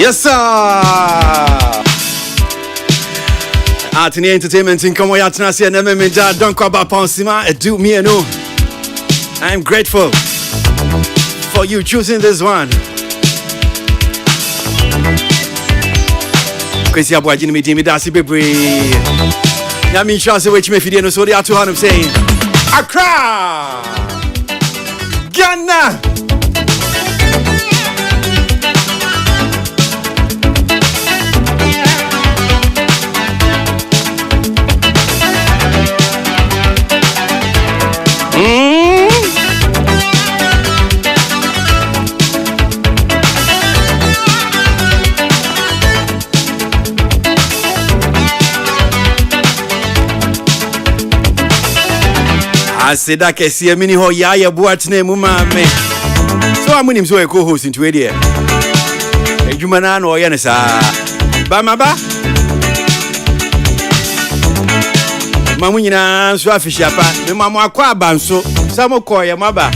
Yes, sir. Atini entertainment in Komo Yatanasi and Ememida don't call about Ponsima. Do me and no. I'm grateful for you choosing this one. Kwesi abwa jini mi dimi dasi bebre. Yami chance which me fidie no so they are 200 saying Accra Ghana. I said that I see a mini ho ya boat name mama. So I'm winning so a co-host into it here. A human or Yanasa Bamaba Mamuna Swafishapa, the Mamma Quaban so some call your mother.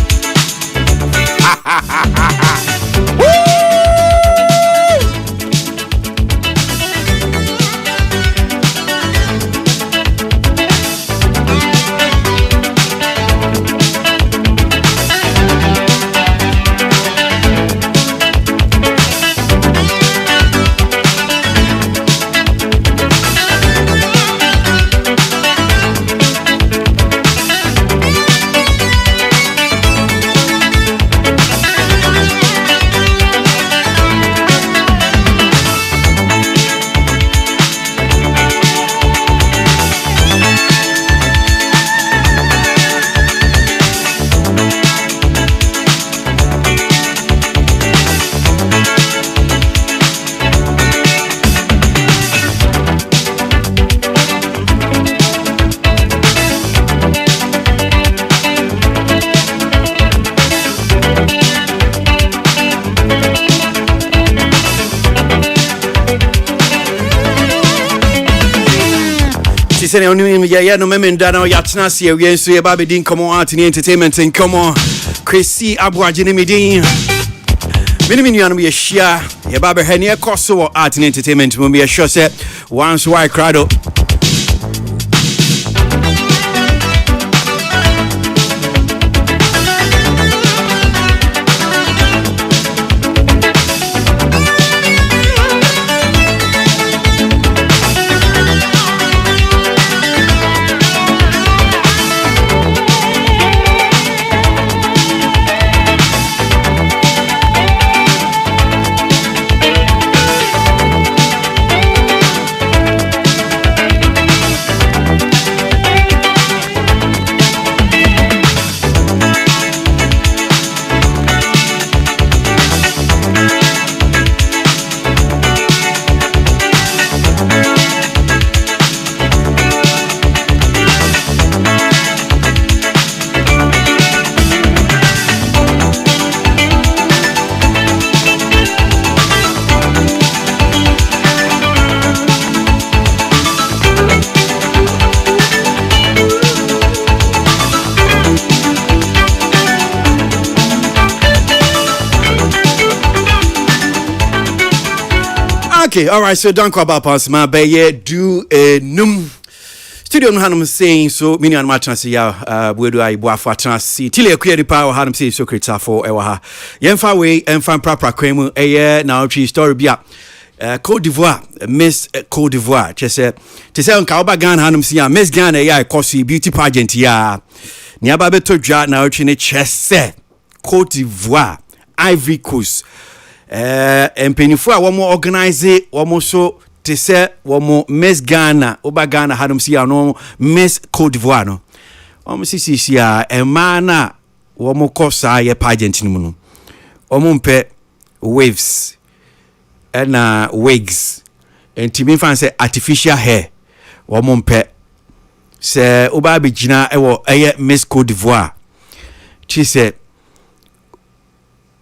Sene onu ya no memenda na ya tena se awie nso ye ba be din komo art ni entertainment in komo Kwesi Abuagye mi din mini nuanom ye hia ye ba be hane ekoso art ni entertainment mo be sure say once why crowd Okay, all right, so don't call about Pasma Baye do num studio no hanum saying so mini an match ya buedu ai boafo atrasi tile kweri power hanum say so kreta for ewa ha yemfa we emfa prapra kwemu eye na otwi story bia Côte d'Ivoire Miss Côte d'Ivoire chese te say nka oba Ghana hanum say Miss Ghana yaikosi beauty pageant ya ni aba beto dwa na otwi ne chese Côte d'Ivoire Ivory Coast empenifu a womo organize womo so te se womo Miss Ghana oba Ghana hadum si ano Miss Côte d'Ivoire no womo sisi a emana womo kosa ye pageant ni mu no womo mpe waves na wigs entimi fan se artificial hair womo mpe se oba begina ewo eye Miss Côte d'Ivoire chi se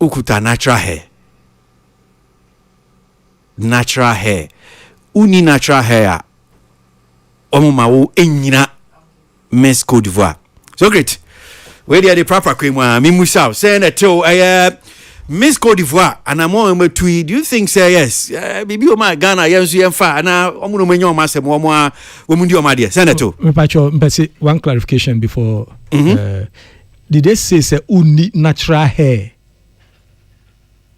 ukuta natural hair uni natural hair omuma wo enyina Miss Côte d'Ivoire so great we dey the proper kwemu a mimusa say na tell Miss Cote d'Ivoire and I'm more tweet. Do you think say yes? Maybe you my Ghana yes you fa na omo no menyo ma se mo mo womundi o ma de senator. Me one clarification before did they say only natural hair?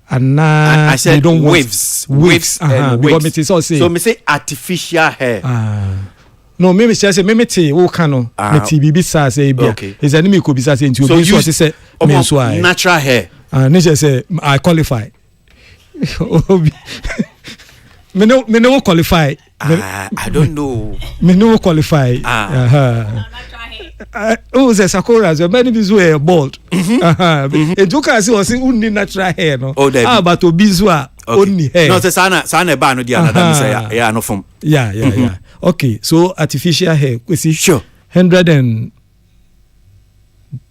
And I said they don't waves. Because it is all say so me say artificial hair. No, maybe say maybe te o kano me TBB say bia. Is enemy could be say into so you say natural hair. Nature say I qualify. Me no qualify. I don't know. Me no qualify. Oh, say Sakura, so many people were bald. And you can see was only natural hair, no. But to bizwa only hair. No, say sana ba no dia na say yeah no from. Yeah. Okay, so artificial hair, we see sure 100 and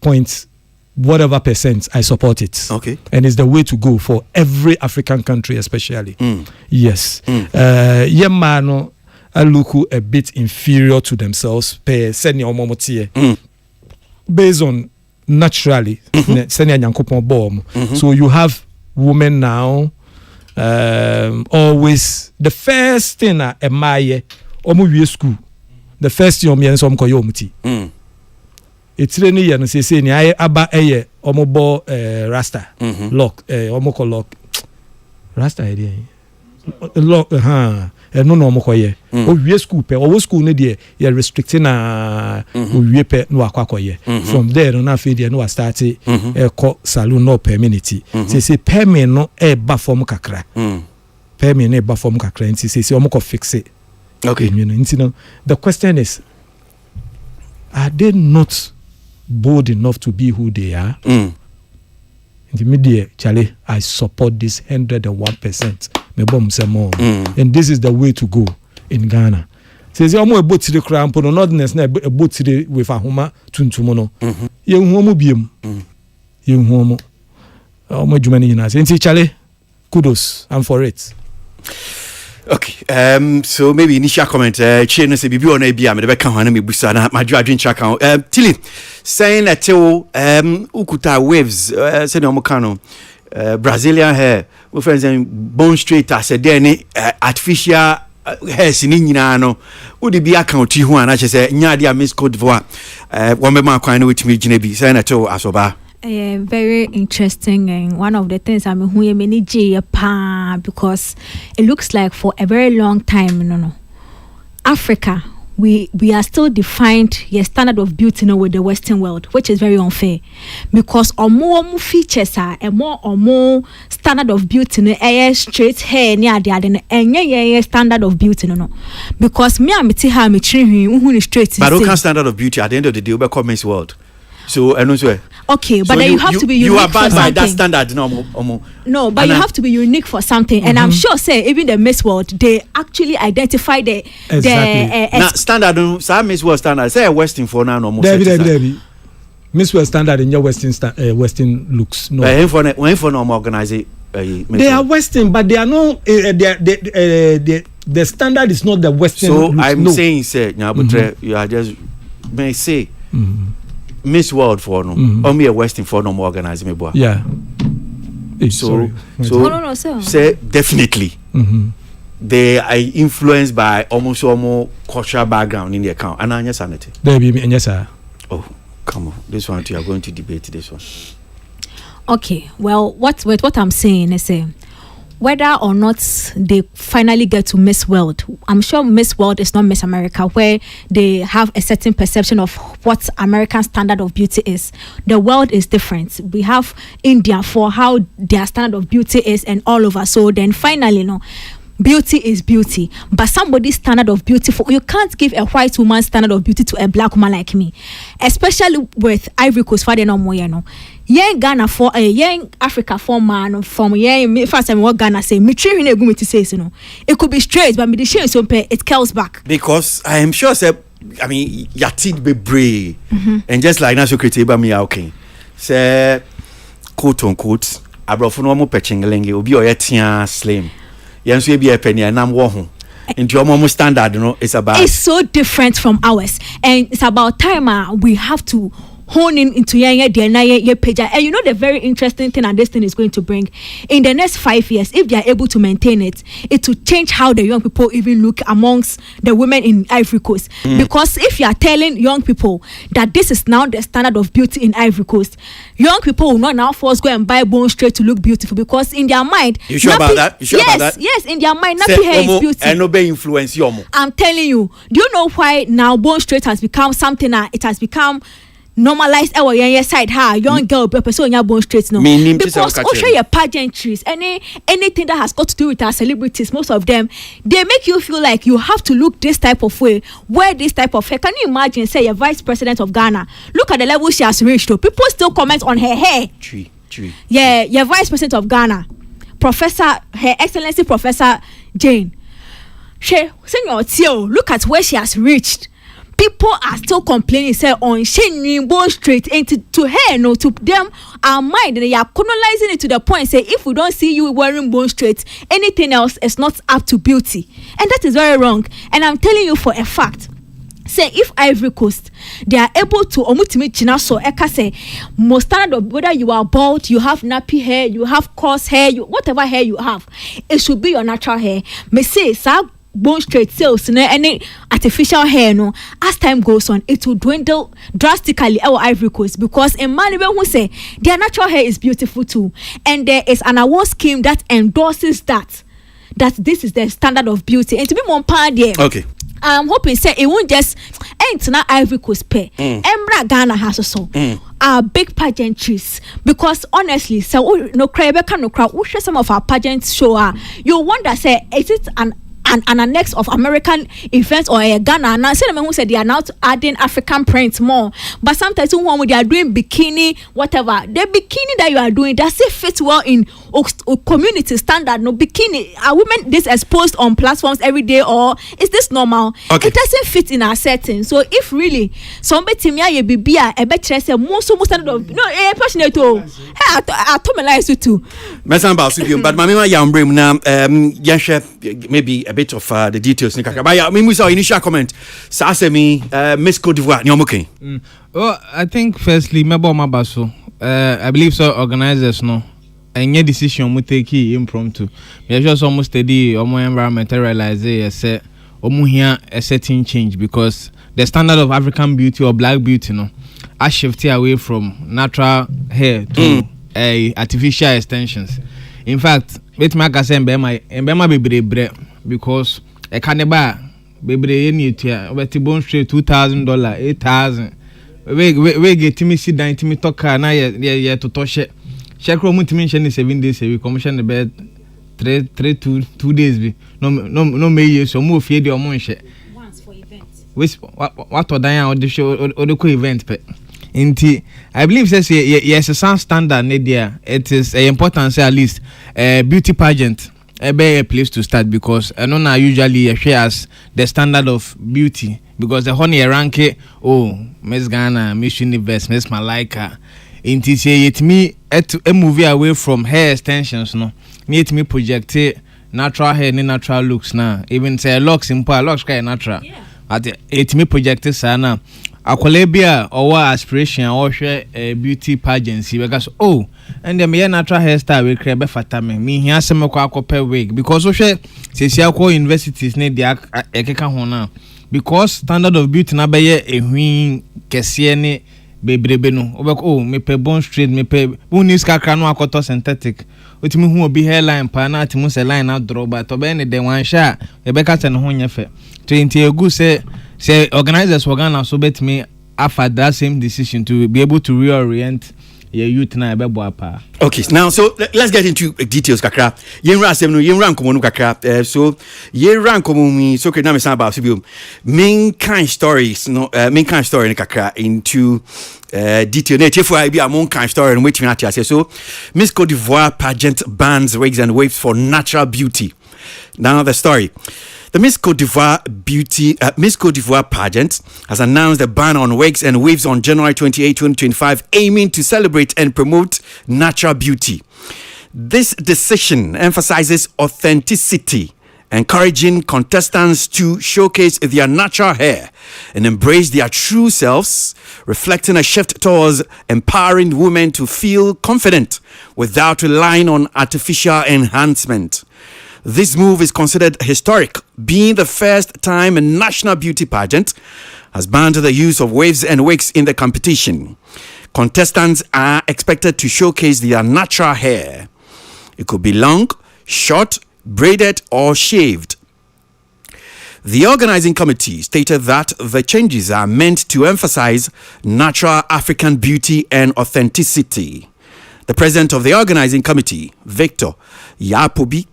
points whatever percent I support it. Okay. And it's the way to go for every African country especially. Yes. Yemano I look a bit inferior to themselves per senior momotie based on naturally senior nyankopon bomb. So you have women now always the first thing a maye omo wie school the first thing omo yenso omkoye omuti it's really ya no say ni aba eye omo bo rasta lock omo ko lock rasta idea lock no omo koye o wie school pe o school ne de ya restricting na o wie pe no akwakoye from there no na fe de no start ko saloon no permanent say permanent no e ba form kakra permanent e ba form kakra nti say omo ko fix it. Okay. You know, the question is, are they not bold enough to be who they are? In the media, Charlie, I support this 101%. And this is the way to go in Ghana. Says you are boat to the crown, but not necessarily a boat with a homa tuntumono. Young homo beam. Young homo. Oh, my Jumaninas. And Charlie, kudos, and for it. Okay, so maybe initial comment, chain say bibi on ebia me de beka hwana me busa na madwadwen chaka Tilly saying that ukuta waves say no mokano Brazilian hair we friends and bone straight as a any artificial hair sini nyina no wo de bi account hu ana che say nya dia Miss Cote d'Ivoire wo me ma kwan no wetimi gina bi saying that asoba. Very interesting, and one of the things I'm who many because it looks like for a very long time, Africa we are still defined your standard of beauty with the Western world, which is very unfair because more features are and more standard of beauty straight hair near the other and standard of beauty because me I'm straight. But don't standard of beauty at the end of the day we become Miss World. So and also okay, but so then you have to be unique. You abide by that standard, no, but you have to be unique for something. And I'm sure, say even the Miss World, they actually identify the standard. Some Miss World standard. Say a Western for now, no more. Debbie. Miss World standard in your Western looks. No, when for no organize it. They are Western, but they are no. The standard is not the Western. So looks, I'm saying, say, you are just may say. Miss World for no, or me a Western for no more organize me boy. Yeah. So say definitely. They are influenced by almost cultural background in the account. And I'm sanity. There be yes sir. Oh, come on. This one you are going to debate this one. Okay. Well, what I'm saying is whether or not they finally get to Miss World, I'm sure Miss World is not Miss America, where they have a certain perception of what American standard of beauty is. The world is different. We have India for how their standard of beauty is and all over. So then finally, beauty is beauty, but somebody's standard of beauty you can't give a white woman's standard of beauty to a black woman like me, especially with Ivory Coast for the no yen Ghana for yen Africa for man from yen first time what Ghana say me tree na egumi to say it could be straight but me the shame so it curls back because I am sure say I mean yatit be brave and just like national critic ba me okay say quote unquote abrofo no mo pechinglenge obi oyetia slim yen so e bi e penny nam wo ho into your standard it's so different from ours and it's about time we have to honing into your Pageant. And you know the very interesting thing, and this thing is going to bring in the next 5 years, if they are able to maintain it, it will change how the young people even look amongst the women in Ivory Coast. Because if you are telling young people that this is now the standard of beauty in Ivory Coast, young people will not now force go and buy bone straight to look beautiful, because in their mind, you sure about that? You sure yes, about that? Yes, in their mind, nappy hair is beauty. And obey influence yomo. I'm telling you. Do you know why now bone straight has become something that it has become normalized? Our young side, young girl, person your bone straight no. Because also your pageantries, anything that has got to do with our celebrities, most of them, they make you feel like you have to look this type of way, wear this type of hair. Can you imagine, say, your vice president of Ghana? Look at the level she has reached. Though. People still comment on her hair. Tree. Yeah, your vice president of Ghana, Her Excellency Professor Jane. Look at where she has reached. People are still complaining, say on she bone straight, and to her, no, to them, our mind, they are colonizing it to the point, say if we don't see you wearing bone straight, anything else is not up to beauty, and that is very wrong. And I'm telling you for a fact. Say if Ivory Coast they are able to omutimi china so eka say most standard of whether you are bald, you have nappy hair, you have coarse hair, whatever hair you have, it should be your natural hair. Me say bone straight sales any artificial hair no, as time goes on it will dwindle drastically our Ivory Coast, because in many who say their natural hair is beautiful too, and there is an award scheme that endorses that this is the standard of beauty. And to be more there, okay, I'm hoping say it won't just ain't na Ivory Coast pay. Embra Ghana has also our big pageantries, because honestly, so no crowd we share some of our pageants show you wonder say is it an annex of American events or a Ghana? And I said who said they are now adding African prints more, but sometimes when they are doing bikini, whatever the bikini that you are doing, does it fit well in community standard? No bikini, are women this exposed on platforms every day, or is this normal? Okay. It doesn't fit in our setting. So if really somebody me a baby a better say most standard of no passionate to I told my life too. But Mamma Yambrim now maybe a bit of the details. But I mean, we saw initial comment. Sasemi, Miss Cote d'Ivoire, Nyomuke. Well, I think firstly, Mabaso, I believe so. Organizers no, any decision we take impromptu. We just almost steady. Environment realize say, here a certain change, because the standard of African beauty or black beauty no, are shifting away from natural hair to artificial extensions. In fact, with my cousin Bema be because a cannibal baby need to bet bone straight $2,000, $8,000. We get me sit down to me talk na yeah to touch it. Check room to mention 7 days we commission the bed 2 days be no may so move feed your money once for events. Which what or Diana or the show or the event pe. Inti, I believe says yes, a sound standard there. It is important say at least beauty pageant a place to start, because I know usually share as the standard of beauty, because the honey rank Miss Ghana, Miss Universe, Miss Malaika. Inti say it me a movie away from hair extensions no. Need me project natural hair, natural looks now. Even say locks simple, locks kind natural. Yeah. But it me project sana. Akolebia or aspiration or share a beauty pageancy, because and the me natural hairstyle will create fatame me here some per wig, because we share universities need the ekeka hona, because standard of beauty na be a win kese ne bebrebe no me pe bone straight me pe unis kakra no akoto synthetic otimi hu obi hairline pa na atimu se line na draw, but obe ne den wan sha e be ka se no ho nyefe 20 egu say organizers were gonna so bet me after that same decision to be able to reorient your youth na pa. Okay, now so let's get into details kakra. Yenra asem no yenra nkomo no kakra. So yenra nkomo mi so kre na me san ba so main kind stories no main kind story no kakra into detail. Na chefu I be among kind story no wetin na say. So Miss Cote d'Ivoire pageant bans wigs and waves for natural beauty. Now the story. The Miss Cote d'Ivoire pageant has announced a ban on wigs and waves on January 28, 2025, aiming to celebrate and promote natural beauty. This decision emphasizes authenticity encouraging contestants to showcase their natural hair and embrace their true selves, reflecting a shift towards empowering women to feel confident without relying on artificial enhancement. This move is considered historic, being the first time a national beauty pageant has banned the use of waves and wigs in the competition. Contestants are expected to showcase their natural hair. It could be long, short, braided, or shaved. The organizing committee stated that the changes are meant to emphasize natural African beauty and authenticity. The president of the organizing committee, Victor Yapobi,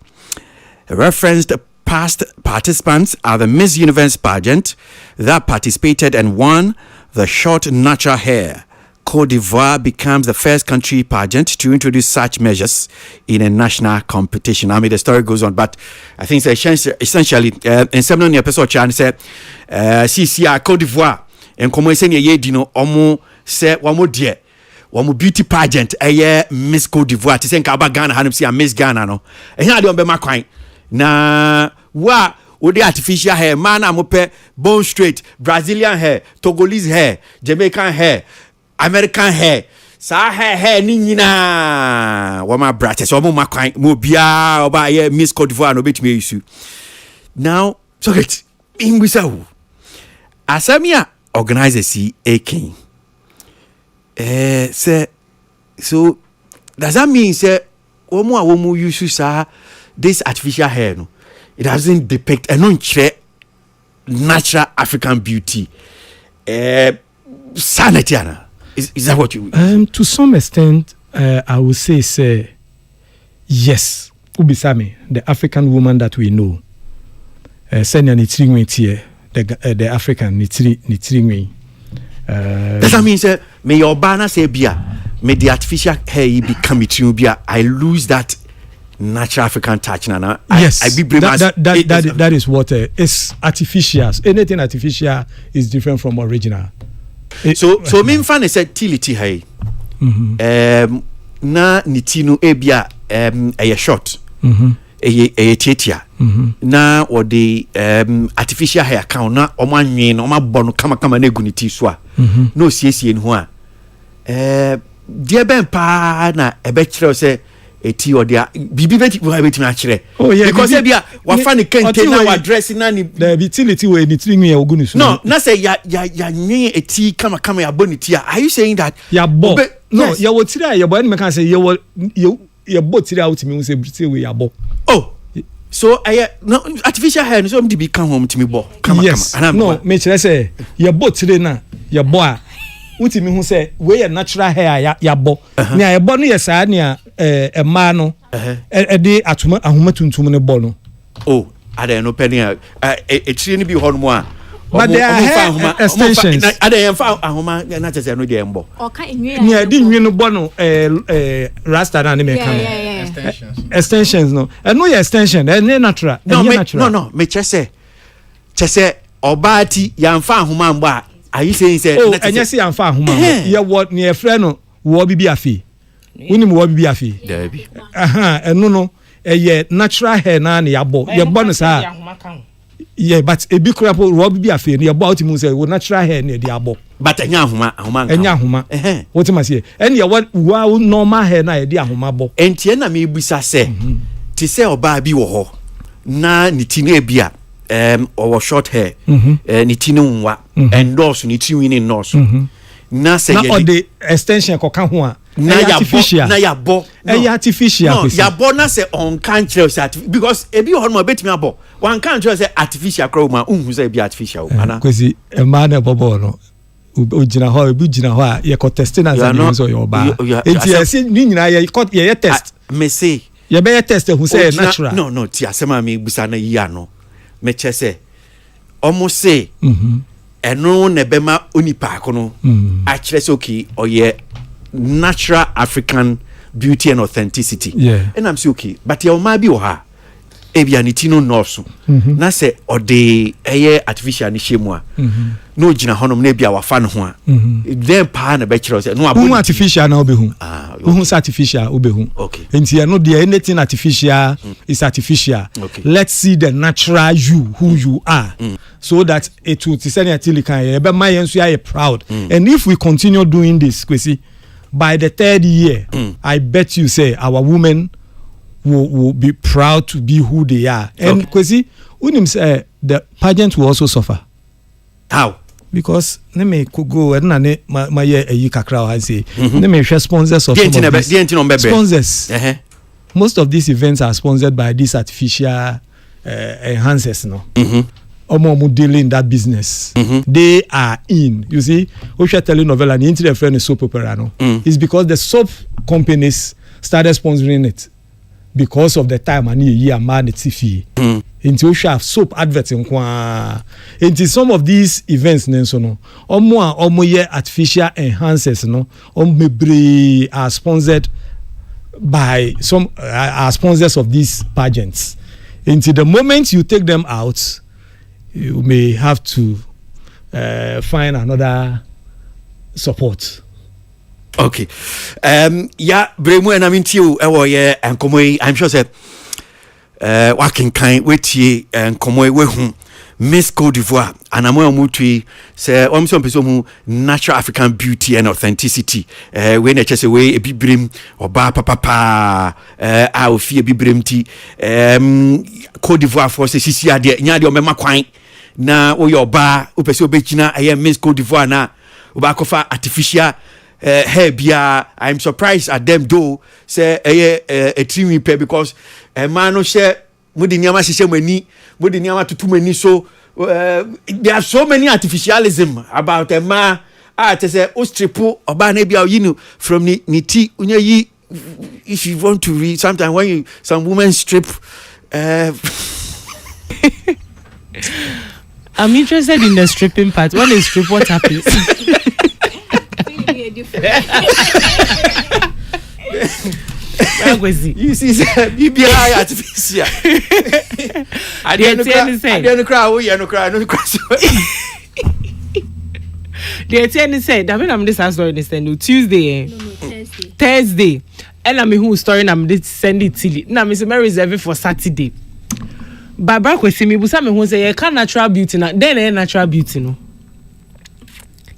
referenced past participants at the Miss Universe pageant that participated and won the short natural hair. Côte d'Ivoire becomes the first country pageant to introduce such measures in a national competition. I mean, the story goes on, but I think essentially, in some episode, Chan said, CCR Côte d'Ivoire, and come say ye dino omo say one dear. One beauty pageant, Miss Côte d'Ivoire. To say Kaba Ghana, Hanum see a Miss Ghana no. And here don't be my crime. Na wa the artificial hair, man amope bone straight, Brazilian hair, Togolese hair, Jamaican hair, American hair. Sa hair ni nyina. Wa ma brates, wa mo makwan, mo bia oba ye Miss Côte d'Ivoire no betime issue. Now, so get English awu. Asamia organizer si akin. Say so does that mean say womu use sa this artificial hair no, it doesn't depict a natural African beauty, sanity. Is that what you to some extent I would say yes. Ubisame, the African woman that we know, senya nitringwe the African nitringwe. Does that mean say may your banner say bia may the artificial hair become bia I lose that natural African touch now. Yes, that is what is artificial. Anything artificial is different from original. So me fan say tility hair. Na nitinu ebia a short. A tietia. Na or the artificial hair count na omanwen omabonu kama na eguniti so a. No siesie en ho a. Die ben pa na ebekire say eti odia bibi beti na kire. Oh yeah, because ebia wa fa ne kente na wa dress na ni the utility we ni tiri nwe ogunu so. No, na say ya nwe eti kama ya boniti a. Are you saying that ya bo? No, ya wo tiri a ya bo me kan say ya bo tiri out me say briti we ya bo. Oh. So no artificial hair so mdi be kan home timi bo kama. No, me kire say ya bo tiri na ya bo a utimi hu say we ya natural hair ya bo. Ni ya bo no yesa na e ma no e de atuma ahoma tuntum ne bo no. Oh, ada no penny e tiri ni bi ho no mo a. But there are extensions. Ada yan fa ahoma na tese no de embo. O ka enwe ni adi nwe no bo no rasta na ne me kan. Extensions no. And no extension, and natural. No, me chese obati yan fa ahoma mbo a. Are you saying say oh enya se yan fa ahoma. Ye what ne e frɛ no wo bibi afi. Unim wo bibi afi. There be. Eno no ye natural hair na ne yabo. Ye bo no sa. Yeah, but a big crap will be a fair near about him say with natural hair near the abo. But a yahuma, what am I say? And you what wow normal hair na a dear humabo. And Tiana me bisa say, Tise or baby wo na nitine bia or short hair, nitino wa endorse nitini nurse. Na say the extension kokahua. Na ya bo artificial no ya bo na say on country because e bi ho no betimi abo one country say artificial crowma unhu say be artificial ana kwesi e ma na bobo no ojina ho ebi jina ho a ye ko test na za so yo ba enti ese ni nyina ye test me say ye be test who say natural no ti asema me busa na yi ano me che say almost say eno ne be ma onipa ko no a kire say okay oye natural African beauty and authenticity. Yeah. And I'm saying okay, but your ma bi o ha ebia nitino nurse. Na say or the artificial ni shemu a. No gina honom na bia wa fa no ho a. Then pa na be kire say no artificial na obehu. Who's artificial ubehu. Okay. And you know the anything artificial is artificial. Okay. Let's see the natural you, who you are. So that it will send until you can but my answer are proud. And if we continue doing this, Kwesi, by the 3rd year, I bet you say our women will be proud to be who they are. And Kwesi, when say the pageant will also suffer. How? Because let me go and my year kakra and say let me share sponsors of sponsors. Most of these events are sponsored by these artificial enhancers no. Omo dealing in that business. They are in. You see, we share telenovela and into the friend is soap opera no. It's because the soap companies started sponsoring it because of the time and year man it's fee. Into have soap adverts in kwa. Into some of these events nenso no. Omo ye artificial enhancers no. Omo are sponsored by some are sponsors of these pageants. Into the moment you take them out, you may have to find another support. Okay. Yeah, bremu and amintiu and komoi I'm sure said working kind weti and komoi we Miss Côte d'Ivoire and amoy omutui say some person who natural African beauty and authenticity we na chese we e bibrim oba papa a ofie bibrim ti Côte d'Ivoire for say sisi ade nya de omema kwan na wo yo ba opese obekina Miss Côte d'Ivoire na oba kofa artificial hair bia. I'm surprised at them though say a tree pay because man no share mudi nyama sise mani mudi nyama tutu mani so there are so many artificialism about a man te say o stripo oba na bia you know from ni ti unya yi. If you want to read sometimes when some women strip I'm interested in the stripping part. When they strip, what happens? You see, BBI artificial. I didn't cry. We are no cry. No question. The attendant said, I mean, I'm this answer understand Tuesday, Thursday, and I'm who story. I'm this send it till now. Mr. Mary reserve for Saturday. Barbara kwesi me busa me ho say can natural beauty na then natural beauty no.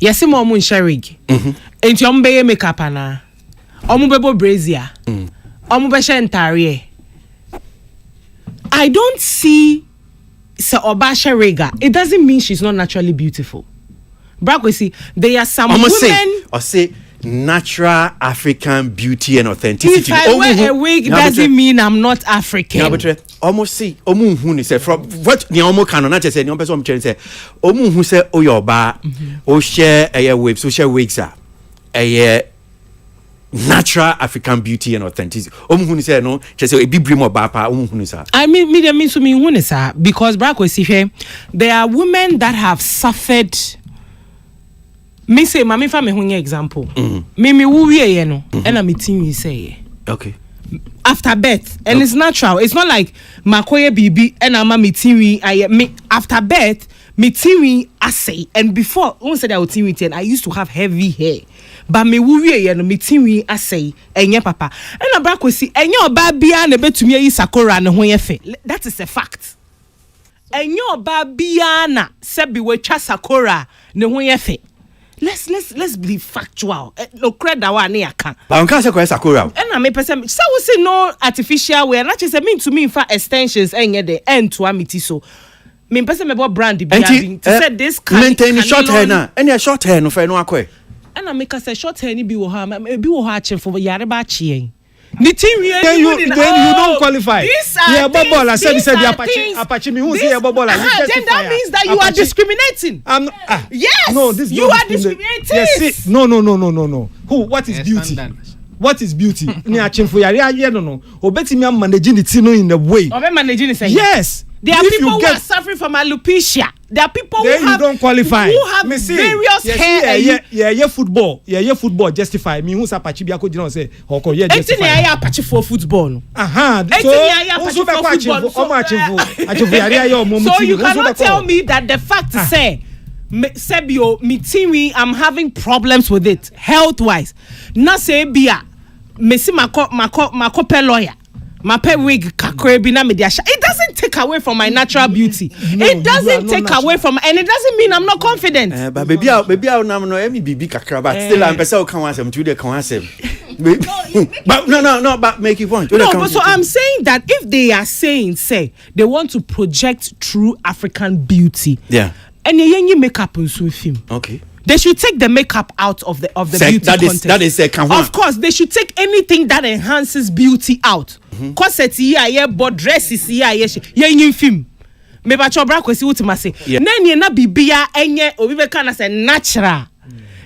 Yes mo mo nsharig. Enti om be makeup ana. Om bebo brazier. Om be shentare. I don't see Sir Obasha Rega. It doesn't mean she's not naturally beautiful. Brakwesi, there are some women or say natural African beauty and authenticity. If I wear a wig, doesn't mean I'm not African. Yeah, but almost see omu hu say from what ni omo can not say ni person say omu hu say o your ba o share a wave social wigs are a natural African beauty and authenticity. Omu hu say no say e bibri mo ba pa omu hu say I mean me so me hu say because Brakwesi there are women that have suffered. Me say mama fa me ho example. Me wu wie no and na me tin we say. Okay. After birth and it's natural. It's not like makoye bibi and ama me tin we me after birth me tin we assay and before one said I would tin we ten I used to have heavy hair. But me wu wie no me tin we assay enye papa. And na Brakwesi enye oba bia na betumi yi sakora ne ho ye fe. That is a fact. Enye oba bia na se bi we twa sakora ne ho ye fe. Let's be factual. No credit that one near can. But on can't say sakura. And I may person. So we say no artificial way. Not just mean to me for extensions. And get the end to amity. So me person me bought brandy. To say this maintain short hair na. Any short hair no fair no akwe. And I make us say short hair ni bi wo ha. Bi wo ha for yare ba chi. Then you don't qualify. Yeah, bubble. I said Apache me who say bubble. Then that means that you are discriminating. Yes. No, this you are discriminating. Yes. No. Who? What is beauty? What is beauty? Ni achimfo yare no. Obeti me managing the thing in the way. Obe managing the yes. There are people who are suffering from alopecia. There are people who have, don't qualify. Who have various hair. Yeah, football justify. Me who's Apache biako didn't say oko yeah justify. Eti ya Apache for football. Aha. So you cannot tell me that the fact say Sebio me I'm having problems with it health wise. Na say bia mesi mako pe lawyer. My pet wig kakrebina mediasha. It doesn't take away from my natural beauty. It doesn't take away from, and it doesn't mean I'm not confident. But baby, I no emi bibi kakra, but still I'm person can answer to the can answer. But no, but make your point. No, but so I'm saying that if they are saying, say, they want to project true African beauty. Yeah. And you makeup with him. Okay. They should take the makeup out of the beauty content. That is of course, they should take anything that enhances beauty out. Corset here, but dresses here, ye film. Me ba chobra kwesi wutima say. Na na bibia enye obi be kana say natural.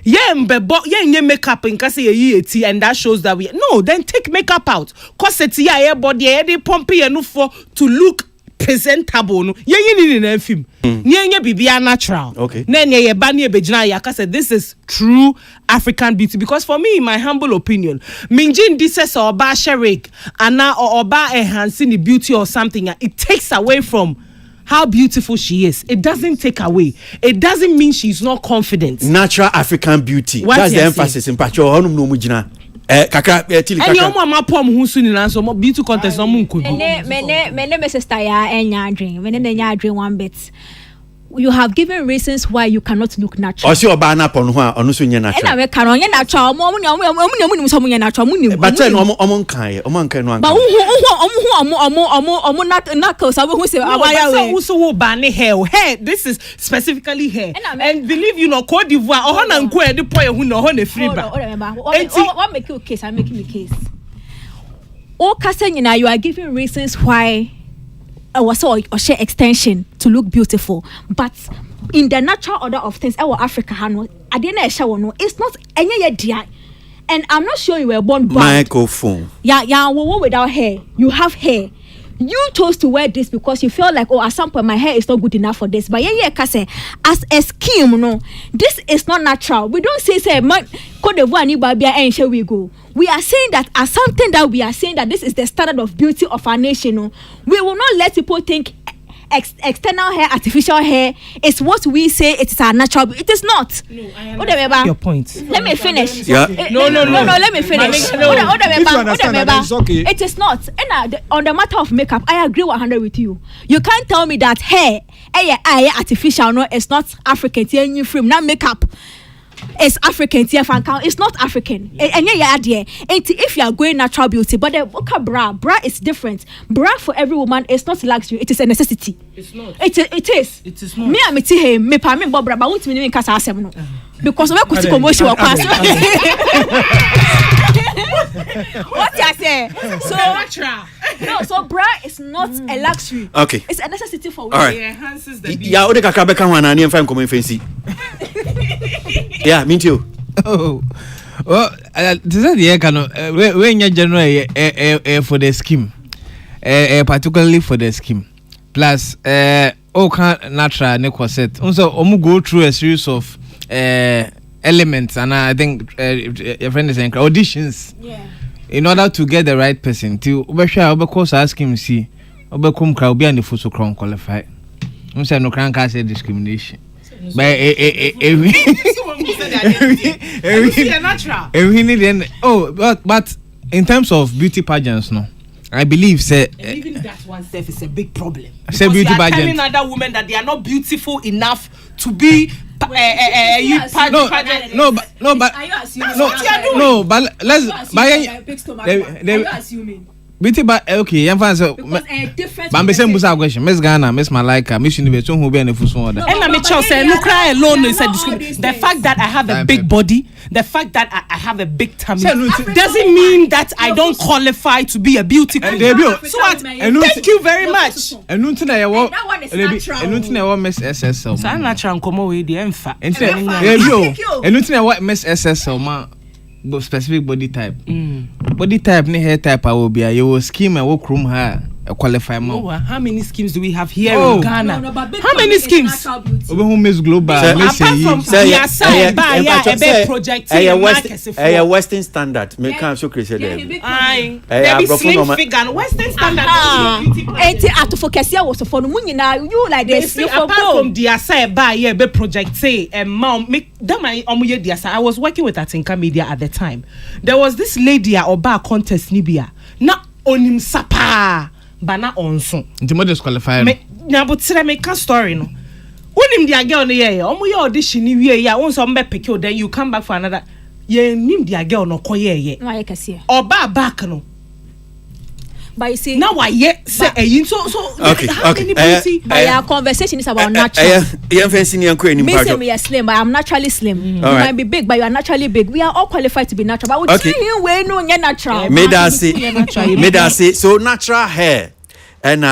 Ye mbebo ye nye makeup in kase ye eti, and that shows that we no, then take makeup out. Corset here, body ye dey pump ye no for to look presentable no ye ni na film nye bibia natural. Okay. Na ye ba ne bejina ya ka say this is true African beauty, because for me, in my humble opinion, minjin this or ba sherik ana or ba enhancing the beauty or something, it takes away from how beautiful she is. It doesn't take away. It doesn't mean she's not confident. Natural African beauty. What that's the emphasis in pacho honum no mujina. Kaka tili kaka. And you ma pom hu su ni na so beauty contest no mu nkobi. Mene me sister ya enya dream. Mene enya dream one bit. You have given reasons why you cannot look natural. Osi oba na pon ho a onu so nya natural. Na we kan onye natural. Omu so nya natural. But then omo nkan no anka. But omu not cause I who say who so ba ne hair. This is specifically hair. And believe you know Cote d'Ivoire o na nko e de po hu na ho na free ba. What make you case? I'm making a case. O kasa nyina, you are giving reasons why or share extension to look beautiful, but in the natural order of things, our Africa it's not any idea. And I'm not sure you were born bald. Microphone. Yeah, without hair. You have hair. You chose to wear this because you feel like, at some point my hair is not good enough for this. But as a scheme, no, this is not natural. We don't say man, Cote d'Ivoire ni babia and shall we go. We are saying that as something that we are saying that this is the standard of beauty of our nation. No? We will not let people think external hair, artificial hair is what we say it is our natural. It is not. No, I understand your point. Let me finish. Yeah. No. Let me finish. Okay. It is not. And on the matter of makeup, I agree 100 with you. You can't tell me that hair, artificial, no, it's not African. It's frame, not makeup. It's African, it's not African. And if you are going natural beauty, but the bra is different. Bra for every woman is not luxury, it is a necessity. It's not. It is. It is not. Me pa me bra, but won't me kasa asem no. Because we could commotion wa pass. What you say? So natural. No, so bra is not a luxury. Okay. It's a necessity for women. Right. It enhances the beauty. Yeah, ode kakra beka ho ana ne mfa nkomo fancy. Yeah, me too. Oh. Well, this is the kind of when you general for the scheme. Particularly for the scheme. Plus can natural ne corset. Also go through a series of elements, and I think your friend is saying auditions. Yeah. In order to get the right person to course ask him see come crowd be and the photo crown qualify. Say no can say discrimination. But but in terms of beauty pageants, no, I believe say even that one self is a big problem. Say beauty pageant. Telling other women that they are not beautiful enough to be but let's assuming beauty okay, I'm fine. So I'm saying Musa question. Miss Ghana, Miss Malaika, Miss Universe, who be any full order. And I'm say look cry alone is a discrimination. The fact that I have a big body, the fact that I have a big tummy doesn't mean that I don't qualify to be a beauty queen. So what? Thank you very much. And that one is natural. And Miss SSL. So I'm natural come away the emfa. And Miss SSL ma specific body type. Body type ne hair type I will be a you will scheme and work room her. qualify more. Oh, how many schemes do we have here Oh. in Ghana? No, but How many schemes? Obe who Miss Global. Say- Miss Apart Yi. from Say- the aside, project. Western standard. Me can't so crazy there. Aye, Eh, there be Abrofo slim normal- figure. Western standard. Enti atofokese was for no munyina you like this you for Apart go. from the aside, be project say mom make that my omuye the aside. I was working with Atinka Media at the time. There was this lady at Oba contest Nibia. Na onim sapa. Bana onso. Nti mo disqualify. Me na botire me ka story no. Unim dia girl no ye. Omo ye audition ni wie ya. Won so mbe pick you then you come back for another. Ye nim dia girl no koye ye. No ye kase. Oba back no. But you see Now why ye say eyin so Okay, how okay. many beauty but our conversation is about natural. Yeah, fancy ni anko ni Me say mpacho. me are slim, but I'm naturally slim. You All right. might be big, but you are naturally big. We are all qualified to be natural. But we Okay. see him we no nye natural. Me da say so natural hair. And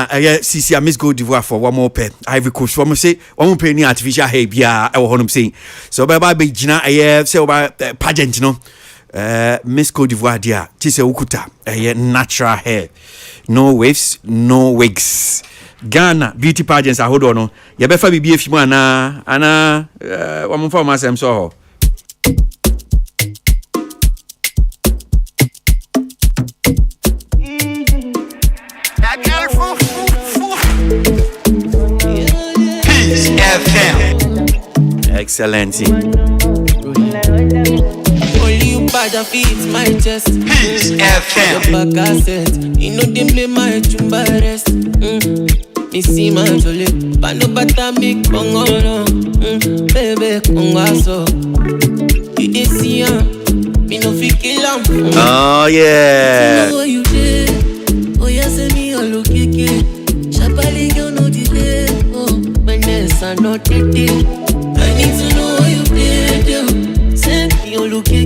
sisi a Miss Cote d'Ivoire for one more pair. Ivory Coast one say one more pair ni artificial hair bia e wo honom say. So ba be gina say oba pageant no. Miss Cote d'Ivoire dia ti say ukuta natural hair. No waves, no wigs. Ghana beauty pageants a hold on no. Ye be fa bibi efimu ana wa mo fa ma sem so ho. Excellency. Only you bad and feet my chest. Peace FM. Your back asset. You know they play my chumba rest. Me see my jolly. But no bata make bongo no. Baby conga so. You dey see me no fit kill am. Oh yeah. Know what you did. Oh yeah, say me all okay. Shabali girl no delay. Oh, my nest are not dead. I need to know what you did. Send me all okay.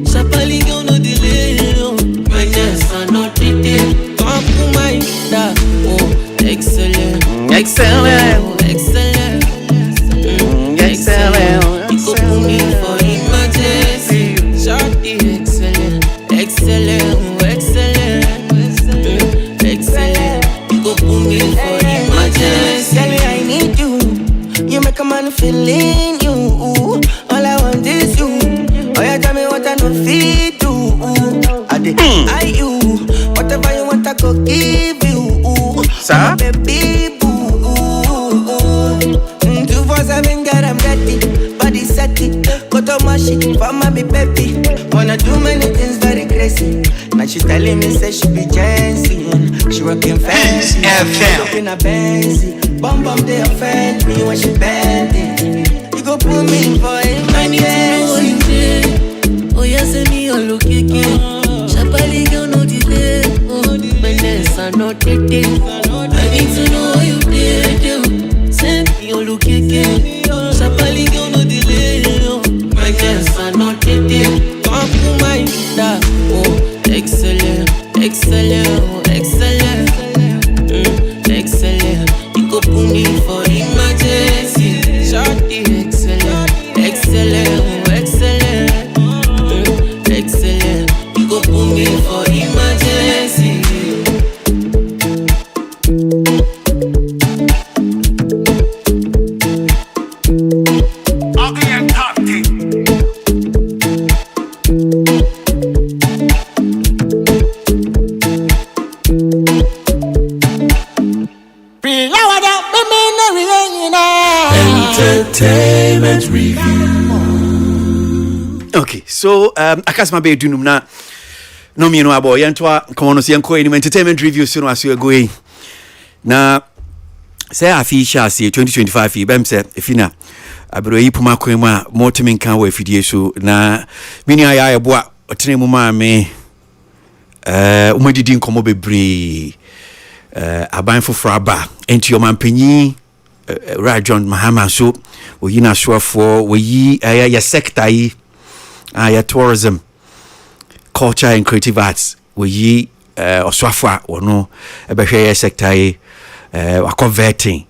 Shabali girl no delay. Oh, my nest are not dead. Come to my da. Oh, excellent. Excellent. Oh, excellent. Excellent. You go put me for emergency. Shorty, excellent. Excellent. Excellent. Excellent. You go put me for emergency. Tell me I need you. You make a man feel in you. All I want is you. Oh, you tell me what I know feed do. I you. Whatever you want I go give you. Sir? My baby boo. 247 girl I'm ready. Body set it. Go to my shit for my baby. Wanna do many things very crazy. Now she telling me say she be dancing. She rockin' fancy. Looking a Benzy. Bum they offend me when she bend it. You go put me for it. I need to know what you did. Oh yeah, send me all okay. Shabali girl no delay. Oh, my nest are not dead. I need to know what you did. Send me all okay. Shabali girl no delay. Oh, my nest are not dead. Come to my da. Oh, excellent, excellent, excellent, excellent. You go put me for emergency. Shorty, excellent, excellent, excellent, excellent. You go put me for emergency. Ugly and dirty. Entertainment review. Okay, so akasma be dunum na no me no abo yento come no se enko any entertainment review so no aso go yi na say afisha say 2025 yi bem say efina abro yi puma kwan mu a motimin kan wa fidie so na mini aya ebo a otene mu ma me umadidi nkomo bebre aban foforo aba enti o mampanyi John Mahama so we na for we ya sector yi ya tourism culture and creative arts we oswafo wono ebehwe sector yi wa converting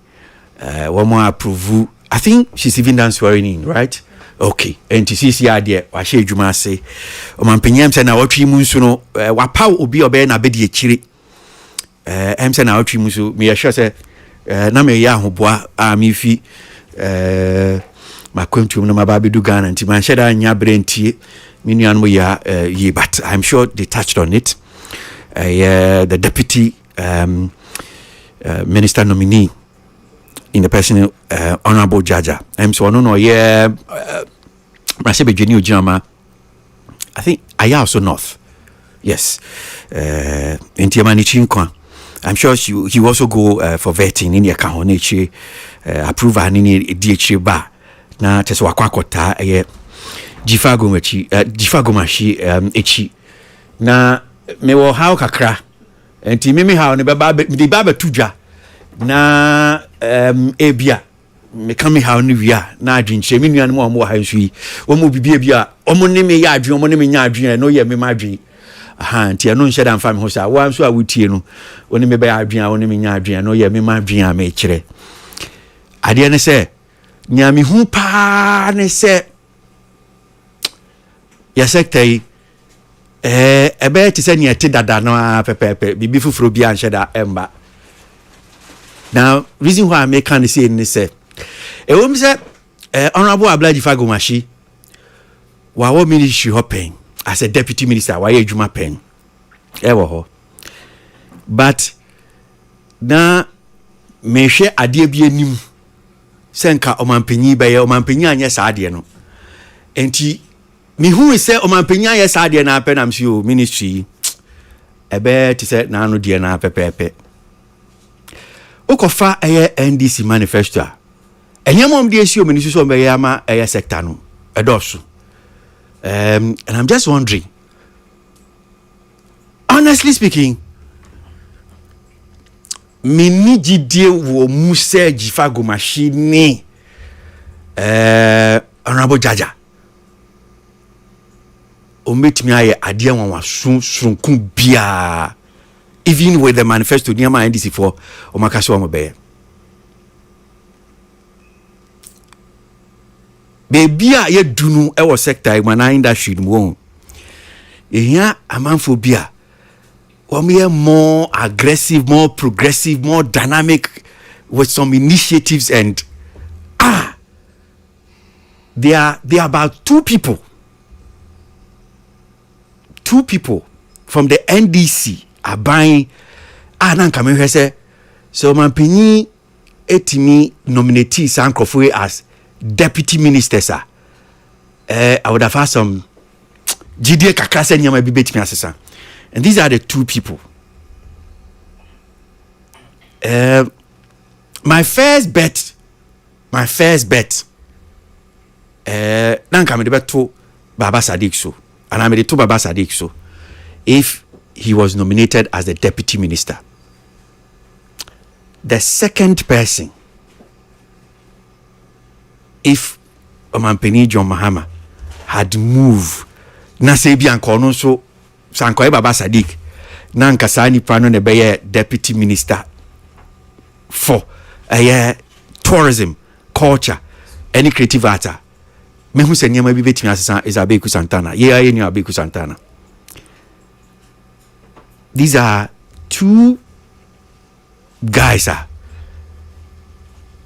one more approve. I think she's even done swearing in, right? Okay. And to see idea wa she adwuma say o mampenyam say na watwi mu nso no wa pa obi obe na bedi akire em say na otwi mu so me sure say na me ya hoboa a me fi makwantum no maba bedu Ghana nti man sheda anya brentie me nuanu ya ye, but I'm sure they touched on it. The deputy minister nominee in the person honorable Jaja. So no Masebe Junior Jama. I think I also North. Yes. In Tiamani Chinkwa. I'm sure he also go for vetting in your kahonichi approve an in DH bar. Na teswa kwakota Jifagomashi echi. Na me wo how kakra. Enti mimi how ne baba de baba tuja. Na ebia me kame how no wia na adwenche me nuan mo ha nso yi wo mo bibia bia omo ne me ya adwen omo ne me nya adwen no ye me ma adwen aha ntia no nhye da mfa me ho sa wa nso a wotie no woni me ba ya adwen a woni me nya adwen no ye me ma adwen a me kire ade ne se nya me hu pa ne se ya sektai ebe ti se nya ti dada no a pepepe bibi fufuro bia nhye da emba. Now, reason why I make kind of say in this, Honorable Ablaji Fagomashi, what ministry hopping as a deputy minister, why you juma pen, but now me share idea be nim senka omanpenyi be omanpenyi anya saade no enti me hu say omanpenyi anya saade na pen am so ministry ebe ti say na no de na pepepe. Okofa NDC manifesto enyamom de esi omeni so be yama sector no edoso and I'm just wondering, honestly speaking, mini gidie wo muse Jifago machine honorable Jaja o metimi aye ade wanwa sunsun bia. Even with the manifesto near my NDC for Omakaso Mobe. Baby, ye dunu ewo sector mana industry won. Ehia amanphobia. We are more aggressive, more progressive, more dynamic with some initiatives and they are about two people from the NDC. A buying nan come here say so man pini etimi nominate Sankrofo as deputy minister sir. I would have had some GDA kakase nyama bi betimi asesa. And these are the two people. My first bet nan come the to Baba Sadiq so and I made it to Baba Sadiq so if he was nominated as the deputy minister. The second person, if Omanpeni John Mahama had moved, na sebi ankono so sankoe Baba Sadiq, na nkasani pano ne beye deputy minister for tourism, culture, any creative art. Me hu se nyama bi betimi asesa is Abeku Santana. Ye ni Abeku Santana. These are two guys.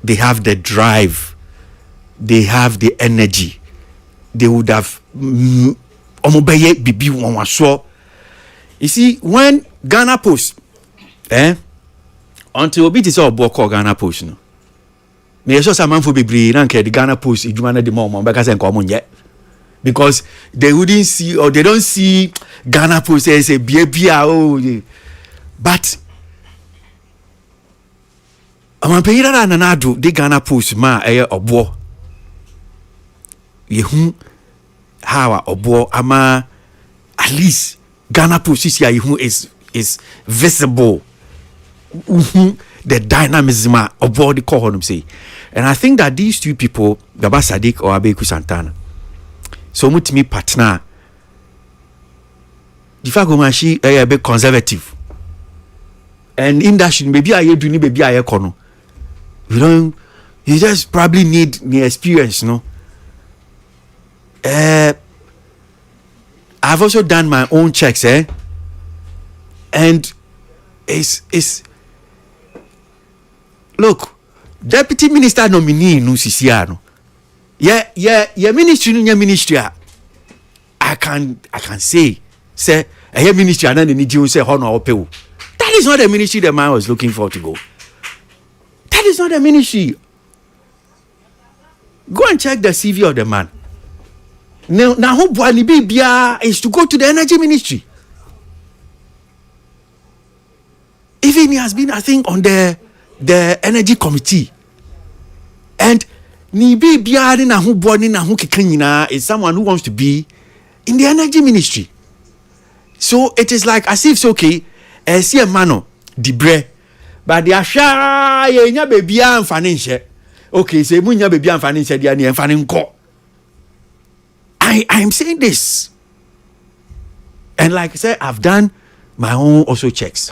They have the drive. They have the energy. They would have omobeye bibi wanwaso. You see, when Ghana Post, until obi tise obo call Ghana Post no. Me so sa manfo bebre na nke the Ghana Post idwuma na de mo beka se nko mo nye. Because they wouldn't see or they don't see Ghana Post as a BBA. But I'm paying that nanado the Ghana Post ma obo. Yehu how obo ama at least Ghana Post is visible. The dynamism of what the call say. And I think that these two people, Baba Sadiq or Abeku Santana, so much me partner. Jifago Mashi a bit conservative. And in that maybe I do need baby I kono. You just probably need the experience, no? I've also done my own checks, and is look, deputy minister nominee no sisiano. Yeah, ministry no ministry. I can say a ministry and then the say honor or pay. That is not the ministry the man was looking for to go. That is not the ministry. Go and check the CV of the man. Now who Bia is to go to the energy ministry. Even he has been, I think, on the energy committee. And Nibi Bia na who born na who kikanyina is someone who wants to be in the energy ministry. So it is like as if it's okay, see a mano, the bre, but the asha yenya baby and financial. Okay, say munya baby and financial dia ni fanin ko. I am saying this. And like I said, I've done my own also checks.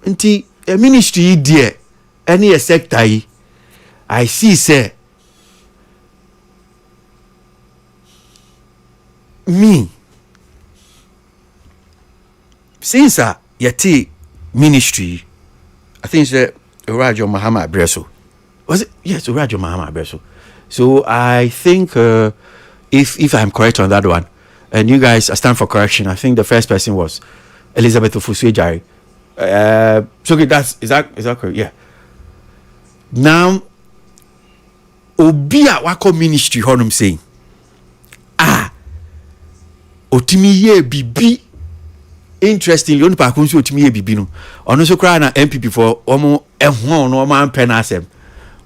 Nti a ministry there, any sector I see say me since yeti ministry, I think it's Urajo Mahama Breso. Was it? Yes, Urajo Mahama Breso. So I think if I'm correct on that one, and you guys, I stand for correction. I think the first person was Elizabeth Ofusue-Jare. So okay, is that correct? Yeah. Now, Obia wako ministry honum saying, otimi ye bibi. Interestingly, only pakunsu otimi ye bibi no. Ono so kra na MPP for omo ehon no man penasem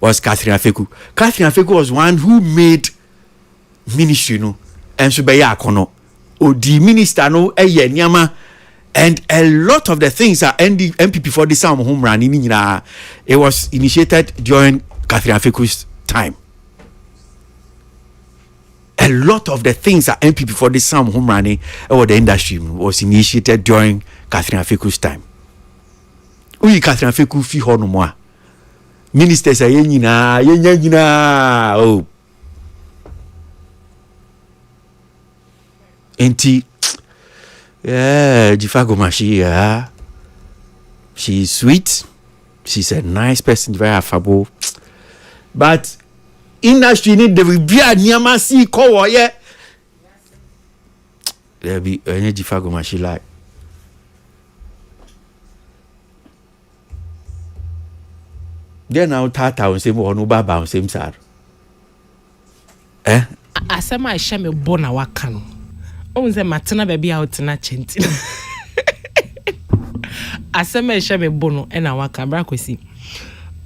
was Catherine Afeku. Catherine Afeku was one who made ministry no. And so be akono. Odi minister no eye nyama. And a lot of the things are MPP for the Sam home run in it was initiated during Catherine Afeku's time. A lot of the things are MPP for the Sam home running or the industry was initiated during Catherine Afeku's time. We Catherine Afeku fi hono mo. Ministers are yenya oh. Enti yeah, Jifago Mashi, yeah. She's sweet. She's a nice person, very affable. But industry need the Bia Niamasi ko yeah. There be any Jifago Mashi like. Then now Tata on same or no Baba on same side. Asema isha me bona wakano. Onze matena baby out na chenti. Asema isha me bono ena waka bra kwesi.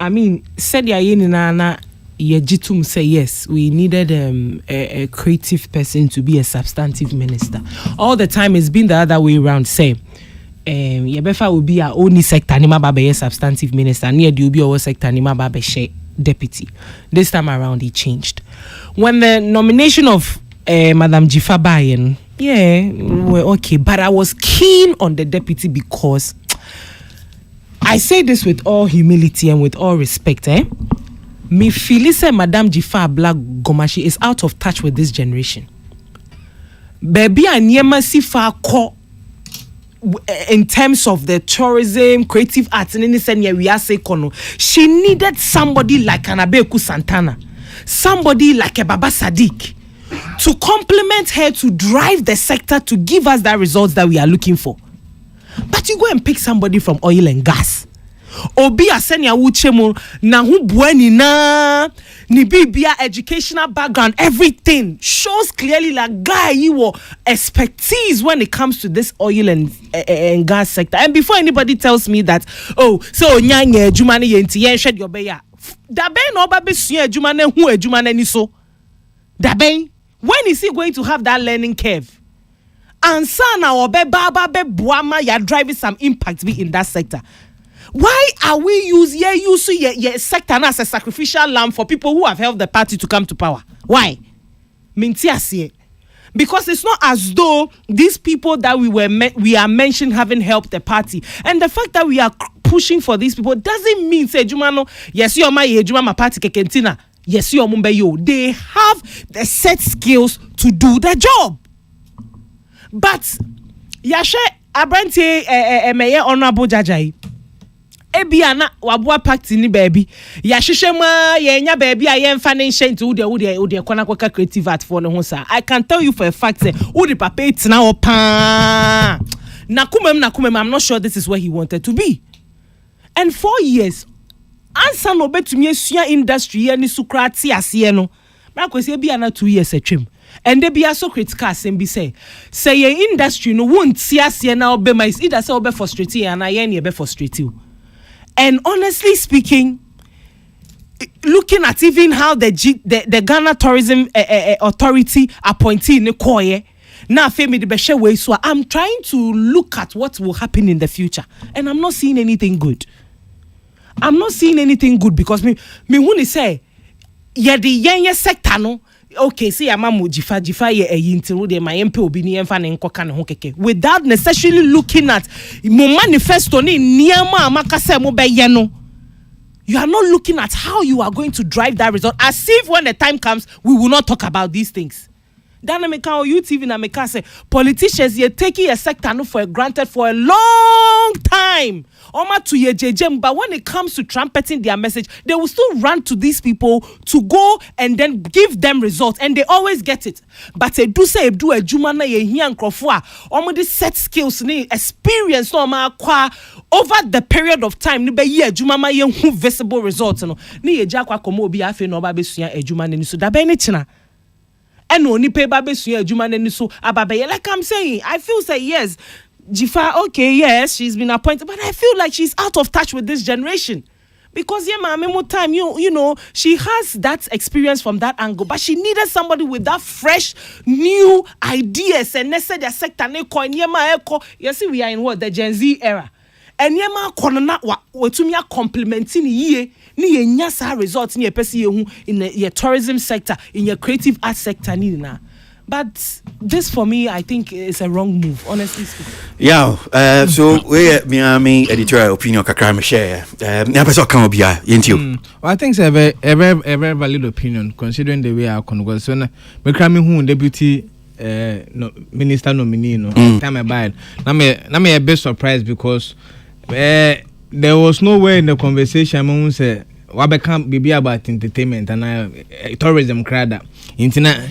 I mean, said ya yeni na yejitum say yes, we needed a creative person to be a substantive minister. All the time it's been the other way around. Say Yebefa will be our only sector nima babe substantive minister. Near the ubi our sector nima babe she deputy. This time around it changed. When the nomination of Madam Jifa Bayen, yeah, well, okay, but I was keen on the deputy because I say this with all humility and with all respect, me feel say Madam Jifa Black Gomashi is out of touch with this generation. Baby anyema sifa ko in terms of the tourism, creative arts, and anything we are say kono. She needed somebody like Anabeku Santana, somebody like a Baba Sadiq, to complement her to drive the sector to give us that results that we are looking for. But you go and pick somebody from oil and gas. Obi asenya wuchemu na hu bueni na ni bibia educational background, everything shows clearly like guy you were expertise when it comes to this oil and gas sector. And before anybody tells me that, oh, so nyanye ejumane yenti yen shed your beya, dabe no ba be sua ejumane hu ejumane ni so dabe, when is he going to have that learning curve? And sana obe baba be buama ya driving some impact be in that sector. Why are we using sector as a sacrificial lamb for people who have helped the party to come to power? Why? Because it's not as though these people that we are mentioning haven't helped the party, and the fact that we are pushing for these people doesn't mean say Jumano yes you my Juma party kekentina yes you mumbe yo, they have the set skills to do the job. But yashe abranti meye honorable jajai ebiana wabua pakti ni baby yahwehwe ma yenya baby a yemfa ne nhye nti wo de kwana kwaka creative art for no ho sa. I can tell you for a fact say wo the papa itina opa na kumem I'm not sure this is where he wanted to be. And 4 years ansa no betumi asua industry ani sukrati ase no na kwese ebiana 2 years atwem. And they be so critical and be say your industry no won't see us now be my either say be frustrating and I be frustrating. And honestly speaking, looking at even how the Ghana Tourism Authority appointee in Koye now fame the beshe way, so I'm trying to look at what will happen in the future, and I'm not seeing anything good. I'm not seeing anything good because me when say yeah the young sector no. Okay, see, amamu jifa ye yintiru de my MP obi ni emfa ne nkoka ne ho keke without necessarily looking at mo manifesto ni niama amaka se mo be ye no. You are not looking at how you are going to drive that result, as if when the time comes we will not talk about these things. Dynamic or UTV na make say politicians ye taking a sector no for granted for a long time. Oma to ye jejem, but when it comes to trumpeting their message, they will still run to these people to go and then give them results, and they always get it. But they do say do a juma na ye hian krofua. Oma the set skills ni experience no ma kwa over the period of time ni be ye juma ma ye hu visible results no. Ni ye ja kwa komo obi afi no ba besua ejuma ni so da be ni china. And only pay baby suya jumane so ababe. Like I'm saying, I feel say yes, Jifa, okay, yes, she's been appointed, but I feel like she's out of touch with this generation. Because yeah, ma'am, more time, you know, she has that experience from that angle, but she needed somebody with that fresh, new ideas and necessary sector. You see, we are in what the Gen Z era. And yema konona watumia complementing ye ni nyasa results ni pesi ye in your tourism sector, in your creative art sector ni na. But this for me, I think is a wrong move, honestly speaking. Yeah, so we me editorial opinion kakra me share. Na person kan obia yentio. Well, I think it's a very valid opinion considering the way our conversation. Me kra me hu deputy minister nominee no time I buy. Na me a bit surprised because there was nowhere in the conversation I say what become be about entertainment and tourism crowd. Internet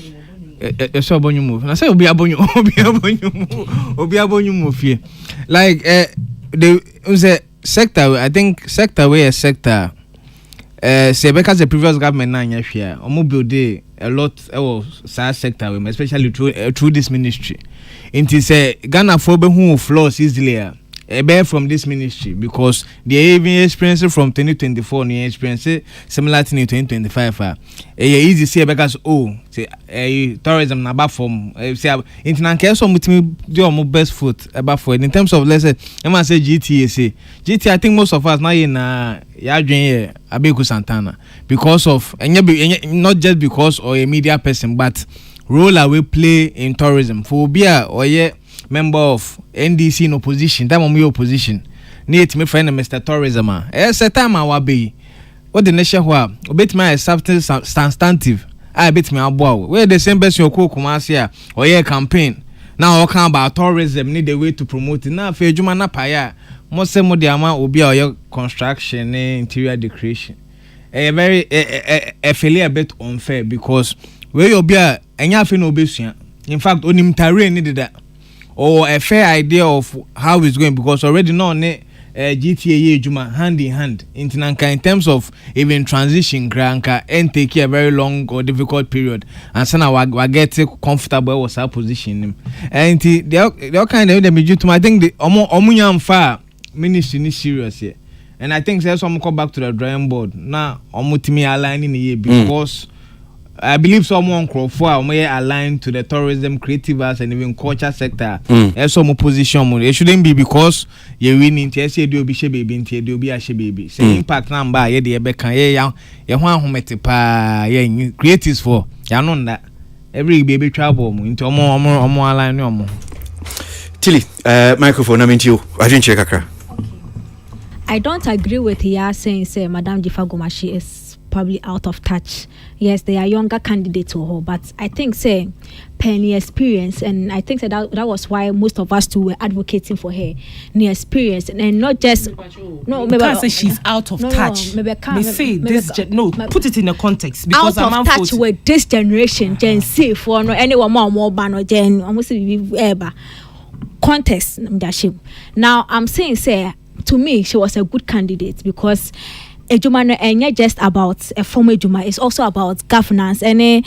so abonyu move. I say obi abonyu move here. Like the sector, I think sector where a sector say because the previous government na nya hwe omo build a lot of sector especially through this ministry. Into say Ghana for be who flaws easily bear from this ministry because they even experience from 2024 they experience similar thing in 2025 easy say because say tourism na back from say international care so mutimi do our best foot about for in terms of let's say I say GT I think most of us now in ya Abeku Santana because of not just because or a media person but role I will play in tourism for be or member of NDC in opposition, that one opposition. Need me friend Mr. Tourism. A time I will be. What the nation who bit my substantive. I bit me about where the same best your cook here or your campaign. Now talking about tourism need a way to promote it. Now for Jumana Paya, most of the amount will be your construction interior decoration. A very a bit unfair because where you'll be a anything obession. In fact, only Tare needed that. Or a fair idea of how it's going because already know GTA Juma hand in hand in terms of even transition granka and take a very long or difficult period and so now I get comfortable with our position and the kind of them to I think the omunyam far ministry is serious here and I think there's some come back to the drawing board now omutimi aligning here because I believe someone Crawford may align to the tourism, creative arts, and even culture sector. There's some opposition. It shouldn't be because you win in TSA, do be baby, in TSA, do be a baby. Say impact number, yeah, the Becca, yeah, one who met the pa, yeah, creatives for, yeah, know that every baby travel into more align no more. Tilly, microphone, I mean to you. I didn't check. I don't agree with her saying, say, Madame Jifa Gomashi is probably out of touch. Yes, they are younger candidates or whole, but I think say Penny experience, and I think that was why most of us too were advocating for her the experience, and not just no. Maybe can't say she's out of touch. Maybe can't say this. Put it in a context because out of touch with this generation, Gen Z for no anyone more ban or Gen almost ever contest. Now I'm saying say to me she was a good candidate because. Ejuma ain't just about a former Ejuma, it's also about governance and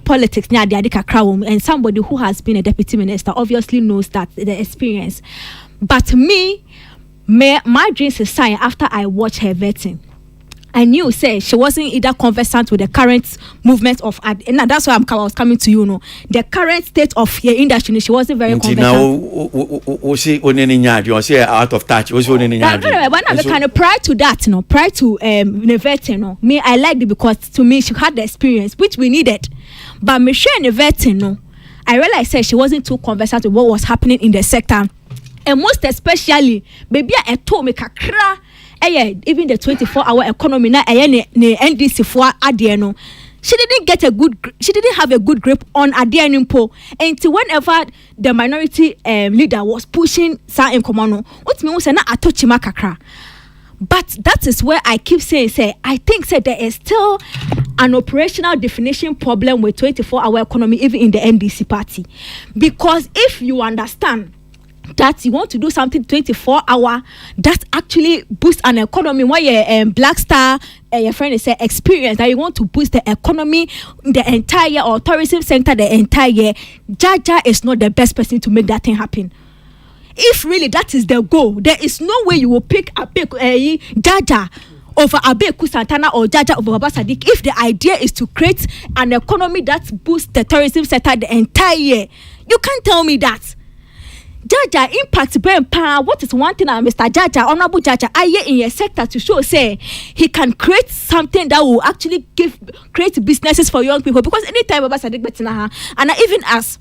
politics and somebody who has been a deputy minister obviously knows that the experience. But my dreams is signed after I watched her vetting. I knew say she wasn't either conversant with the current movement of and that's why I was coming to you the current state of your industry. She wasn't very conversant. Now she out of touch. Prior to that, prior to vetting, me I liked it because to me she had the experience which we needed. But me share vetting, I realized that she wasn't too conversant with what was happening in the sector, and most especially, baby, I told me kakra. Even the 24-hour economy na NDC for Adiano. She didn't have a good grip on Adianimpo until whenever the minority leader was pushing Sa in Komano. What me say na atochima kakra. But that is where I keep saying I think there is still an operational definition problem with 24-hour economy even in the NDC party. Because if you understand that you want to do something 24-hour that actually boosts an economy where your Black Star your friend is experience that you want to boost the economy the entire or tourism sector the entire Jaja is not the best person to make that thing happen. If really that is the goal, there is no way you will pick a big Jaja over Abeku Santana or Jaja over Baba Sadiq if the idea is to create an economy that boosts the tourism sector the entire year. You can't tell me that. Jaja impact brain power. What is one thing that Mr. Jaja, Honorable Jaja, I in your sector to show say he can create something that will actually create businesses for young people, because anytime Baba Sadiq Betinaha and even as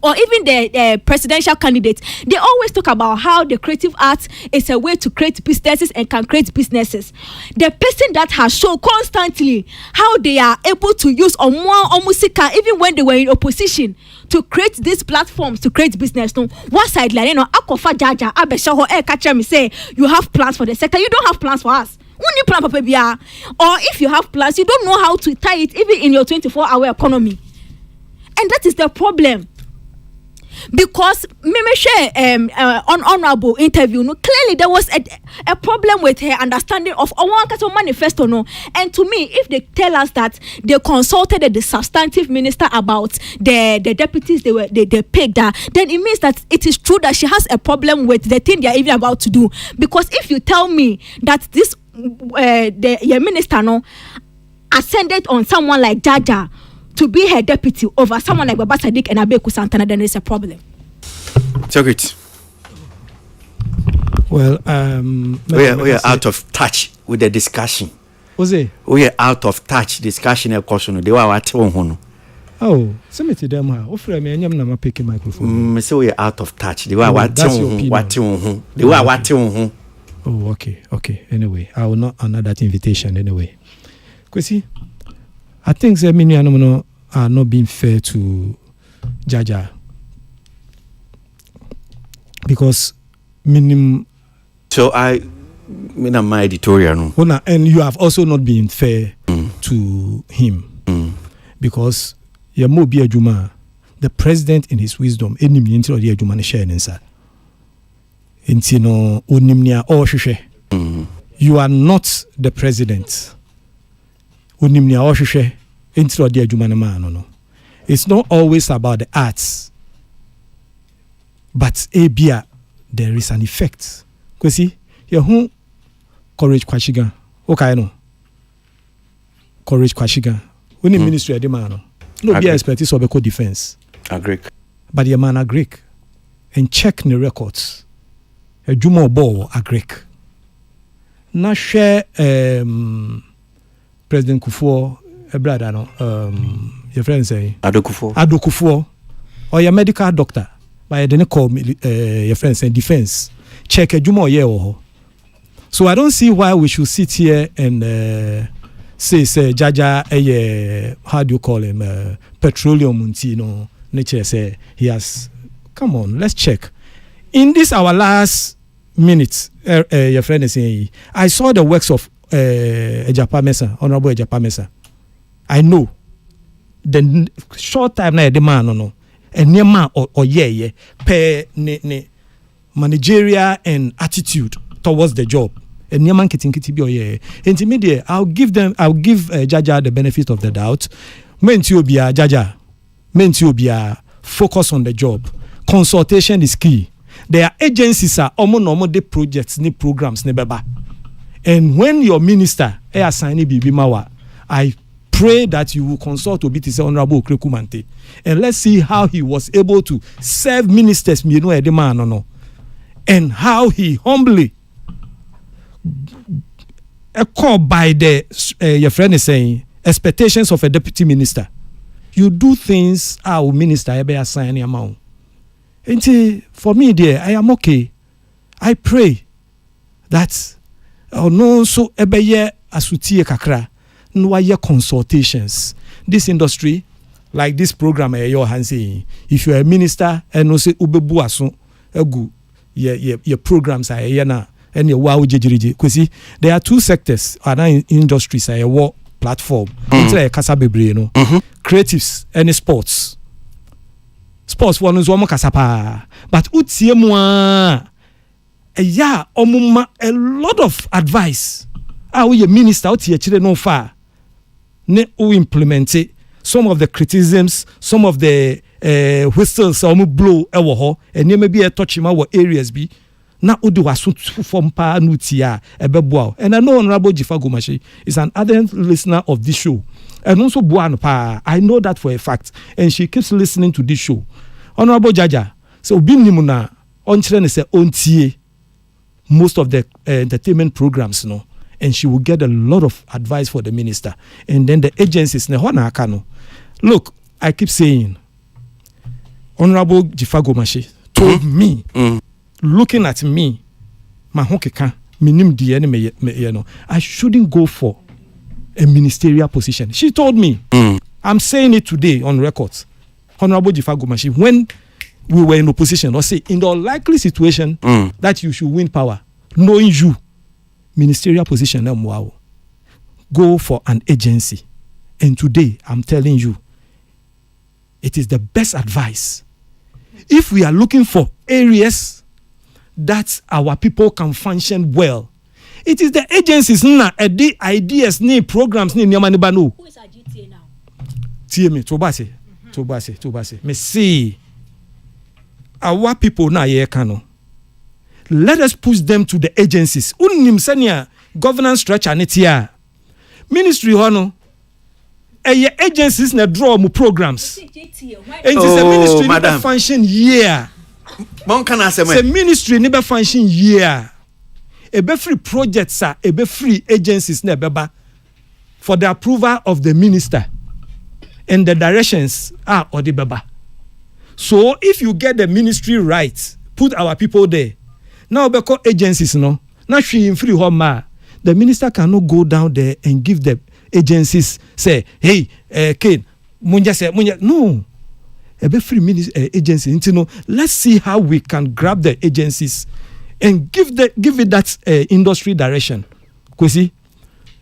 or even the presidential candidates, they always talk about how the creative arts is a way to create businesses and can create businesses. The person that has shown constantly how they are able to use Omusika even when they were in opposition to create these platforms to create business. No, one side like Akofa Jaja Abeshaho catcher me say you have plans for the sector. You don't have plans for us. Only plan for PBR. Or if you have plans, you don't know how to tie it even in your 24-hour economy. And that is the problem. Because me share honorable interview clearly there was a problem with her understanding of our manifesto and to me if they tell us that they consulted the substantive minister about the deputies they picked that, then it means that it is true that she has a problem with the thing they are even about to do. Because if you tell me that this your minister ascended on someone like Jaja to be her deputy over someone like Baba Sadiq and Abeku Santana, then it's a problem. So great. Well, we are out of touch with the discussion. Was it? We are out of touch discussion. Of course, they were at home. Oh, somebody them ha. Offer me anyam na ma pick microphone. So we are out of touch. They were what They were what Oh, okay. Anyway, I will not honor that invitation anyway. Kwesi, I think that many are not being fair to Jaja. Because minimum. So I mean my editorial. And you have also not been fair to him. Because Yamobi Ajuma, the president in his wisdom, any minister of the Ajuma share inside. Intino unimnia or shushe. You are not the president. Unimnia or shushe. Intro the Ajuma no. It's not always about the arts. But abia there is an effect. Kwesi, you courage kwashiga. Okay no. Courage kwashiga. When the ministry of the man no be expect is obeko defense. Agree. But the man agree. And check the records. A Juma Bo agree. Na share President Kufuor a brother your friend say Adokufuor or your medical doctor. But I didn't call me your friend saying defense. Check a Juma or. So I don't see why we should sit here and say Jaja how do you call him petroleum nature say he has come on, let's check. In this our last minute, your friend is saying I saw the works of Ejapa Mesa, Honorable Ejapa Mesa. I know the short time na the man no and nema or per ne managerial and attitude towards the job. And Yaman Kitin be intermediate. I'll give Jaja the benefit of the doubt. Mentio Jaja. Mentio focus on the job. Consultation is key. There are agencies are almost de projects, ni programs, ni beba. And when your minister assign Bibi Mawa, I pray that you will consult Obiti Honorable Krekumante. And let's see how he was able to serve ministers, and how he humbly called by the your friend is saying expectations of a deputy minister. You do things our minister ebe assign amount. And for me dear, I am okay. I pray that no so ebe ye asutie kakra no ye consultations. This industry like this program your hand saying if you are a minister and no say ubebu aso egu your programs are na and your wow jejiriji kwesi there are two sectors other industries are a platform it's kasa bebre no creatives and sports one is one kasa pa but utie mu a omuma a lot of advice we minister utie chire no fa ne o implement it. Some of the criticisms, some of the whistles some blow ewo ho and maybe a touch ma areas be na odu waso from pa nutia ebeboa. And I know Honorable Jifagomashi is an ardent listener of this show and also buan pa. I know that for a fact and she keeps listening to this show. Honorable Jaja so obi nimuna onchire ne se ontie most of the entertainment programs no, and she will get a lot of advice for the minister and then the agencies ne ho na aka no. Look, I keep saying Honorable Jifagomashi told me looking at me mahokeka minim die ne you know I shouldn't go for a ministerial position. She told me I'm saying it today on record. Honorable Jifagomashi, when we were in opposition or say in the unlikely situation that you should win power knowing you ministerial position go for an agency. And today I'm telling you it is the best advice if we are looking for areas that our people can function well. It is the agencies na the ideas ni programs ni nyama ni banu. Who is our GTA now? TME Tobase. Me see our people na ye kano. Let us push them to the agencies. Unim senia governance structure netia. Ministry hono agencies na draw mu programs. And it's a ministry never function year. The ministry never function year. Ebe free projects are ebe free agencies na beba for the approval of the minister and the directions are or the beba. So if you get the ministry right, put our people there. Now we call agencies no. Now she in free home. The minister cannot go down there and give the agencies say, hey, Kane, no. A free agency. Let's see how we can grab the agencies and give it that industry direction. Kwesi.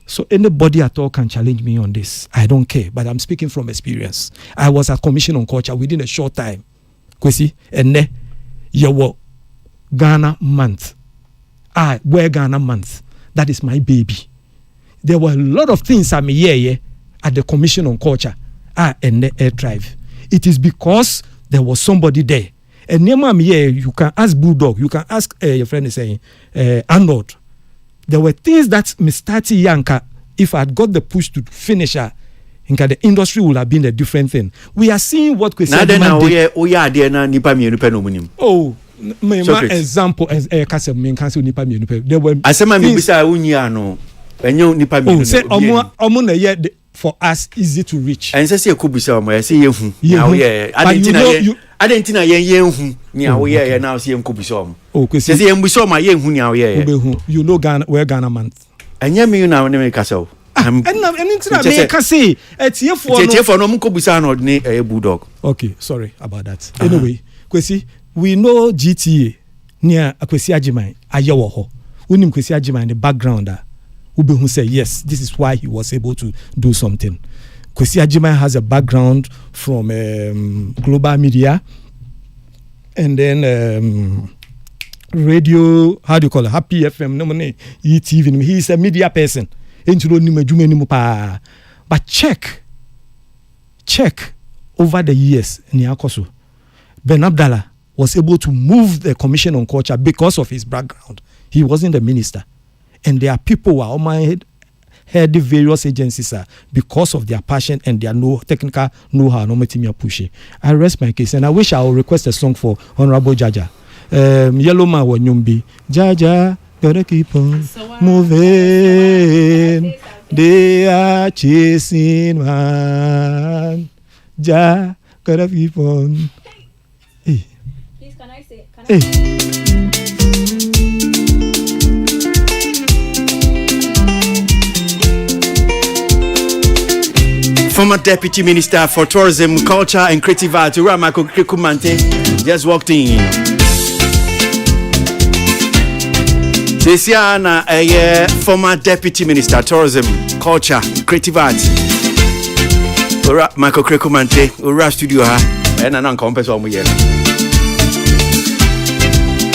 So anybody at all can challenge me on this. I don't care, but I'm speaking from experience. I was at Commission on Culture within a short time. Kwesi, and your Ghana month. I wear Ghana month. That is my baby. There were a lot of things I'm here at the Commission on Culture and the Air Drive. It is because there was somebody there. And near here, you can ask Bulldog, you can ask your friend is saying Arnold. There were things that Mr. Yanka, if I had got the push to finish her, the industry would have been a different thing. We are seeing what we said. Oh, my example as a castle mean cancel nipa me. There were for us easy to reach. And say could be some I say I didn't know now see could be some. Okay, say we saw my you know Ghana where Ghana month. And you now name castle. And I can say for no mukobusa no ne bulldog. Okay, sorry about that. Anyway, Kwesi, we know GTA near Kwesi Ajiman ayewo ho. Unim Kwesi Ajiman in the background ube who say yes, this is why he was able to do something. Kwesi Ajiman has a background from global media and then radio, how do you call it? Happy FM, no money, ETV. He is a media person. But check over the years in Yakoso, Ben Abdallah was able to move the Commission on Culture because of his background. He wasn't a minister. And there are people who are on my head the various agencies because of their passion and their technical know-how. I rest my case and I wish I will request a song for Honorable Jaja. Yellow Man wa Nyumbi. Jaja, gotta keep on moving. They are chasing man. Ja, gotta keep on. Hey. Please, can I say? Hey. Former Deputy Minister for Tourism, Culture and Creative Arts, Ramako Kikumante, just walked in. Tesiana, a former Deputy Minister, Tourism, Culture, Creative Arts. Michael Krekumante, Ura Studio, and an uncompass on me.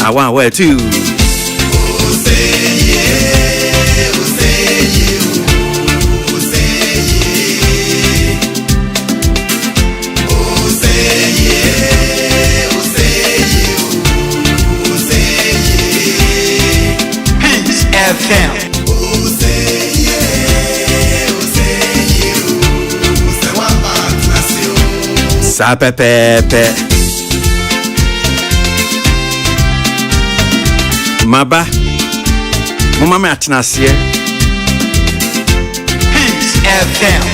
I want where to. Sa pepe Maba Mama me atnasie Peace FM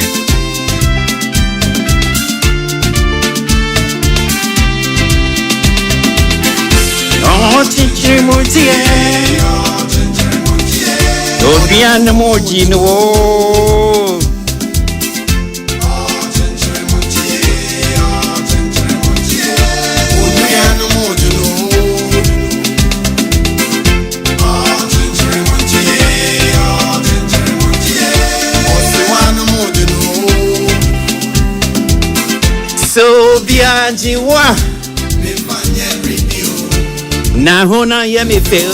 Oh chichi mutie Obian moji no So bianjiwa na hona ya me feel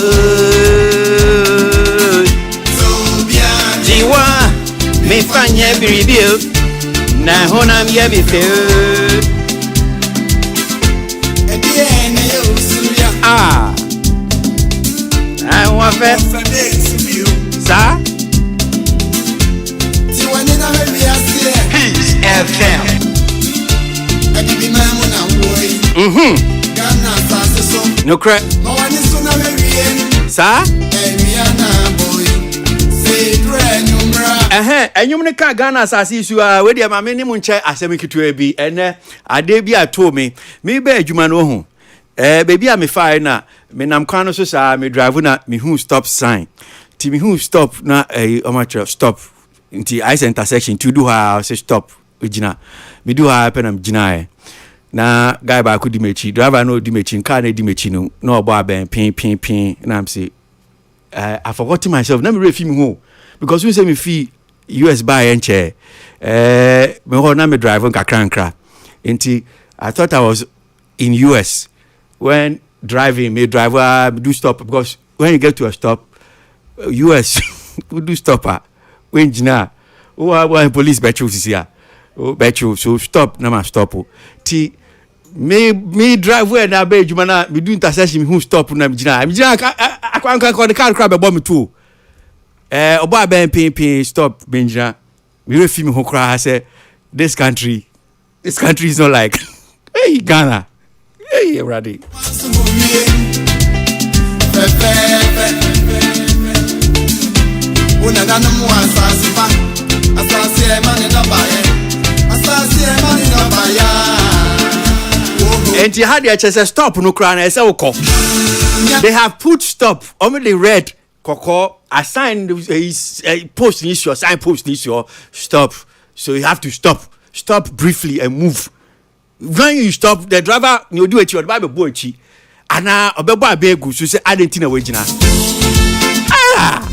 so bianjiwa me fanya review na hona ya me feel I want it sa Peace FM no crack. Sir? And you make Ghana assassins you are with your mammy munche as a make to be and I did be told me maybe you man home. Baby, I'm a fire now. Me nam kano so sa me drive na me who stop sign. Ti me who stop na amateur stop. Inti ice intersection to do her say stop. Ujina. Me do her pen am jina na guy ba ku dimechi driver no dimechi car na dimechi no na obo aben pin na am say I forgot myself na me refi me ho because we say me fee US buy enche me ho na me drive nkakra nti I thought I was in US when driving me driver do stop because when you get to a stop US we do stop when jina o police betchu sisia o betchu so stop na ma stop ti me drive where na be juma na me do intersection me who stop na me jina akwa the car crab be me too obo aben pin stop me jina me refi me ho kra say this country is not like hey Ghana hey ready una dana mu asasifa asasi e mani na baya and you had the stop no cry and say they have put stop only red Koko assign post issue, assign post issue, stop. So you have to stop briefly and move. When you stop, the driver you do it your Bible boy chi. Ana obebo abegu so say Argentina wagina. Ah.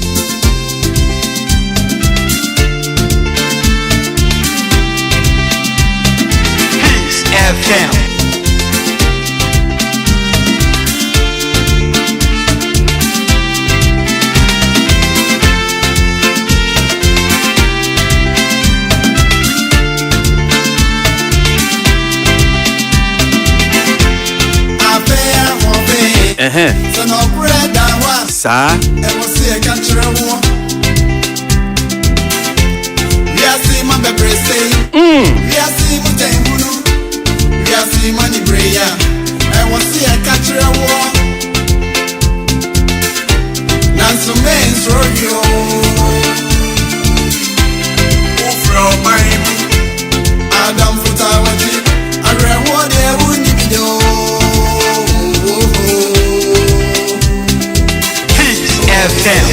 Peace FM. So no bread and one. Sir. And we'll see a country war. We are seeing my baby say. We are seeing my time. We are seeing money prayer. And we'll see a country war. Nancy Main's rodeo. From Miami. Adam Futawati. I read what they wouldn't do. FM.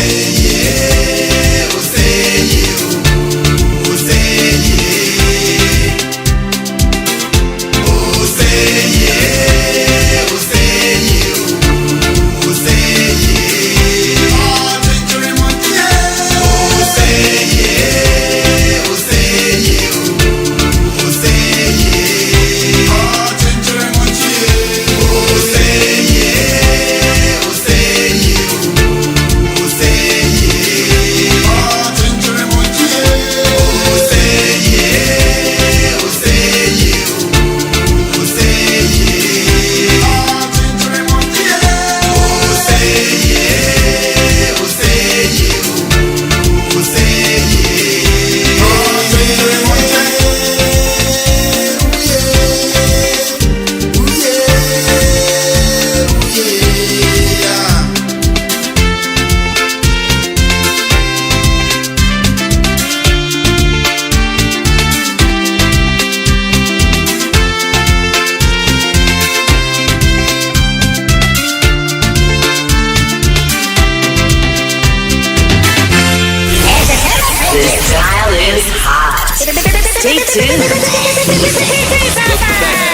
Stay tuned.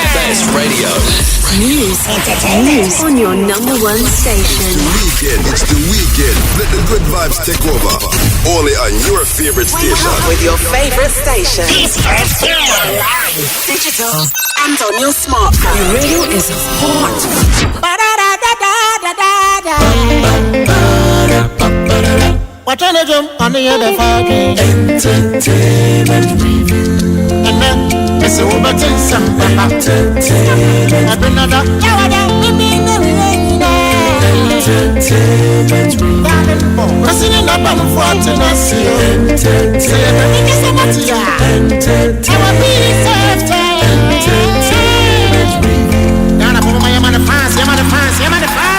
Best radio. News, entertainment on your number one station. Weekend, it's the weekend. Let the good vibes take over. Only on your favorite station. With your favorite station. Live, digital, and on your smartphone. Your radio is hot. What on the jump on the other fucking Entertainment review. and then it's a woman to some entertainment. I've been another Entertainment review. listening up on what and I see entertainment. Entertainment review. Now I'm my man of fans, I'm the fans, I'm the fans.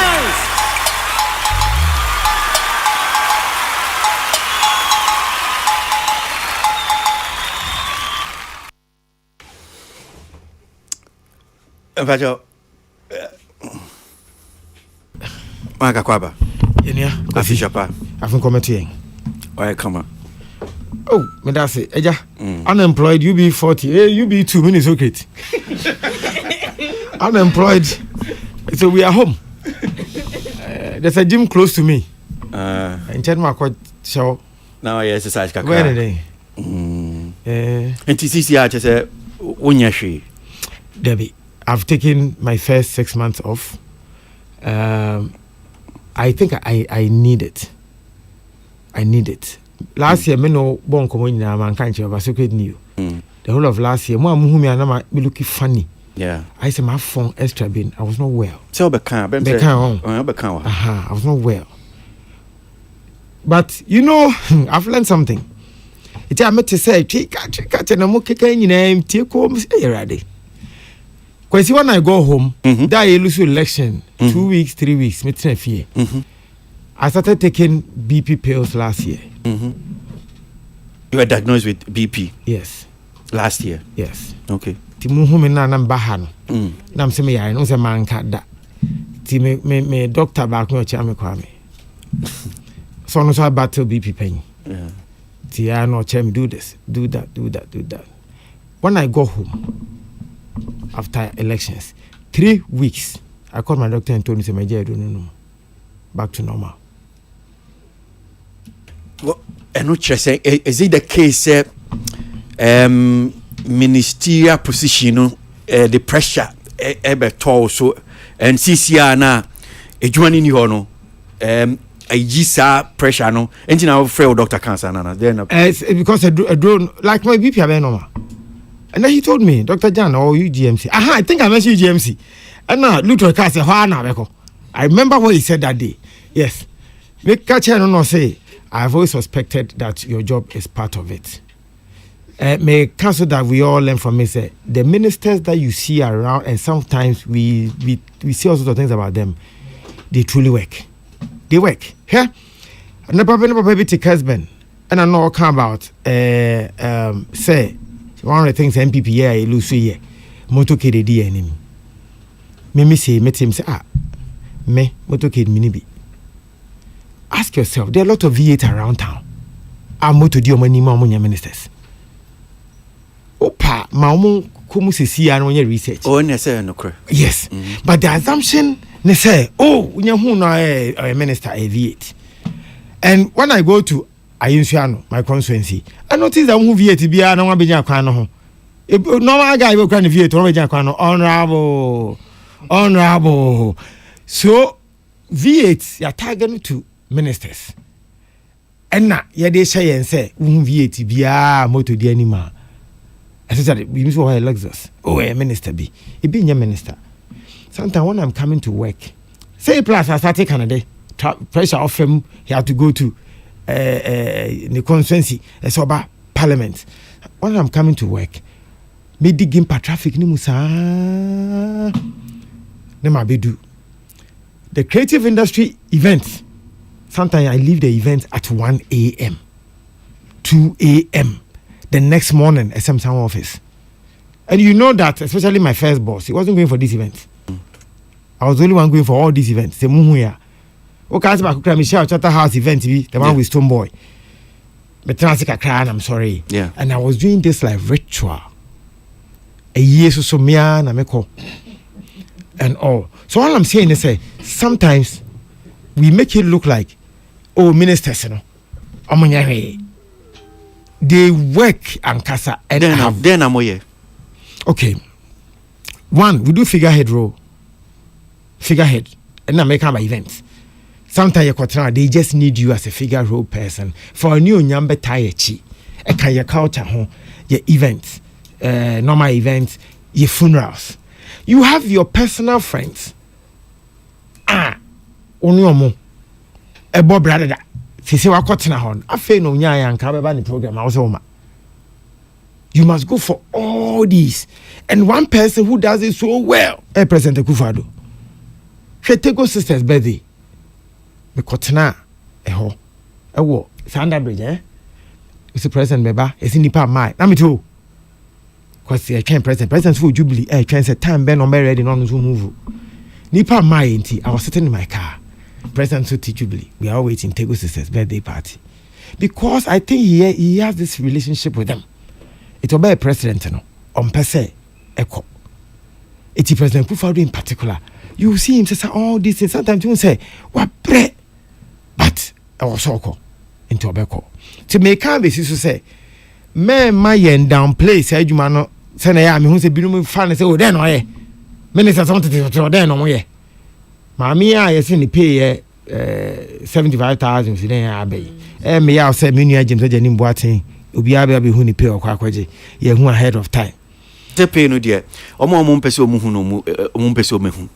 Vajo. Maka kwaba. Enia, Afisha pa. I've come to you. Why come on? Oh, me that's it. Eja, unemployed, you be 40. Hey, you be 2 minutes, okay. Unemployed. So we are home. There's a gym close to me. In Chenma quite show. Now I exercise kaka. Where are they? And TCC just say unyashi. Debbie, I've taken my first 6 months off. I think I need it. I need it. Last year, me no bon komo nyina man kan che ba so new. The whole of last year, mo amuhu me na me looking funny. Yeah. I said my phone extra bin. I was not well. So be kan. I was not well. But you know, I've learned something. It's I met to say, chika na mo keka nyina tie ko mo say ready. Because when I go home, that I lose election 2 weeks, 3 weeks, me tell fear. I started taking BP pills last year. You were diagnosed with BP? Yes. Last year? Yes. Okay. Ti muhu na namba no. Na mse me ya no se man ka da. Ti me doctor back no cha me kwa me. So no so battle BP pain. Yeah. Tia no chem do this, do that. When I go home after elections, 3 weeks, I called my doctor and told him, I don't know. Back to normal. Well, and what you say, is it the case ministerial position, the pressure tall so and CCR na ejuani ni hono ajisa pressure no enti na free doctor cancer na then because a drone like my BP are normal. And then he told me, Dr. Jan or UGMC. I think I mentioned UGMC. And now Luther Cass said, I remember what he said that day. Yes. Make catcher no say I've always suspected that your job is part of it. May counsel that we all learn from me say the ministers that you see around, and sometimes we see all sorts of things about them, they truly work. They work. Yeah. And the probably take husband. And I know come about say one of the things MPP here lose here. Motorcade the enemy. Me say met him say me motorcade mini be. Ask yourself, there are a lot of V8 around town. I'm motor dio money ministers. Opa, maumu kumu se see and when you research. Oh, ne say no cry. Yes. But the assumption ne say, oh, who no a minister a V8. And when I go to Ayinsuano, my constituency, I notice that who V8 be na wan be jan kwan no ho. Normal guy go kwan V8 no be jan kwan no honorable. So V8 ya target to ministers. And na ye dey share and say who V8 bia moto di anima. Especially we use for Lexus. Oh, a minister be. It be your minister. Sometimes when I'm coming to work, say plus I start Canada, pressure of him, he had to go to the constituency, about parliament. When I'm coming to work, me digging pa traffic ni musa. Nema be do. The creative industry events. Sometimes I leave the event at 1 a.m., 2 a.m. the next morning at some office. And you know that, especially my first boss, he wasn't going for this event. I was the only one going for all these events. The Muhuya. Okay, I said, Michelle Chatterhouse event, the one with Stone Boy. But I'm sorry. Yeah. And I was doing this like ritual. A year so me and Ameko. And all. So all I'm saying is, sometimes we make it look like, oh, ministers, you know, they work and casa and then I'm here. Okay. One, we do figurehead role. Figurehead. And I make my events. Sometimes they just need you as a figure role person for a new nyambe tayechi. A kaya culture home, your events, normal events, your funerals. You have your personal friends. Onyomo. A bob brother. Say wa kwatena hon. Afa no nya ya nka beba ni program also ma. You must go for all these. And one person who does it so well, President Akufo-Addo. Tego sisters birthday. Me kwatena ho. Ewo Sanda Bridge Mr. President beba, esi nipa mai. Na me too. Cause I can't president for Jubilee. I can't say time ben on ready no so move. Nipa mai enti. I was sitting in my car. President to Jubilee. We are waiting Tego sisters birthday party. Because I think he has this relationship with them. It will be a president no. On per se echo. It's President Akufo-Addo in particular. You see him say all these things. Sometimes you say, what bre? But I was so into Obeko. To make a basis to say, me my yen downplay say you man say na ya me hu say binu fan say oh then no minister something to then no ye. Mami a yes ni pay 75,000 fi then abey. Me ya say me nua James Ajanim Boaten obi abey be hu ni pay okwa kwaje. Ye hu ahead of time. The pay no there. Omo pese omu hu no omu pese omu hu.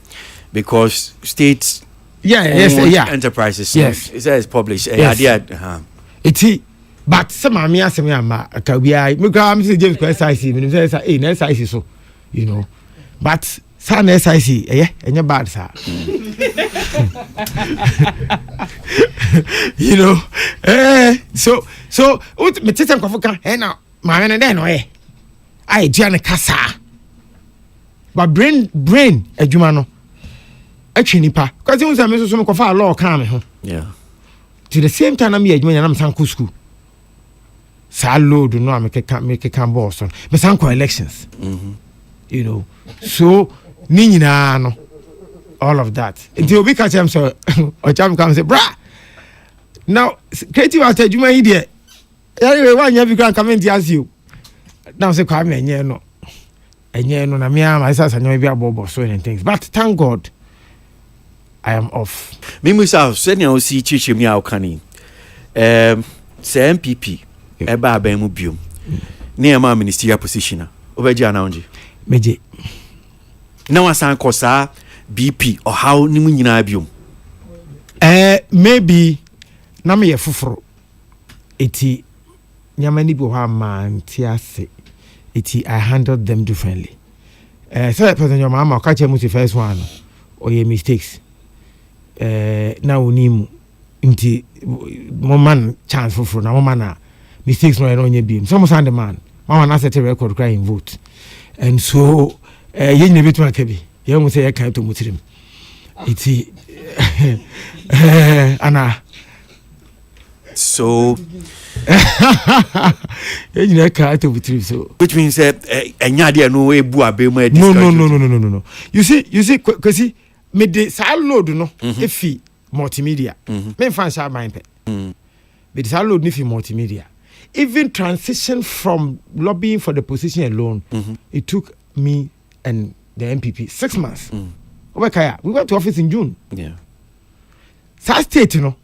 Because states enterprises it says published it's but some mami asem ama akabia me kwa am say James kwa SIC me say na SIC so you know but sa na SIC enye bad sa you know so me tete kwafo kan na ma na den no I Gianna Kasa. But brain adwuma no. Actually nipa. Because you say me so me kofa law kan me ho. Yeah. to the same time I'm here adwuma I'm sanko school sa load no am can boss on me sanko elections you know so ni nyina no all of that until obi catch am so or cham come say bra now creative art adwuma yi de anyway one year because come in ask you now say kwa me enye no na me am I say sanyo bi abobo so and things but thank God I am off. Me myself, send you see chichi me out canning. Say MPP, eba abemu biom. Near my ministerial position. Obeji anaunji. Meje. Now I san kosa BP or how ni mu nyina biom. Maybe na me ye fufuro. Eti nyamani bi ho man tiase. Eti I handled them differently. So person your mama catch him with the first one or your mistakes. Now unimu inti man chance for na na mistakes no onye bi some sand the man mama na set a record crying vote and so ye nye bitu akabi ye mu say ye kan to mutirim iti ana so ye nye kan to mutirim so which means enya de no ebu abemu no you see kwesi me de sa load no efi multimedia me fan sha mind pe me de sa load ni fi multimedia even transition from lobbying for the position alone it took me and the MPP 6 months we went to office in June sa state no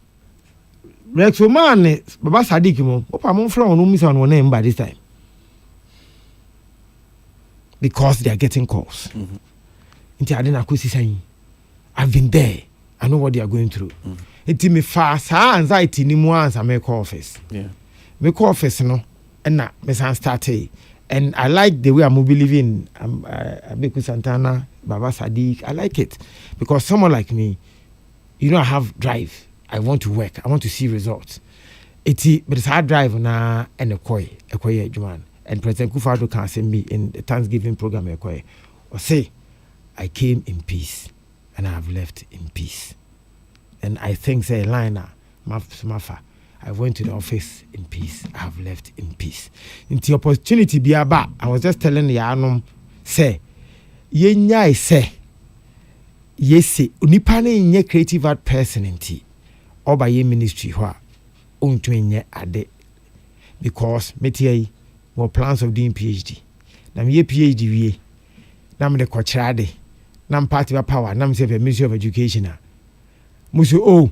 Rex man Baba Sadiq mo opa mo from no miss on name by this time because they are getting calls nti ade na kosi san I've been there. I know what they are going through. It's me fast anxiety ni mu answer make office. Yeah. Make office no and na me san start and I like the way I'm living Abeku Santana, Baba Sadiq. I like it because someone like me, you know I have drive. I want to work. I want to see results. But it's hard drive na and Ekoye Juman and President Kufuor can send me in the Thanksgiving program Ekoye or say I came in peace. And I have left in peace. And I think, say, Lina, Mafa, I went to the office in peace. I have left in peace. In the opportunity be about, I was just telling the Yanum, say, Yenya say, yes, Unipane in ye creative art person in tea, or by ye ministry, wha, unto ade. Because, metie, more plans of doing PhD. Nam ye PhD, we, nam de quachade. Nam party of power, nam say the Ministry of Education. Musu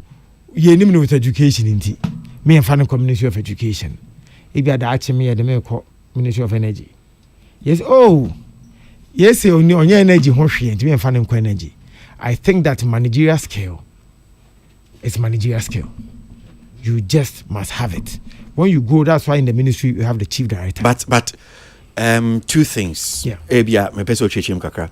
ye nim with education inti. Me and fan Ministry of Education. If you are the me at the Ministry of Energy. Yes, yes, on your energy hoshi and me and fan energy. I think that managerial scale is managerial scale. You just must have it. When you go, that's why in the ministry you have the chief director. But two things. Yeah. My person chechim kakra.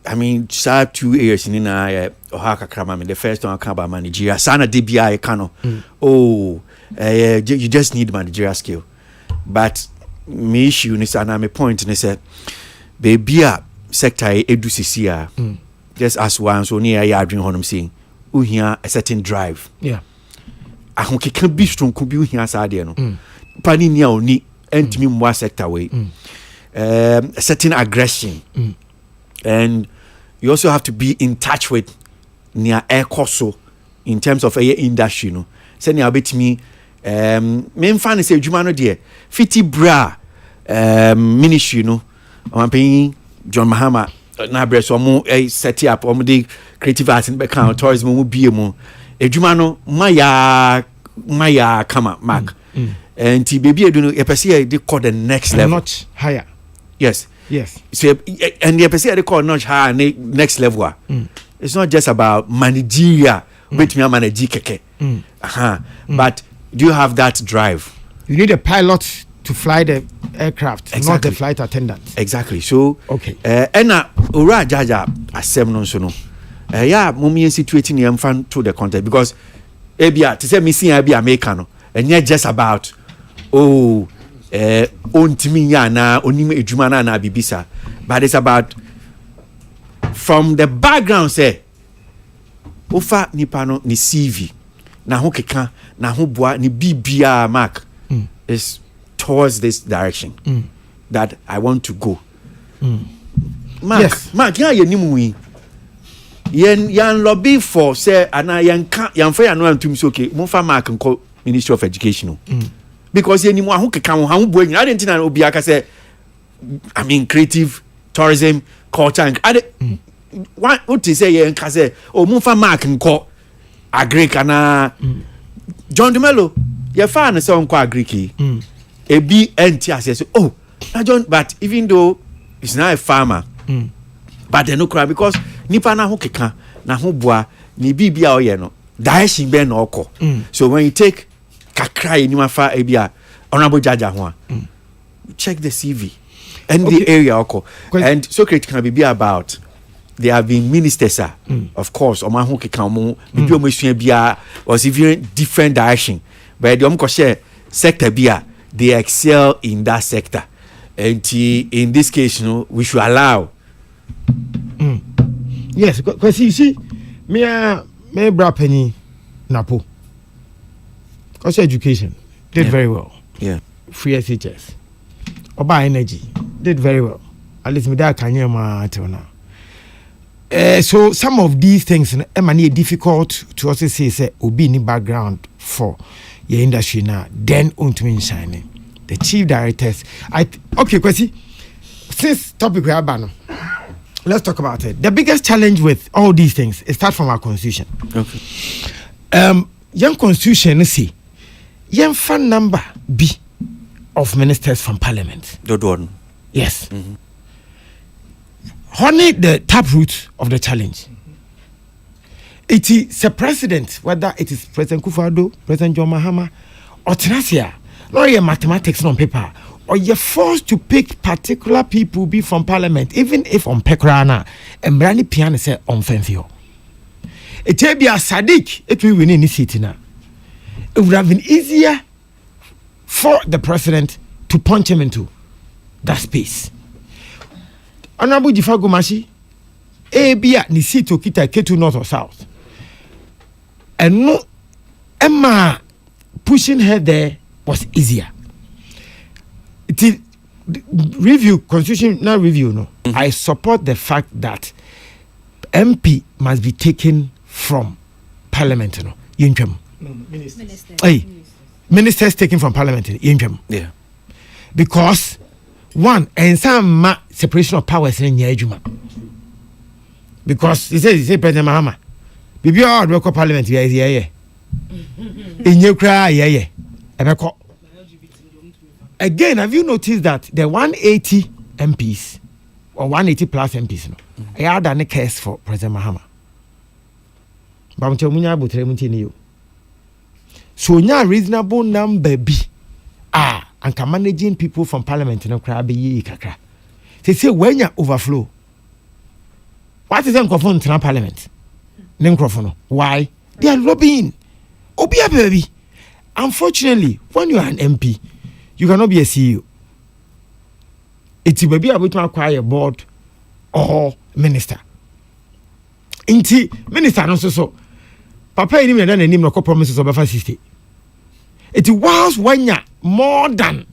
I mean, 2 years in Ohaka Kramami. The first one I come about managerial. Sana DBI Kano. You just need managerial skill. But me issue is and I'm a point and I said, baby, sector edu just as one so near ya dream honum saying, here a certain drive. Yeah. I can be strong could be here sad no. Pani nia oni entimi mwa sector way. A certain aggression. And you also have to be in touch with near air coso in terms of a industry, you know. Say near bit me main fan say Jumano dear 50 bra ministry, you know. I'm paying John Mahama na breast or more a set up or the creative arts and background tourism will be a more a Jumano Maya come up Mark and T baby I don't know a they call the next level much higher. Yes. So and the episode they call notch higher next level. It's not just about managerial, but me manage keke. But do you have that drive? You need a pilot to fly the aircraft, exactly. Not the flight attendant. Exactly. So okay. And ura jaja asem no so no. Yeah, mummy situating him fan to the content because ebia to say me see ebia American no. And not just about ontimi ya na onim edwuma na bibisa, but it's about from the background say ofa nipa no ni CV na ho keka na ho boa ni bibia mark is towards this direction that I want to go. Mark, yes. Mark, yeah, you nimu yan lobby for say ana yan fa yan no antum so okay mo fa Mark nko Ministry of Education because ye nimu ahun keka ho bo nyina dey ntina obi aka say I mean creative tourism culture and what you say ye nka say o mo fa Mark nko agri kana John Dumelo ye fa na say nko agri ki ebi enti ase say oh na John but even though he's not a farmer but they no cry because nipa na ho keka na ho boa ni bibia oye no direction be na oko so when you take kakra enima fa ebia honorable judge ho check the CV and the area oko and Socrates can be about there have been ministers of course oma ho keka mo bibi o masua bia was even different direction but the omko share sector bia they excel in that sector and in this case you know we should allow yes because you see me bra penny napo because education did very well free SHS oba energy did very well at least me that can ma till now so some of these things are difficult to also say obi ni background for your industry now then on to shining the chief directors okay Kwesi, since topic we have ban let's talk about it. The biggest challenge with all these things is start from our constitution. Okay. Young constitution say young fan number B of ministers from parliament. Yes. Honey the tap root of the challenge. It is a president, whether it is President Kufuor, President John Mahama, or Tenasia, not your mathematics on paper. Or you're forced to pick particular people be from parliament, even if on Pekrana and Brani Piano say on Fenfio. It will be a Sadiq, it will win in the city now. It would have been easier for the president to punch him into that space. Honorable Jifago Mashi, Abia ni sito kita Ketu North or South. And no Emma pushing her there was easier. Review constitutional review no I support the fact that MP must be taken from parliament no ministers taken from parliament yeah because one and some separation of powers in Yajuma because he says President Mahama bibi all record parliament yeah in you cry yeah again, have you noticed that the 180 MPs or 180 plus MPs, no, I had done a case for President Mahama. So now reasonable number B and can managing people from parliament no crab kakra. They say when you overflow. What is the microphone in parliament? Microphone. Why? They are lobbying. Obia baby. Unfortunately, when you are an MP, you cannot be a CEO. It's maybe able to acquire a board or minister. Inti minister no so. Papa any me than any no promises of 60. It was when ya more than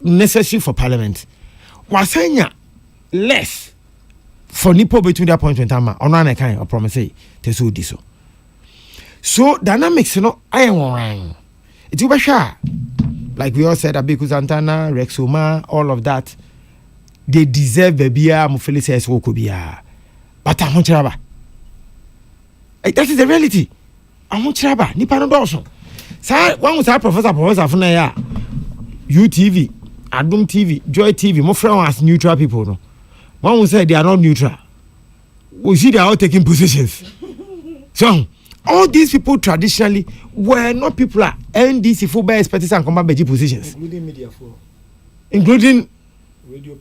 necessary for parliament. Wasanya less for nipo between the appointment and on kind of promise te so diso. So dynamics no I am it will be sure. Like we all said, Abiku Santana, Rexoma, all of that, they deserve the beer, Mufelices Wokobia. But I want Chiraba. That is the reality. I want Chiraba, Nipano Dawson. Sir, one was our professor from there. UTV, Adum TV, Joy TV, more friends as neutral people. No? One will say they are not neutral. We see they are all taking positions. So, all these people traditionally were not people are NDC for by expertise and combat beji positions. Including media for. Including radio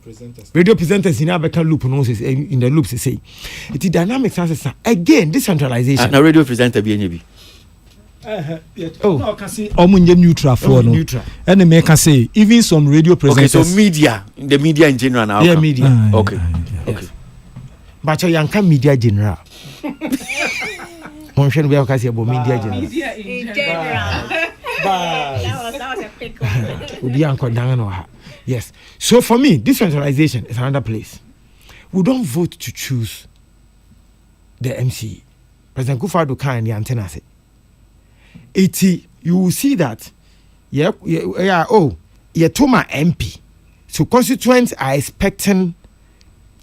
presenters in African loop in the loops say. It is dynamics again decentralization. Now radio presenter be any no can say neutral for no. Neutral. And they can say even some radio presenters. Okay, so media, the media in general now. Yeah, media. Okay. Yes. But you can media general. Monshenu be okasi ebo media general. Media in general. That was a quick one. Obi anko dan no ha. Yes. So for me, decentralization is another place. We don't vote to choose the MC. President Kufuor can the antenna say. You will see that you to my MP. So constituents are expecting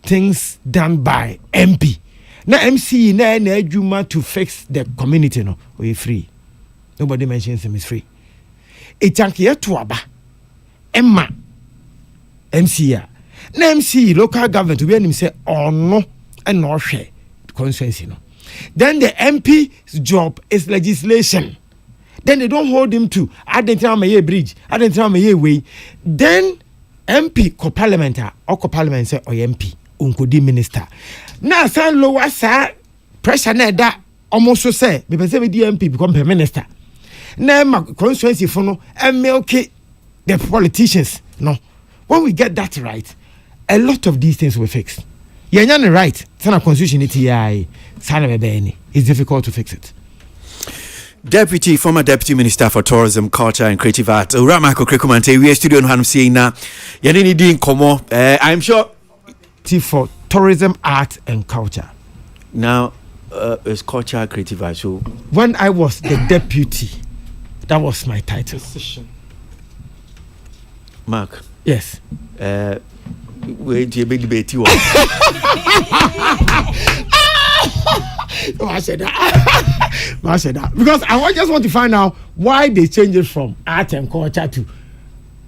things done by MP. Now MC na ejuma to fix the community no. We free. Nobody mentions him is free. Etanke to aba. Emma MC ya. Na MC local government we him say no and no share constituency no. Then the MP's job is legislation. Then they don't hold him to identify my bridge, identify my way. Then MP co-parliamentar or co-parliament say or MP unkodi minister. Now san lower sa pressure na that almost so say me person the MP become prime minister. Now my constituency for no MLK the politicians no. When we get that right, a lot of these things will fix. You're not right. Sana constitution it's difficult to fix it. Former Deputy Minister for Tourism, Culture and Creative Art, Ramako Krekumante, we are studio on Hanum saying now, Yanini Din Komo, I'm sure. For Tourism, Art and Culture. Now, it's Culture and Creative Art. So, when I was the deputy, that was my title. Mark. Yes. Wait, you big debate you. I said that because I just want to find out why they changed it from art and culture to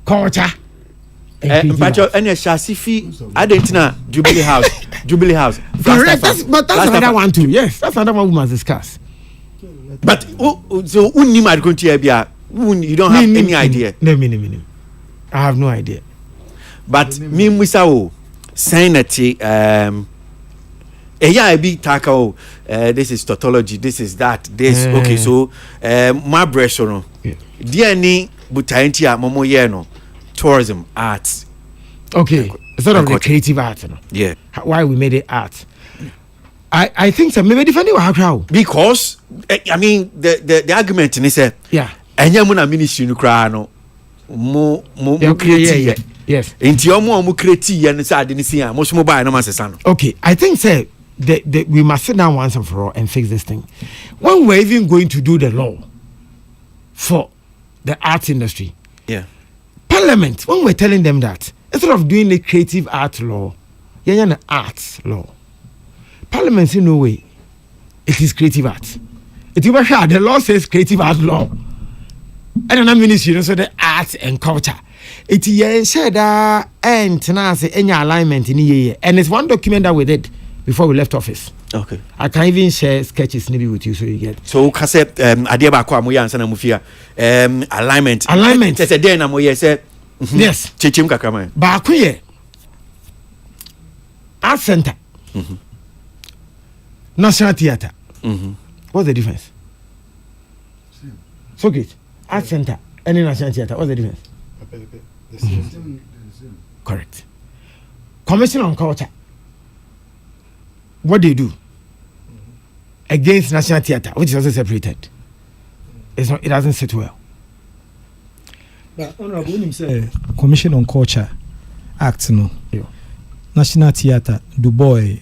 culture. But any Shasifi, I didn't know Jubilee House. Correct, but that's another one too. Yes, that's another one we must discuss. But so you don't have any idea. No, I have no idea. But me Musao saying that I be tackle this is tautology, this is that, this okay, so my breast no DNA butaintia momo no tourism arts. Okay, sort of the creative art no. Yeah. Why we made it art? I think so maybe defending how because I mean the argument is yeah. Enya mu na ministry no kra no mo create. Yes. Inti omo create ye no say ade ni sin a mo so mo buy no man sesa no. Okay, I think say we must sit down once and for all and fix this thing. When we're even going to do the law for the arts industry, yeah, Parliament, when we're telling them that instead of doing the creative art law, you're an arts law. Parliament say no way, it is creative art. It is hard. The law says creative art law, and another ministry, so the arts and culture. It is said and any alignment in here, and it's one document that we did before we left office. Okay. I can even share sketches maybe with you so you get. So kase idea ba kwa moya ansa na mufia alignment. Alignment. Say dey na moya say yes. Chechim kakama. Ba ko ye. Art center. National theater. What's the difference? Same. So great. Art center and national theater. What's the difference? The same. Correct. Commission on Culture. What they do against National Theatre, which is also separated. It's not. It doesn't sit well. But honorable, when you say Commission on Culture Act, no, yeah. National Theatre, Dubois,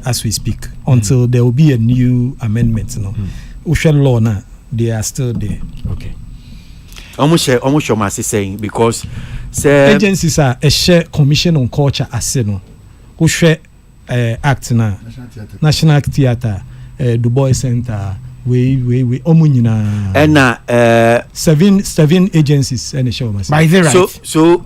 as we speak, until there will be a new amendment, no, Ocean law now they are still there. Okay. Almost your saying because say agencies are a share Commission on Culture as no, who share act na National Theatre, Dubois Center, we omunyina and 7 agencies and show myself. By the right. So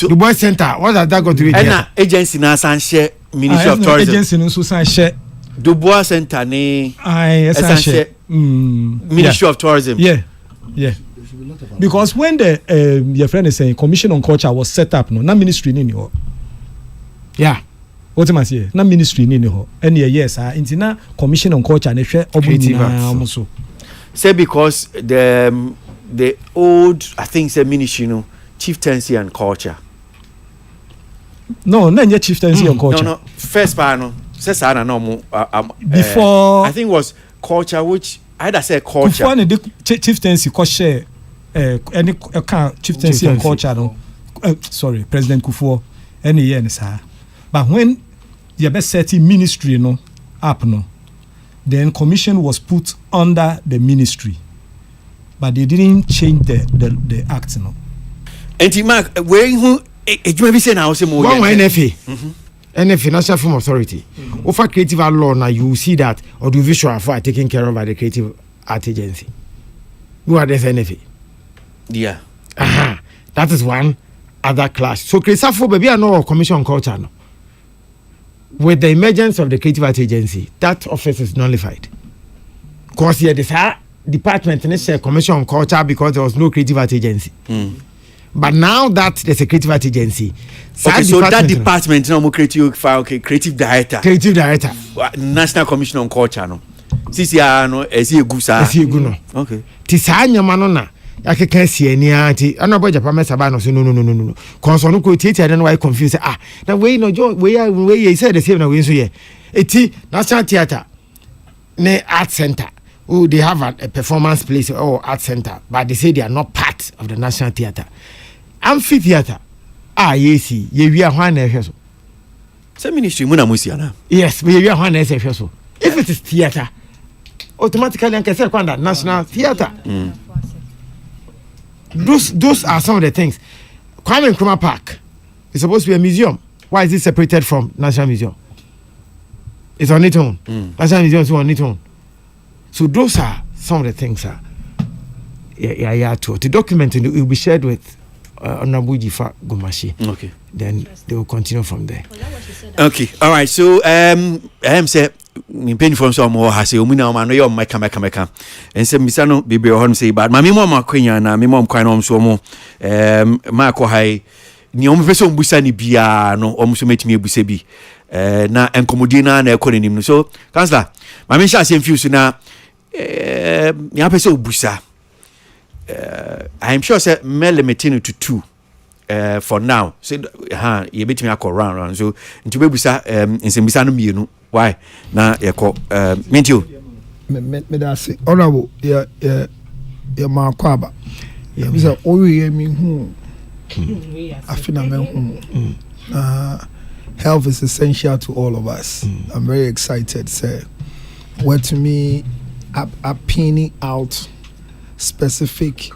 Dubois Center, what has that got to do with it? And agency na san share Ministry of Tourism. Agency no so san share Dubois Center ni san share Ministry of Tourism. Yeah. Because when the your friend is saying Commission on Culture was set up, no, na ministry ni ho. Yeah. What am I saying? Na ministry ni ho. And yes, intina Commission on Culture na hwe obunina omuso. Say because the old I think say ministry no chieftaincy and culture. No, na chieftaincy and culture. No, first part no. Say sana no mo before I think was culture which either say culture. Kufuor ne chieftaincy ko share any chieftaincy and culture no. Sorry, President Kufuor any year ni sa. But when the best setting ministry no up no, then commission was put under the ministry, but they didn't change the act no. And Mark, where you maybe say now say more. One NFA. NFA, National Film Authority. Over creative art law now, you will see that audiovisual are taken care of by the Creative Art Agency. Who are this NFA? Yeah. That is one other class. So Christopher baby, I know Commission on Culture no. With the emergence of the Creative Art Agency, that office is nullified. Because here this department and it's a Commission on Culture because there was no Creative Art Agency. But now that there's a Creative Art Agency, okay, so that department no creative director. Creative director. National Commission on Culture no. CCR no esi egusa. Esi egu no. Okay. Ti sa nyama no na yakeka sie ni anti anobo Japan mesaba no so no. Konso no ko tietia no why confuse na we no jo we say the same na we so ye. Eti National Theatre ne art center. Oh, they have a performance place or art center, but they say they are not part of the National Theatre. Amphitheatre. Yes, we are one so. Some ministry muna musiana. Yes, we are one so. If it is theatre, automatically I can say that National Theatre. Those are some of the things. Kwame Nkrumah Park is supposed to be a museum. Why is it separated from National Museum? It's on its own. National Museum is on its own. So those are some of the things. The document will be shared with Honorable Jifa Gomashi. Okay. Then they will continue from there. Okay. All right. So I say me penny from some more has you know man you meka and say misano bibi hon say but mami mo makwenya na me mom kwan no so mo ma ko hai ni o mfeso mbusa ni bia no o mso metimi ebusa bi na enkomodi na ekononim no so councillor mami sha say fuse na ya pese obusa I'm sure say me limiting to 2 for now so you betimi akọ round so nti bebusa nsembisa no mienu why na yeko mentio me da say honorable ya ma kwaba ya bisa owie mi hu afina me hu health is essential to all of us. I'm very excited sir. What to me pinning out specific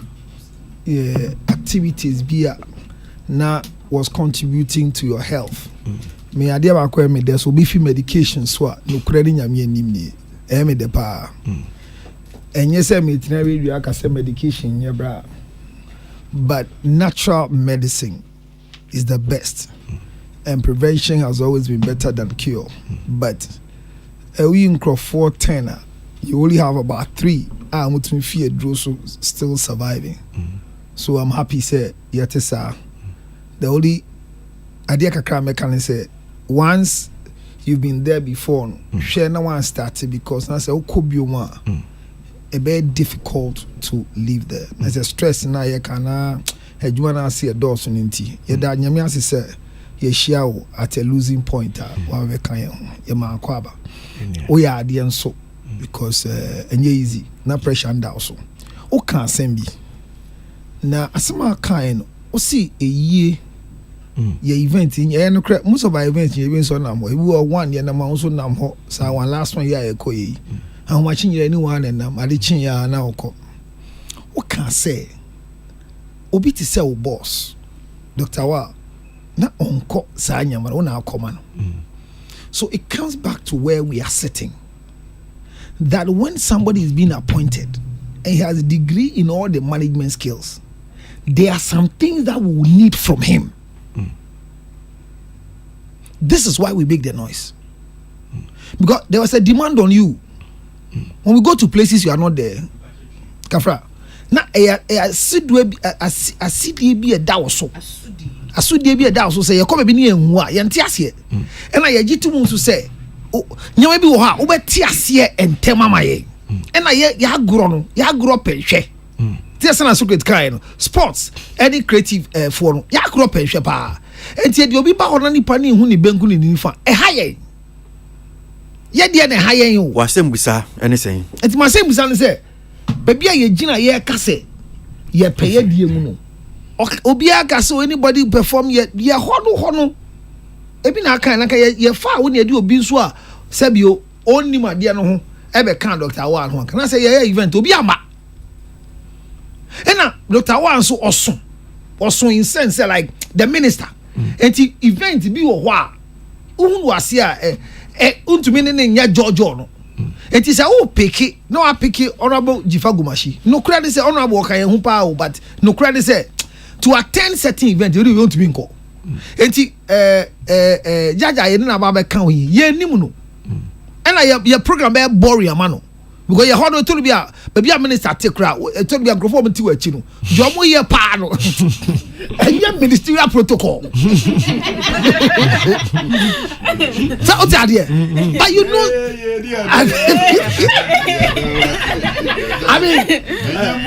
activities via na was contributing to your health. Me idea ba kwa me there's will be few medications so no credit nyame anim ni me de pa enye say me tinari wi aka say medication nye bra, but natural medicine is the best and prevention has always been better than cure. But we in Crawford 10 you only have about 3 mutumi fear so still surviving. So I'm happy say yetesa the only idea kakra me can say once you've been there before share no one started because na say okobioma a very difficult to live there. There's a stress na ye kana adwuma na see a dose nti ye da nyame ase say ye share at a losing point wa we kan ye ma akwaba o ya ade nso because enye easy na pressure and also o kan sembi na asema kan no o see ye event in ye no most of our events ye been so na mo e bi one ye na ma so na ho sa one last one ye ko ye how much in any one and na ade chin ya na okọ o kan say obi ti say o boss Dr. Wa na onko sa nyamara o na akoma no. So it comes back to where we are sitting, that when somebody is being appointed and he has a degree in all the management skills, there are some things that we will need from him. This is why we make the noise, because there was a demand on you. When we go to places you are not there, Kafra, na asidwe bi da woso asudie bi da woso say ye come bi ne enhu a ye nte ase e na ye gitum so say nyewe bi wo ha wo beti ase entem ama ye e na ye ya agro no ya agro penhwe tie se na secret kai no sports any creative for no ya agro penhwe pa enti e de obi ba ho na nipa ne hu ni benku ni nifa e ha ye ye de na ha yen o wasem busa anything enti ma sem busa no say baby a ye gina ye ka say ye peye die mu no obi aka say anybody perform ye hono ebi na aka na ka ye fa wo na de obi nso a sabio onni ma de no ho ebe kan Dr. Wan ho kan say ye event obi ama ena Dr. Wan so oso in sense like the minister enti event bi wo ho a uhun wase a untumi ne nya jojo no enti say o peke no a peke honorable Jifa Gumashi no credit say honorable okan hu pa o but no credit say to attend certain event you want to be nko enti jaja ye na ba be kan ye nim no ena your program be boring amano because you hold to be a baby a minister take crowd to be a perform ti wa chi no jomo ye pa no enye ministerial protocol so o ta there but you know I mean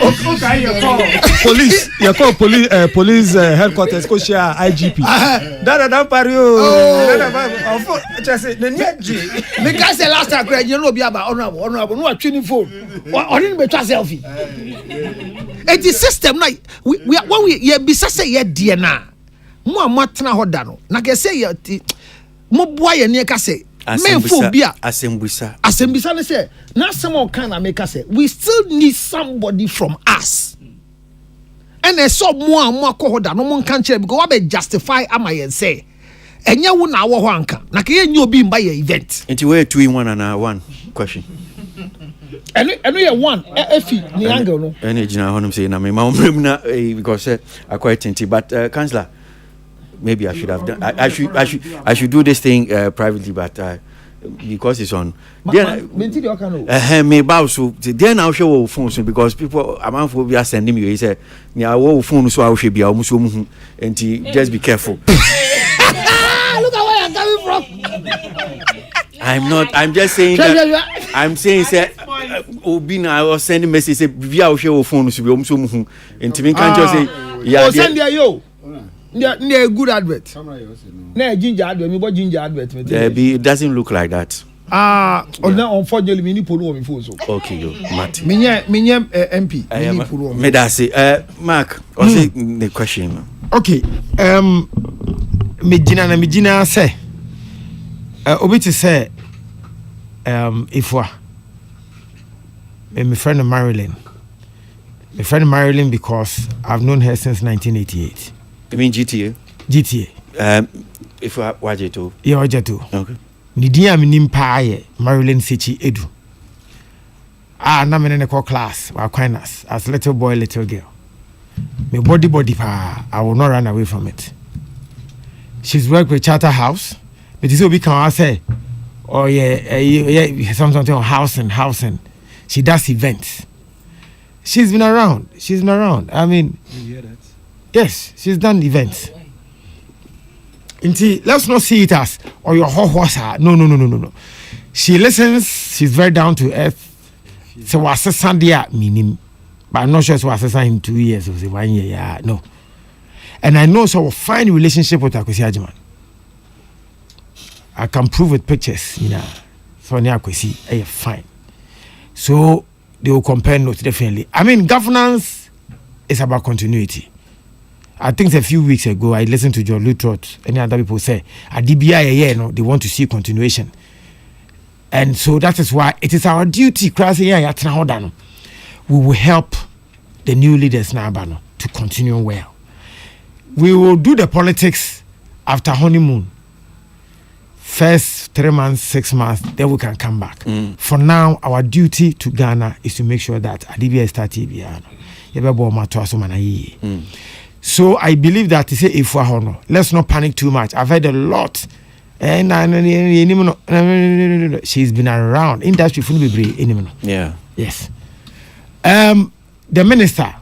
okay you call police headquarters ko share IGP da pario just say because the last time you know be about honorable no atwini phone or didn't be selfie it is system na we when we ye bisa say ye die na mo amatena hoda no na ke say ye mo boa ye ne ka say menfo bia asembisa ne say na some kind na make say we still need somebody from us and e so mo akọ hoda no mo kan kire because we be justify am I say enye wo na wo ho anka na ke ye nyi obi mba ye event into way 2 in 1 and 1 question and you one efi ni angle no any gina honum say na me ma omrem na because I quite tinty but councillor maybe I should have done I should do this thing privately but because it's on me bow so then I'll show phone so because people amount for be sending me he say me I will phone so I should be almost and just be careful. Look at where I'm coming from. I'm just saying that I'm saying say obi na I was sending message say via o share phone so be almost and me can just say yeah send there yo near good advert na ginger advert me ginger advert it doesn't look like that unfortunately me ni polo me phone so okay yo Martin me MP me polo me that say Mark or say the question okay me gina say obi to say ifwa my friend Marilyn because I've known her since 1988. You mean GTA? GTA. If I watch it too. Yeah, watch it too. Okay. Nidia Minimpaye, Marilyn Sechi Edu. Na me ne call class, wa quinas as little boy, little girl. Me body pa, I will not run away from it. She's worked with Charterhouse. It is obi can say, oh yeah, something on housing. She does events. She's been around. I mean, you hear that? Yes, she's done events. Let's not see it as or your horse. No. She listens. She's very down to earth. So was Sandia meaning, but I'm not sure so was in 2 years or 1 year. Yeah, no. And I know so a fine relationship with Akwesi Ajiman. I can prove with pictures, So near Akwesi, fine. So they will compare notes definitely. I mean, governance is about continuity. I think a few weeks ago I listened to John Lutrot. Any other people say at DBI, they want to see continuation, and so that is why it is our duty. We will help the new leaders now to continue well. We will do the politics after honeymoon. First 3 months, 6 months, then we can come back. For now, our duty to Ghana is to make sure that Adibia start TBI. So I believe that to say if let's not panic too much. I've heard a lot. She's been around industry. Yeah. Yes. The minister,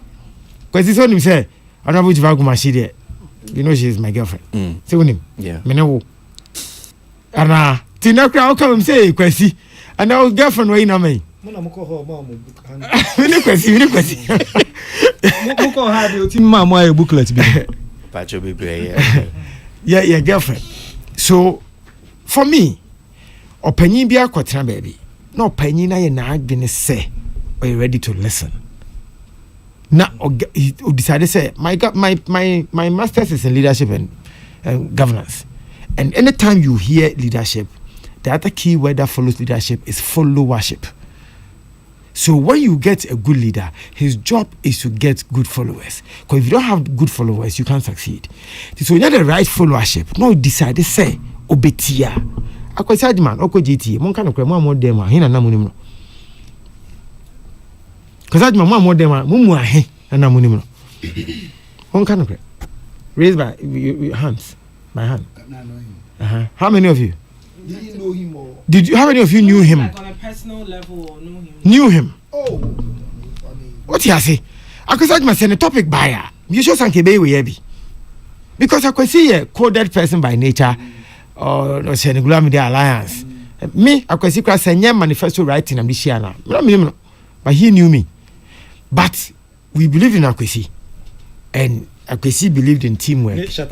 because this one say, Honorable Jifa Gumashi, she's my girlfriend. Say with him. Yeah. And Tina crowd come say Kwesi, and our girlfriend way na me. Booklet. Yeah, girlfriend. So for me, Opinion be a quatra baby. No opinion I na been say. Are you ready to listen? Now he decided say my master's is in leadership and governance. And anytime you hear leadership, the other key word that follows leadership is followership. So when you get a good leader, his job is to get good followers. Because if you don't have good followers, you can't succeed. So you have the right followership. No, decide to say obetia. Ako said man, oko GT, mon kan okre mo amode ma, hina na munim no. Because my mom dem mumu ahe na munim no. Mon kan okre. Raise by your hands. My hand. How many of you? Did you know him or? How many of you knew him? Like on a personal level or know him? Knew him. Oh. What you say? I could say my send a topic buyer. You should sank be we be. Because I could see a coded person by nature or Senegal Media Alliance. Me, I could see class and manifesto writing and this year now. But he knew me. But we believe in Akwesi. And Akwesi believed in teamwork. Sir,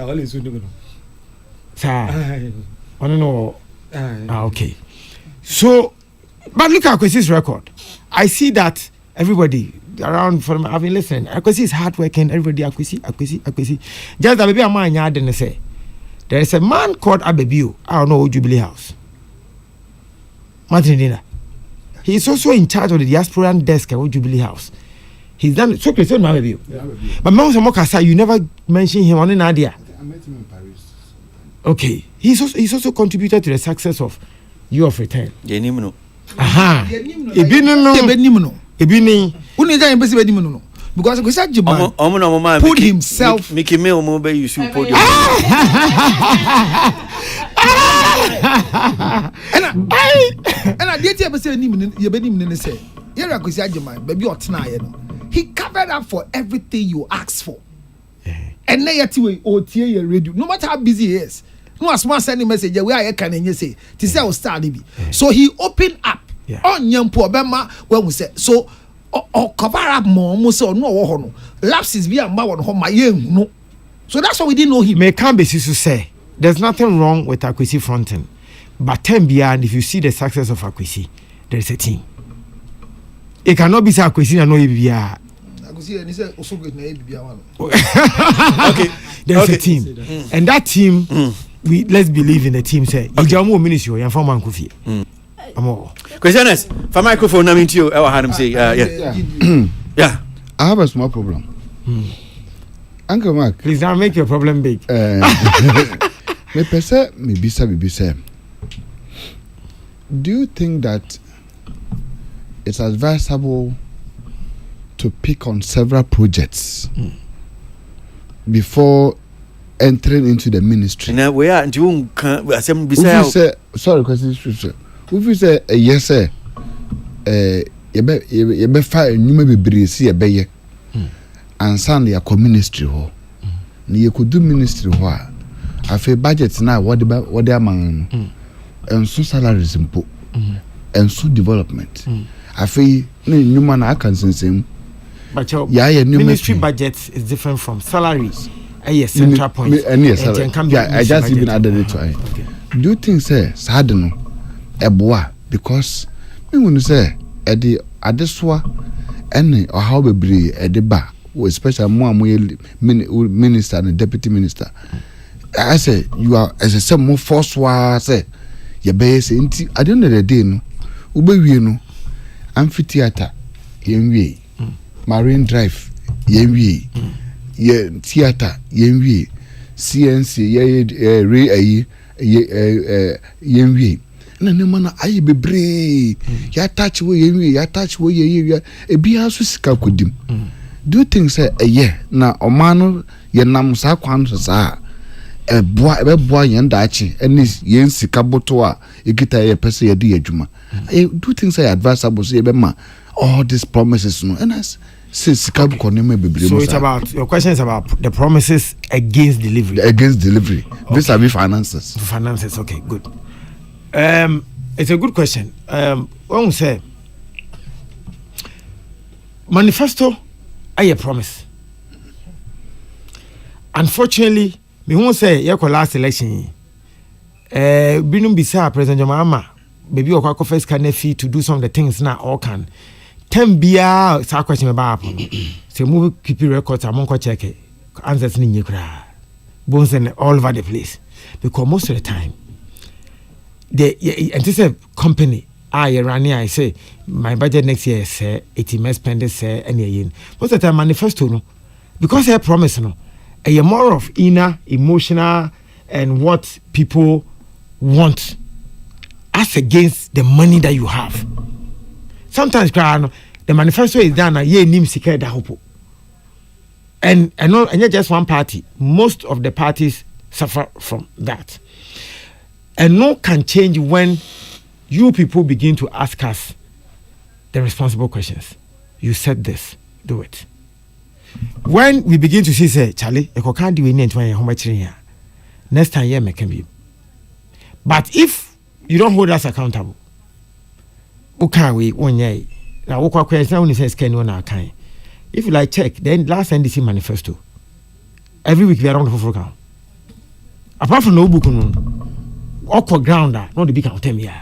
I don't know. Okay. So, but look at Akwesi's record. I see that everybody around from I've been listening. Akwesi is hardworking. Everybody Akwesi. Just that baby a man ya didn't say. There is a man called Abebio. I don't know Jubilee House. Martin Dina. He is also in charge of the diaspora desk at Jubilee House. He's done so crazy on Abebio. But Mount Mokasa, you never mention him on an idea. I met him in Paris. Okay, he's also contributed to the success of You of Return. Aha. Ebini. Because we said Jiban put himself. Mickey Mill mobile you should put And I did ever say you say you're a Jiban, baby or tonight. He covered up for everything you asked for. And now you're radio. No matter how busy he is. No as much sending message where I can say to say I'll start be. So he opened up on young poor Bema when we said so or cover up more so no lapses be a man on my no. So that's why we didn't know him. May can be to say there's nothing wrong with Akwesi fronting, but 10 beyond if you see the success of Akwesi, there is a team. It cannot be Akwesi and no EBR. Okay, there's a team, and that team. We let's believe in the team. Say, Ijamu Ministerial, and for Mankufi. Questioners, for microphone, I mean to you. I had him say, yeah. I have a small problem. Uncle Mark, please now make your problem big. Me pese, me bisa. Do you think that it's advisable to pick on several projects before entering into the ministry? Now we are doing sorry, question scripture. If you say yes, sir, you be fire, you may be breezy a bay and Sunday a ministry ho. You could do ministry ho. I feel budgets now, what they are man and so salaries impo and so development. I feel new man I can sense him. But your ministry budget is different from salaries. Yes, central point. Yes, I just even added it to it. Okay. Do you think, sir, Sadeno, Eboa, because when you say, Eddie Adeswa, any or how we bring a deba, especially more minister and deputy minister. I say, you are as a some more force was, say, your base, I don't know the day, no, Ube, amphitheater, Yenwe, Marine Drive, Yenwe. Ye theater yenwie CNC ye yenwie na ne mana ayi bebre ya touch we yenwie ya touch we ye e bia so sika kodim. Do you think say na omano ye nam sa kwan so sa e boa yen daachi eni yen sika boto a ekita ye pese ye di adwuma. Do you think say advisable say be ma all these promises no and as so it's about your question is about the promises against delivery. Okay. These are finances. Finances, okay, good. It's a good question. When we say manifesto, I promise. Unfortunately, we won't say your last election. Binum bisa President Jamama baby or kwako first can fee to do some of the things now all can. 10 bia sa question about say move keep records among ko check answers ni nyekra bones and all over the place because most of the time and this is a company I running I say my budget next year say 80 must spend say any yin most of the time manifesto no because I promise no a more of inner emotional and what people want as against the money that you have. Sometimes the manifesto is done and ye nim sika da hopo. And not just one party. Most of the parties suffer from that. And no can change when you people begin to ask us the responsible questions. You said this, do it. When we begin to see say, Charlie, I can't do anything how much here. Next time yeah make be. But if you don't hold us accountable, okay, we one year. Now, what question only says can you not kind? If you like check, then last NDC manifesto. Every week we are on the program. Apart from no book, awkward ground, not the big out 10 years.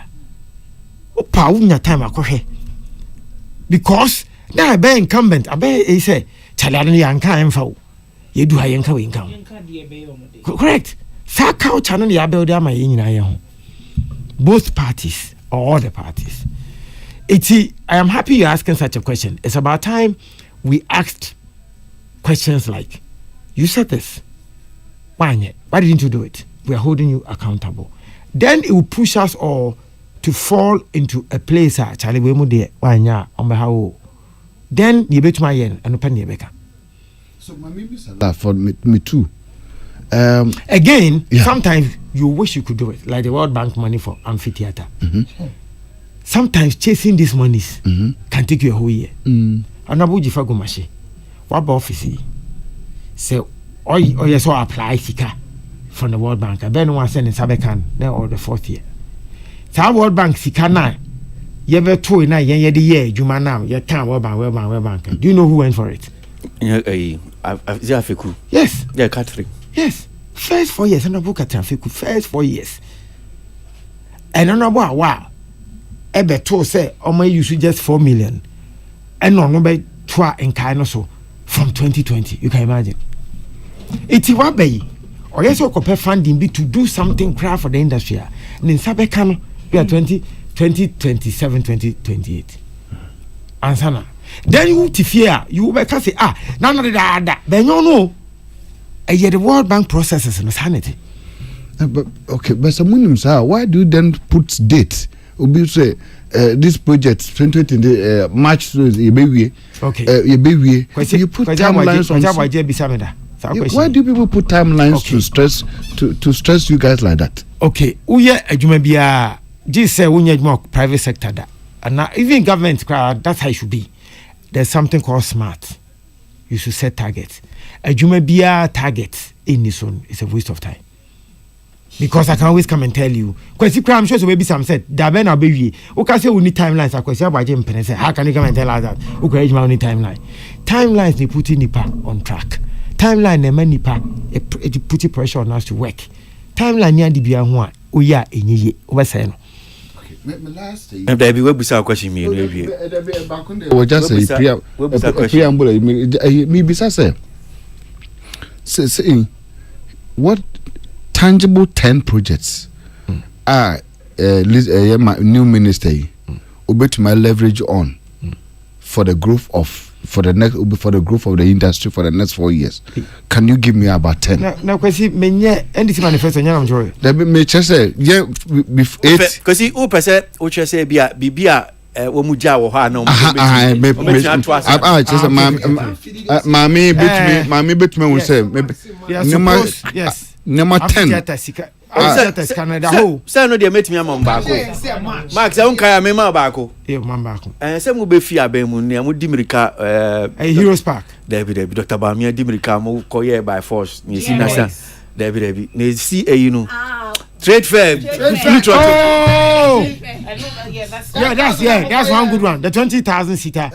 Opa, we have time I because now I be incumbent. I be say, Charlie, I can't info. You do high income. Correct. Sakau channel ya build my in both parties or all the parties. I am happy you're asking such a question. It's about time we asked questions like, you said this. Why didn't you do it? We are holding you accountable. Then it will push us all to fall into a place Charlie we mude wanya on how then you bet my yen and open your becker. So my maybe that for me too. Again, sometimes you wish you could do it, like the World Bank money for amphitheater. Sometimes chasing these monies can take you a whole year. And Abu Jifago Mashi, what office? So, yes, so apply Fika from the World Bank. I been one sending Sabekan now or the 4th year. So, World Bank Sikana, you ever told in a year, you man now, you can't World Bank. Do you know who went for it? Yes. Yeah, Catholic. Yes. First 4 years, and a book at Trafiku, first 4 years. And I know wow. Ebe to say, you should just 4 million. And no by 2 and kind so from 2020. You can imagine. It's what bay. Or yes, or compare funding be to do something craft for the industry. And in Sabekano, we are 2027, 2028. Ansana. Then you fear, you can say, none of that. Then you know. The World Bank processes in sanity. But okay, but some why do you then put date? Obi say this project 2020 March so you be okay. You put timelines on. Why do people put timelines to stress you guys like that? Okay, uye adwuma bia just say unya more private sector that. And now even government that's how it should be. There's something called SMART. You should set targets. Adwuma bia target in this one is a waste of time. Because I can always come and tell you. Because I'm sure so maybe some said, Dabena baby, okay, say we need timelines. I question about Jim Penn say, how can you come and tell us that? Okay, you need timeline. Timelines they put in Nipa on track. Timeline they man Nipa it put pressure on us to work. Timeline near the bia one. Oh yeah, in over say no. My last day. There be website question me. We just say preamble. Me bisa say what tangible 10 projects are new minister obey my leverage on for the growth of the industry for the next 4 years. Can you give me about 10? Now kwesi menye NDC manifesto nyana mjoy. There be me chese yeah with 8 kwesi o pese o chese bia wo muja wo ha na mami betumi won say number 10 say no dey metimi am baako Max say unkaya me ma baako say mo be fi aban mu ne mo dimirika Heroes Park David Dr. Bamia dimirika mo koye by force ni si nasa David ne si you know trade fair that's one good one. The 20,000 seater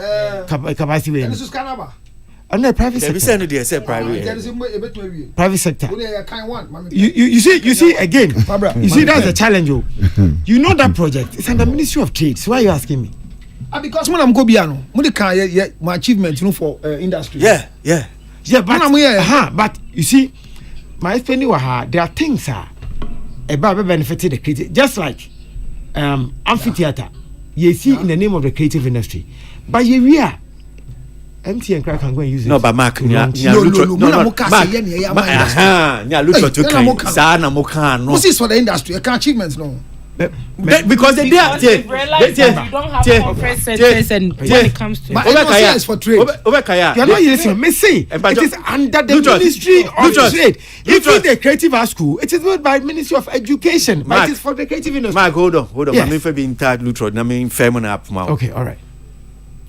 capacity. This is Canada. And the private They sector. be saying Private sector. You see again. You see that's the challenge. You know that project. It's under Ministry of Trade. So why are you asking me? Because when I'm go piano, my achievement, for industry. Yeah, but you see, my spending there are things about benefiting the creative, just like amphitheater. You see in the name of the creative industry, but we are MTN crack can go and use it. No, but Mark, no. Because they are you don't have conference centers and when it comes to for trade. You are not listening. Me say it is under the Ministry of Trade. Even the creative art school, it is built by Ministry of Education, but it is for the creative industry. Mark, hold on. Yes. I mean, for being tired, Lutrod. I mean, fairman up now. Okay, all right.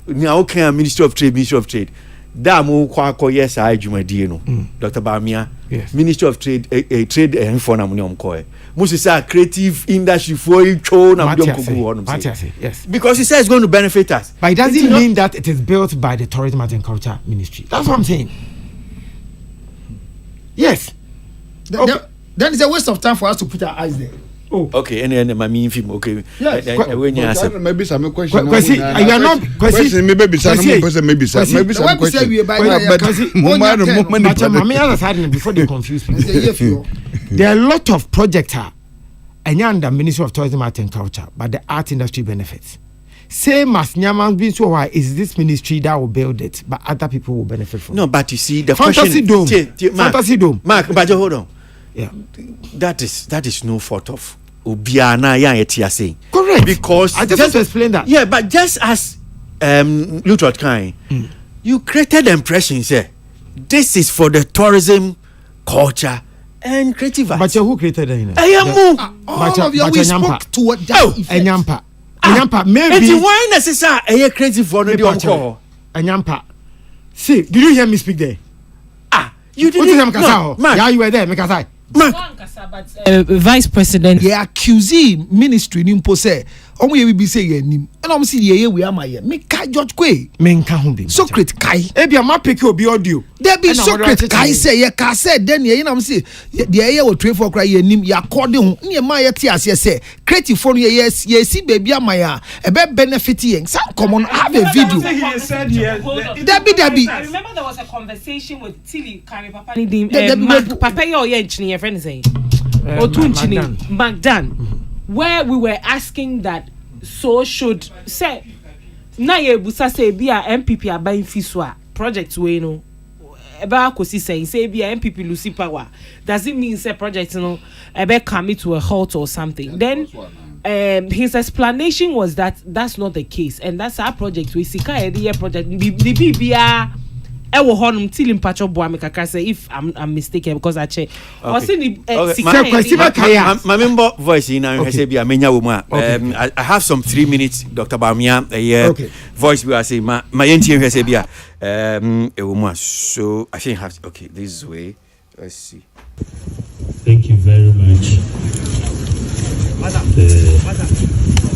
Now, okay, Ministry of Trade. Damu kwa yes, I Jumadino, Dr. Bamia, yes. Ministry of Trade, trade and for Namunium Koi. Musa creative industry for you, yes. Because he says it's going to benefit us. But it doesn't mean that it is built by the Tourism and Culture Ministry. That's what I'm saying. Yes. Then it's a waste of time for us to put our eyes there. Oh. Okay, and my mean film, okay. Yes. Maybe some question. You are not question. Maybe some question. Maybe some question. Before they confuse people. There are a lot of projects and you're under Ministry of Tourism, Art and Culture, but the art industry benefits. Same as Nyaman being so why is this ministry that will build it, but other people will benefit from it. No, but you see the Fantasy question. Dome. Fantasy Dome. Mark, but hold on. Yeah. That is no fault of Obiana Yan saying. Correct. Because I just want to explain that. Yeah, but just as Lutrod Kai, you created the impression, say, this is for the tourism, culture, and creative arts. But who created that? I am all of you, we spoke to what that effect. Enyampa, maybe. And why necessary a creative for the encore? Enyampa. See, did you hear me speak there? You didn't. No, yeah, you were there, Mikasai. Vice President. Yeah, accuse ministry nimpo say omo ye bi say ye nim. And omo see ye we am ye. Me ka George Kwe. Me nka ho bi. Socrates kai. Ebia ma pick obi audio. There be Socrates kai say ye ka say then ye na see the ye wo train for cry ye nim ya according ho. Ne ma ye te ase say creative for ye yes ye see baby amaya e be benefit ye. Some common have a video. There be I remember there was a conversation with Tilly Kari Papa Papa your engineer friend saying Magdan, where we were asking that so should say na ye busa say be a MPP aban fiswa project we no eba kosi say be a MPP Lucy power does it mean say project no ebe come to a halt or something then his explanation was that that's not the case and that's our project we sika year project the BBA if I'm mistaken because I check. My voice in I have some 3 minutes, Dr. Bamia. Voice we are saying my NTM so I think have okay this way. Let's see. Thank you very much.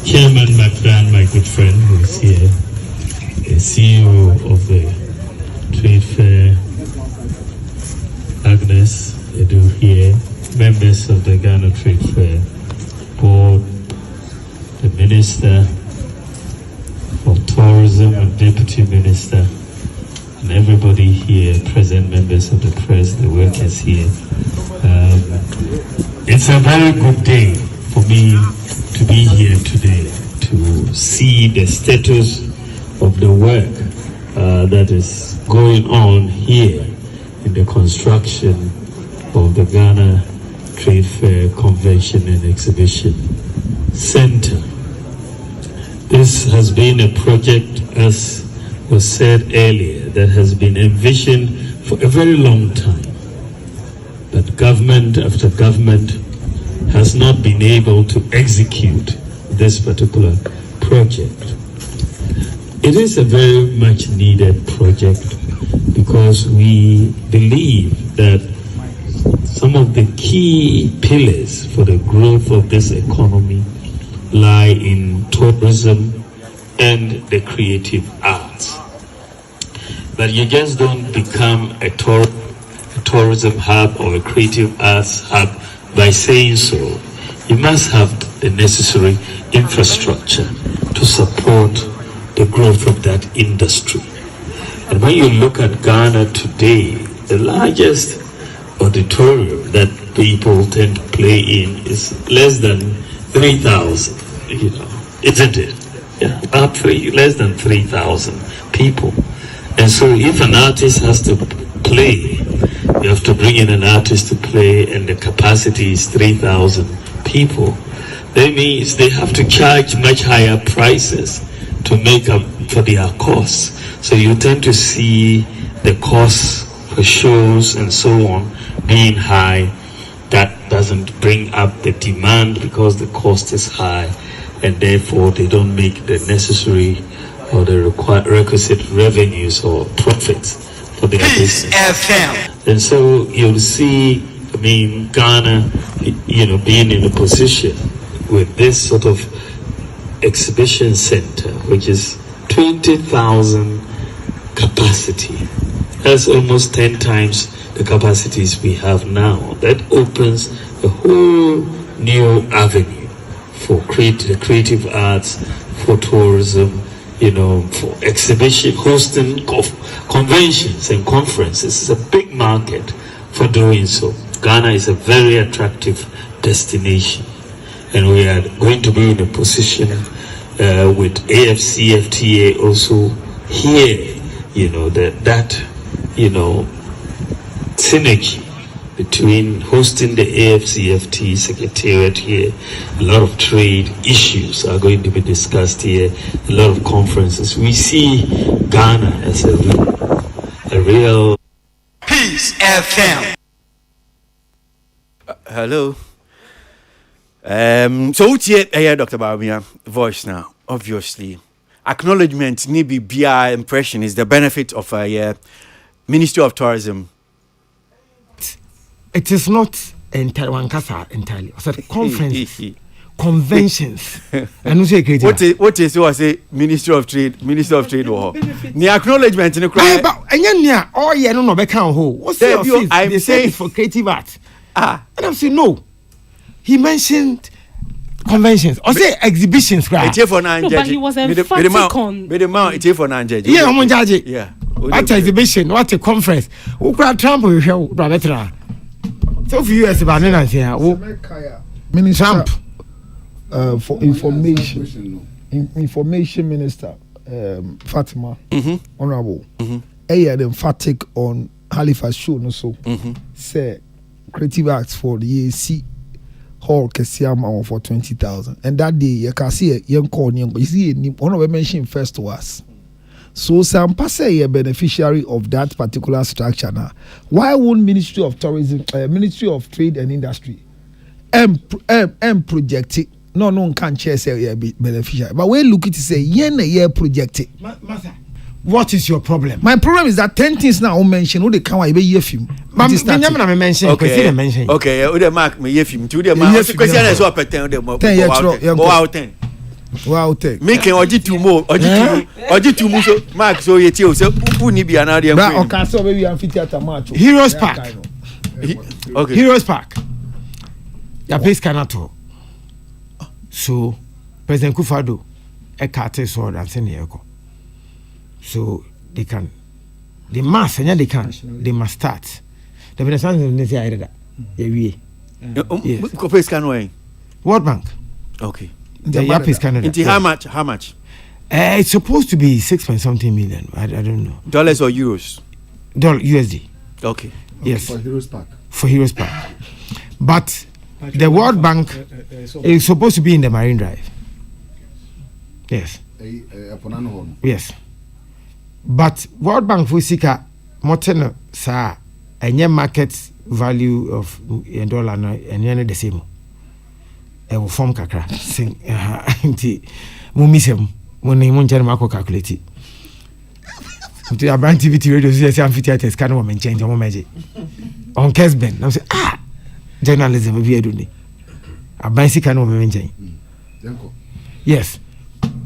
Chairman McDan, my good friend who is here, the CEO of the Trade Fair, Agnes Edu here, members of the Ghana Trade Fair Board, the Minister of Tourism and Deputy Minister, and everybody here, present members of the press, the workers here. It's a very good day for me to be here today to see the status of the work that is going on here in the construction of the Ghana Trade Fair Convention and Exhibition Center. This has been a project, as was said earlier, that has been envisioned for a very long time. But government after government has not been able to execute this particular project. It is a very much needed project because we believe that some of the key pillars for the growth of this economy lie in tourism and the creative arts. But you just don't become a tourism hub or a creative arts hub by saying so. You must have the necessary infrastructure to support the growth of that industry. And when you look at Ghana today, the largest auditorium that people tend to play in is less than 3,000, isn't it? Yeah, about less than 3,000 people. And so if an artist has to play, you have to bring in an artist to play, and the capacity is 3,000 people. That means they have to charge much higher prices to make up for their costs. So you tend to see the costs for shows and so on being high. That doesn't bring up the demand because the cost is high, and therefore they don't make the necessary or the requisite revenues or profits for their business. And so you'll see, Ghana, being in a position with this sort of exhibition center, which is 20,000 capacity. That's almost 10 times the capacities we have now. That opens a whole new avenue for the creative arts, for tourism, for exhibition, hosting conventions and conferences. It's a big market for doing so. Ghana is a very attractive destination, and we are going to be in a position with AFCFTA also here, that synergy between hosting the AFCFT secretariat here. A lot of trade issues are going to be discussed here, a lot of conferences. We see Ghana as a real Peace FM. Hello. So what's here, Dr. Bawumia voice now? Obviously, acknowledgement, maybe BI impression is the benefit of a Ministry of Tourism. It is not entirely. I said conferences, conventions. And say creative. What is Ministry of Trade? Ministry of Trade or the acknowledgement in the crowd. Oh yeah, no, back on who? What's they say for creative art? And I'm saying no. He mentioned conventions or say exhibitions. But he was emphatic on. It's here for 9 judges. Yeah, I'm judge. Yeah. What exhibition? What a conference? Who crowd Trump will show better. So for US about Minister for Information, Information Minister Fatima, Honorable, had emphatic on Halifax show no so say creative acts for the AC hall Kesiama for 20,000, and that day you can see a young call you see one of them mentioned first to us. So some say a beneficiary of that particular structure now. Why won't Ministry of Tourism, Ministry of Trade and Industry, project it? No can't say be beneficiary. But we look at it say year project it. What is your problem? My problem is that 10 things now mention who they can't be year film. Mention. Okay, the mark me year film. To the mark. Question is what pretend them. 10 years. Wow, take. Making Oji2 more. So Mark, so you tell so who need be another. Okay, so maybe amphitheater match. Heroes Park. Okay. Heroes Park. Your place cannot talk. So President Kufado, a cartel sword and send the echo. So they must start. The Ministerial say I read that. Yes. World Bank. Okay. How much? It's supposed to be 6.something million. I don't know. Dollars or euros? USD. Okay. Yes. For Heroes Park. But the World Bank is supposed to be in the Marine Drive. Yes. Yes. But World Bank for Sika Moteno sa any market value of $1 and the same. I will form kakra sing anti mumisem when you want to calculate it. To a brand TV radio say amphitheaters can woman change on magic. On Kesben, now say journalism we do ni. A bicycle can woman change. Yes.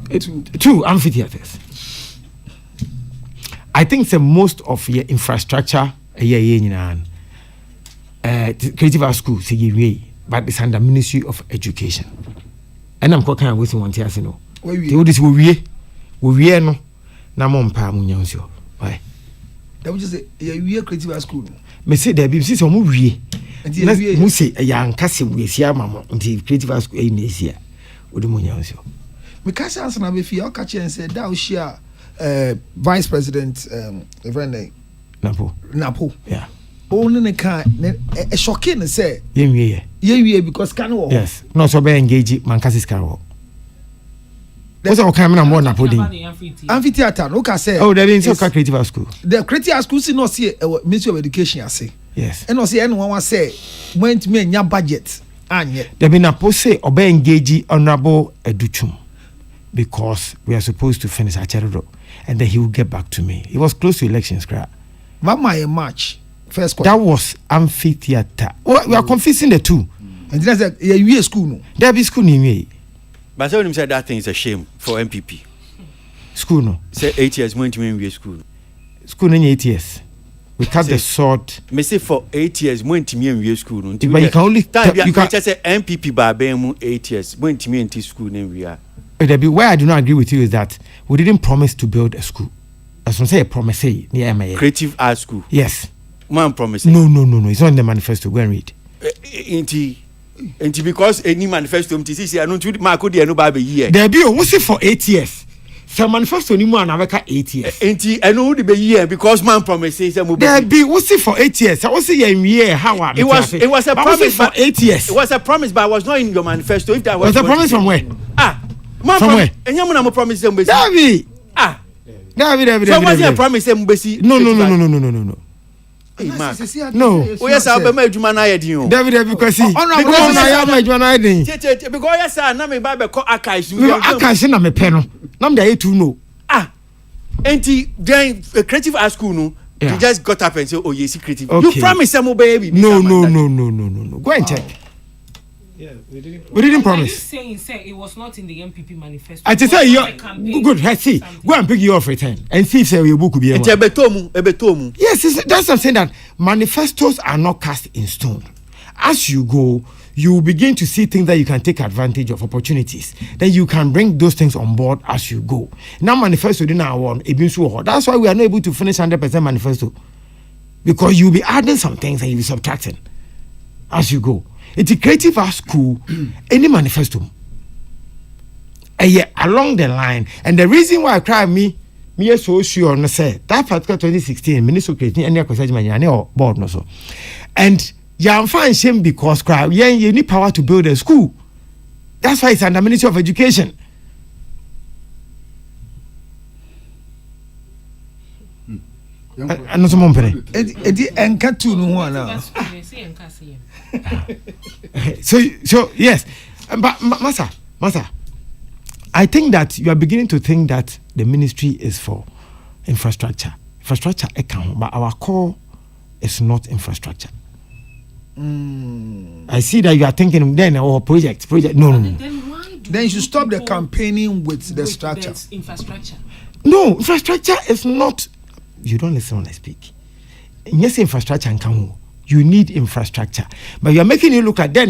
It's two amphitheaters. I think the most of your infrastructure creative arts school but it's under Ministry of Education. And I'm talking about what one thing I know. They this we no na mompa munyanso. Why? That was just a creative arts school. Me say there be see some wie. Mu say ya nkase we sia mama until creative arts school in Asia. Odi munyanso. Me catch answer na be fi o catch and say that share Vice President Napo. Yeah. Only can a shocking say. Yeah, because can walk. Yes. No, so be engage Mankasi can. What's our camera more Napo? Amphitheater. No, can say. Oh, there is a creative school. The creative school see no see Ministry of Education. I say. Yes. And no see anyone want say went me your budget. And yet there be Napo say obey engage Honorable Educhum because we are supposed to finish our charity. And then he will get back to me. It was close to elections, crap. But my March first quarter. That was amphitheater. Oh, we are confusing the two. And that's a school. No, there be school in me. But someone said that thing is a shame for MPP. School no. Say 8 years going to mean school. School in 8 years. We cut the sword. Me say for 8 years going to mean school. But you can only you can just say MPP by 8 years going to mean school in we are. Where I do not agree with you is that we didn't promise to build a school. As I say, a promise. Creative art school. Yes. Man promise. No. It's not in the manifesto. Go and read. Because any manifesto, I don't my code no Bible year. There be almost for 8 years. So manifesto ni more another 8 years. I know the year because man promises. There be what's it for 8 years? I was saying year how it was a promise for 8 years. It was a promise, but I was not in your manifesto. If that was a promise from where? Man somewhere. And you mo promise them besi. David. David. So what's your promise them besi? No. Hey, Mark. No. Oh yes, I be my juma na yedin o. David because I am my juma na yedin. Because yes, na me Bible call archives. We archives na me pe no. Na me dey to know. Enti then creative art school no. You just got up and say, oh yes, creative. Okay. You promise them baby. No. Go and check. Yeah, we didn't promise. Are you saying it was not in the MPP manifesto? I just say you good. Let's see. Go and pick your off return and see if your book will be able. Ebetomu. Yes, that's what I'm saying, that manifestos are not cast in stone. As you go, you begin to see things that you can take advantage of, opportunities. Then you can bring those things on board as you go. Now manifesto didn't want. That's why we are not able to finish 100% manifesto, because you'll be adding some things and you'll be subtracting as you go. It's a creative art school, any manifesto. And yet, along the line, and the reason why I cry me is so sure, no say that particular 2016, Minister creating any acquisition, or board, no so. And I'm fine shame because cry, you need power to build a school. That's why it's under Ministry of Education. And some company. So yes, but Masa, I think that you are beginning to think that the ministry is for infrastructure account, but our core is not infrastructure. I see that you are thinking then project. No. Then you should stop the campaigning with the structure. Infrastructure. No, infrastructure is not. You don't listen when I speak. Yes, infrastructure and come. You need infrastructure, but you are making it look like then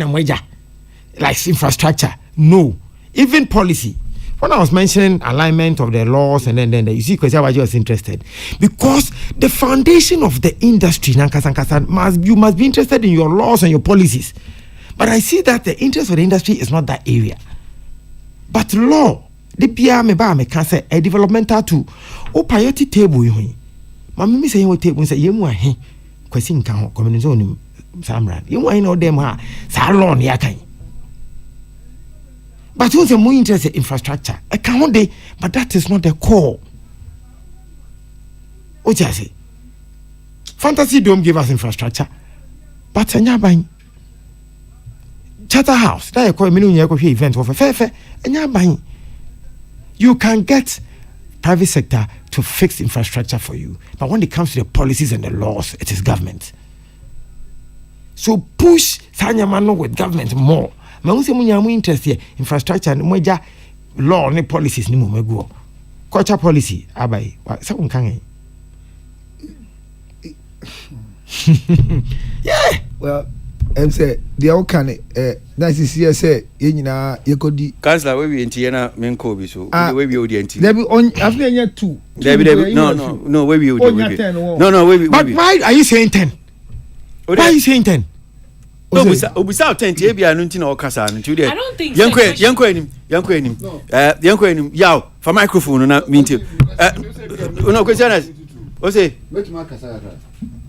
like infrastructure. No, even policy. When I was mentioning alignment of the laws and then you see, because I was interested, because the foundation of the industry, you must be interested in your laws and your policies. But I see that the interest of the industry is not that area. But law, the me can say a developmental tool. O priority table you. Mama say you table say you he. Question can community on Samran. You want know them ha salon ya kan. But who's more interested in infrastructure? I can't day, but that is not the core. What you say? Fantasy Dome give us infrastructure, but anya buying Charter House. That you call me event of a fair anya buying. You can get private sector to fix infrastructure for you, but when it comes to the policies and the laws, it is government. So push Sanyamano with government more. Manuse munyamu interest here infrastructure and moja law ne policies ni mo mego. Culture policy abai sa unkan. Yeah. Well, I'm say the all can nice is here say yina yekodi. Councillor we enti na menko bi so. We be odi enti. There be on after nya 2. There be no we be odi. No we be. But why are you saying 10? Why are you saying 10? Obisa 10 e bia no nti na okasa no nti de. I don't think yanko enim. Yanko enim. Yaw, for microphone na minti. No question is. O say Make my kasa.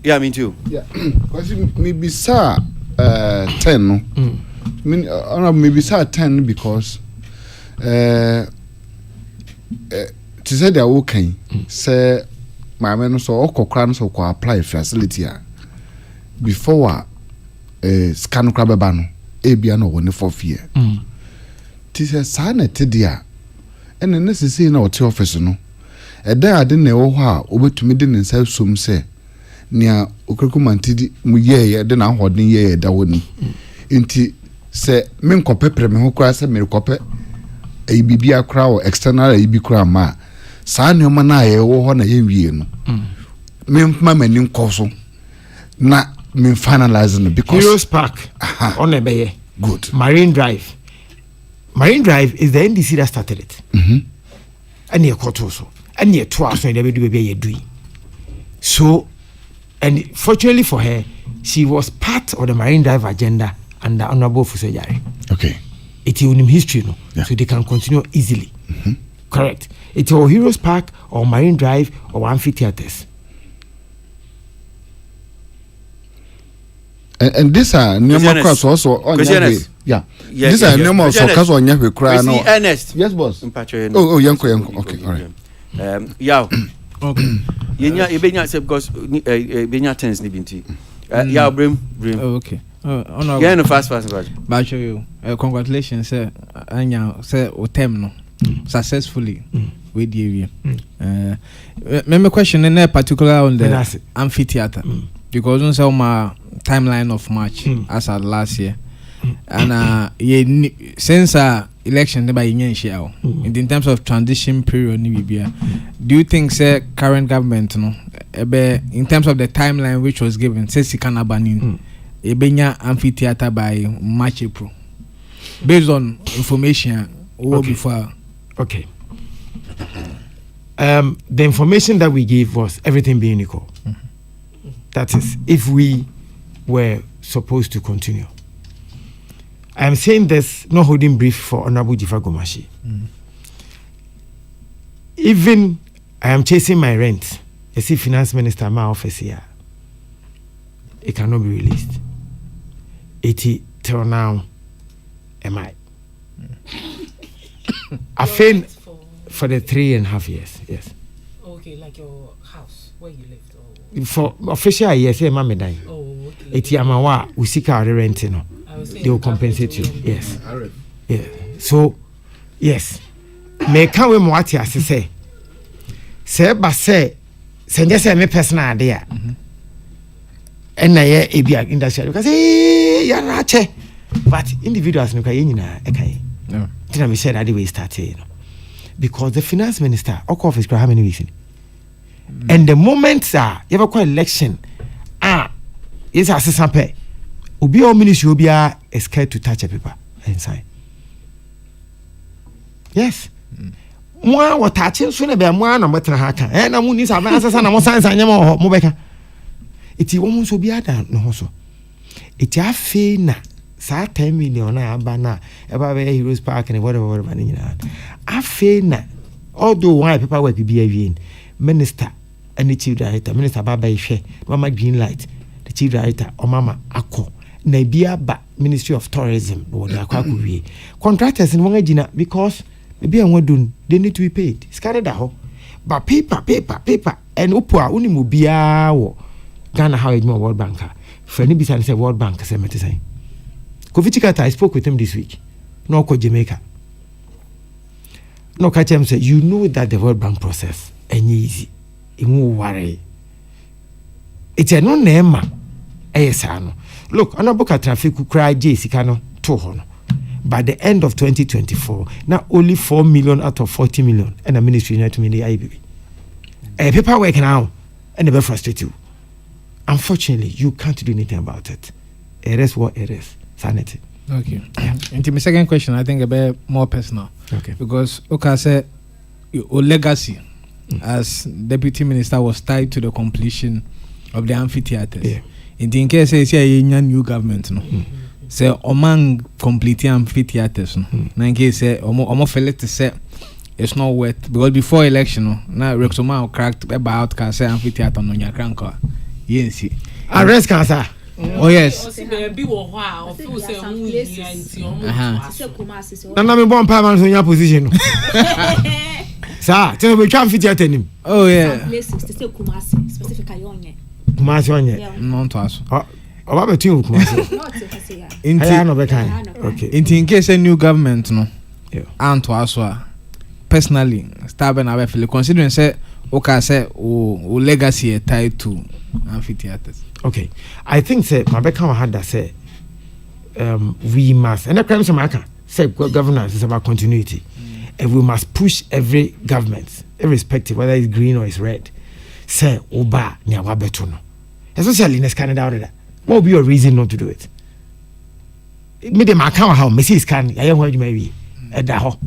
Yeah, me too. Yeah. Cuz maybe sir 10 no. Maybe sir 10 because to say they are okay. Say my man so okokra no so ko apply facility before scan crab ba no e bia no woni for fear. Ti say sa na te dia ene ne sisi na o office no e da ade na e wo ho a obetumi de ne nsa som say nia okreku mantidi mu ye de na hodin ye da woni nti se men kopepre me ho kra se me kope e bibia kra o external e bi kra ma sa ne ma na ye wo ho na ye wie no men ma mani nkoso na men finalize no because Heroes Park on ebeye good Marine Drive is the NDC that started it and ye koto so and ye twa so dey be ye doing so. And fortunately for her, she was part of the Marine Drive agenda under Honorable Fusejari. Okay. It's in history, no? Yeah. So they can continue easily. Correct. It's our Heroes Park or Marine Drive or amphitheaters. And these are Nema Cross also on yeah. These are Nema also Caso on Yahweh Cry. Ernest. Yes, boss. Oh, Yanko. Okay, all right. Yaw. Okay. Yenya say because benya tens ni binti. Yaw brim. Oh, okay. Yeah, no fast. But show you. Congratulations, sir. Anya say otem no successfully with the area. My question in particular on the amphitheater because on say my timeline of March as at last year. And since election by in terms of transition period do you think say current government no in terms of the timeline which was given says he can abandon amphitheater by March April based on information before okay the information that we gave was everything being equal that is if we were supposed to continue. I am saying this, not holding brief for Honorable Jifa Gomashi. Even I am chasing my rent. You see, Finance Minister, my office here, it cannot be released. 80 till now, am I? I failed for the 3.5 years, yes. Okay, like your house, where you lived? For official, yes, I'm a dying. Oh, okay. 80 amawa, we seek our rent, you know. They will compensate you. Yes. Yeah. So, yes. Me can we mwati asese. Se ba se senje se me personal idea. Na ye ebia industry because ya na che. But individuals no kai nyina e kai. No. Tina me said that way started, you know. Because the finance minister office how many weeks in? And the moment you have a election is assistant pay. Obi o ministry obi is scared to touch a paper and sign. Yes. Mwa wa touching so na be mwa na motena ha kan. Na mu ni sa ba asasa na mo sign sign mo mo beka. Iti wo mu so bi ada no ho so. Iti afi na sa 10 million na aba na e ba be Heroes Park and whatever ni nyina. Afi na although why paper work bi awie minister and the chief director minister baba ihwe mama green light the chief director o mama akọ na bia ba Ministry of Tourism or the akwakuwie contractors in won agina because maybe an wadun they need to be paid scattered that but paper and opua unimu bia wo Ghana how ejima World Bank for any business say World Bank say mete say Kofi Chikata I spoke with him this week no ko Jamaica no catch him say you know that the World Bank process ain't easy imu worry it's a no name no look honorable traffic cry sika no to ho no by the end of 2024 now only 4 million out of 40 million and the ministry not to me the IBB paperwork now and never frustrate you unfortunately, you can't do anything about it. It is what it is. Sanity. Okay. And my second question, I think a bit more personal. Okay. Because okay, said your legacy as deputy minister was tied to the completion of the amphitheaters. Yeah. In case say a new government, no. Say among completing amphitheaters, no. Na in case say omo feel to say it's not worth because before election, no. Now Rexoma cracked about can say amphitheater no nya cranko. Yes. Arrest cancer. Oh yes. Nana me born permanent in your position. Sir, tell me try fit your tenim. Oh yeah. Places to say Kumasi specifically on Kumasi onye. Non to us. Oba between Kumasi. Not to say ya. Okay. In case a new government no. Yeah. And to us personally stubborn I feel considering say okay say o legacy tied to amphitheaters. Okay, I think say Mabeka had that say we must, and the crime Samaka say governance is about continuity, and we must push every government, irrespective whether it's green or it's red, say Oba Nyawabetuno, especially in this Canada. What would be your reason not to do it? Me dem account how Mrs. Can I am where you may be at the ho.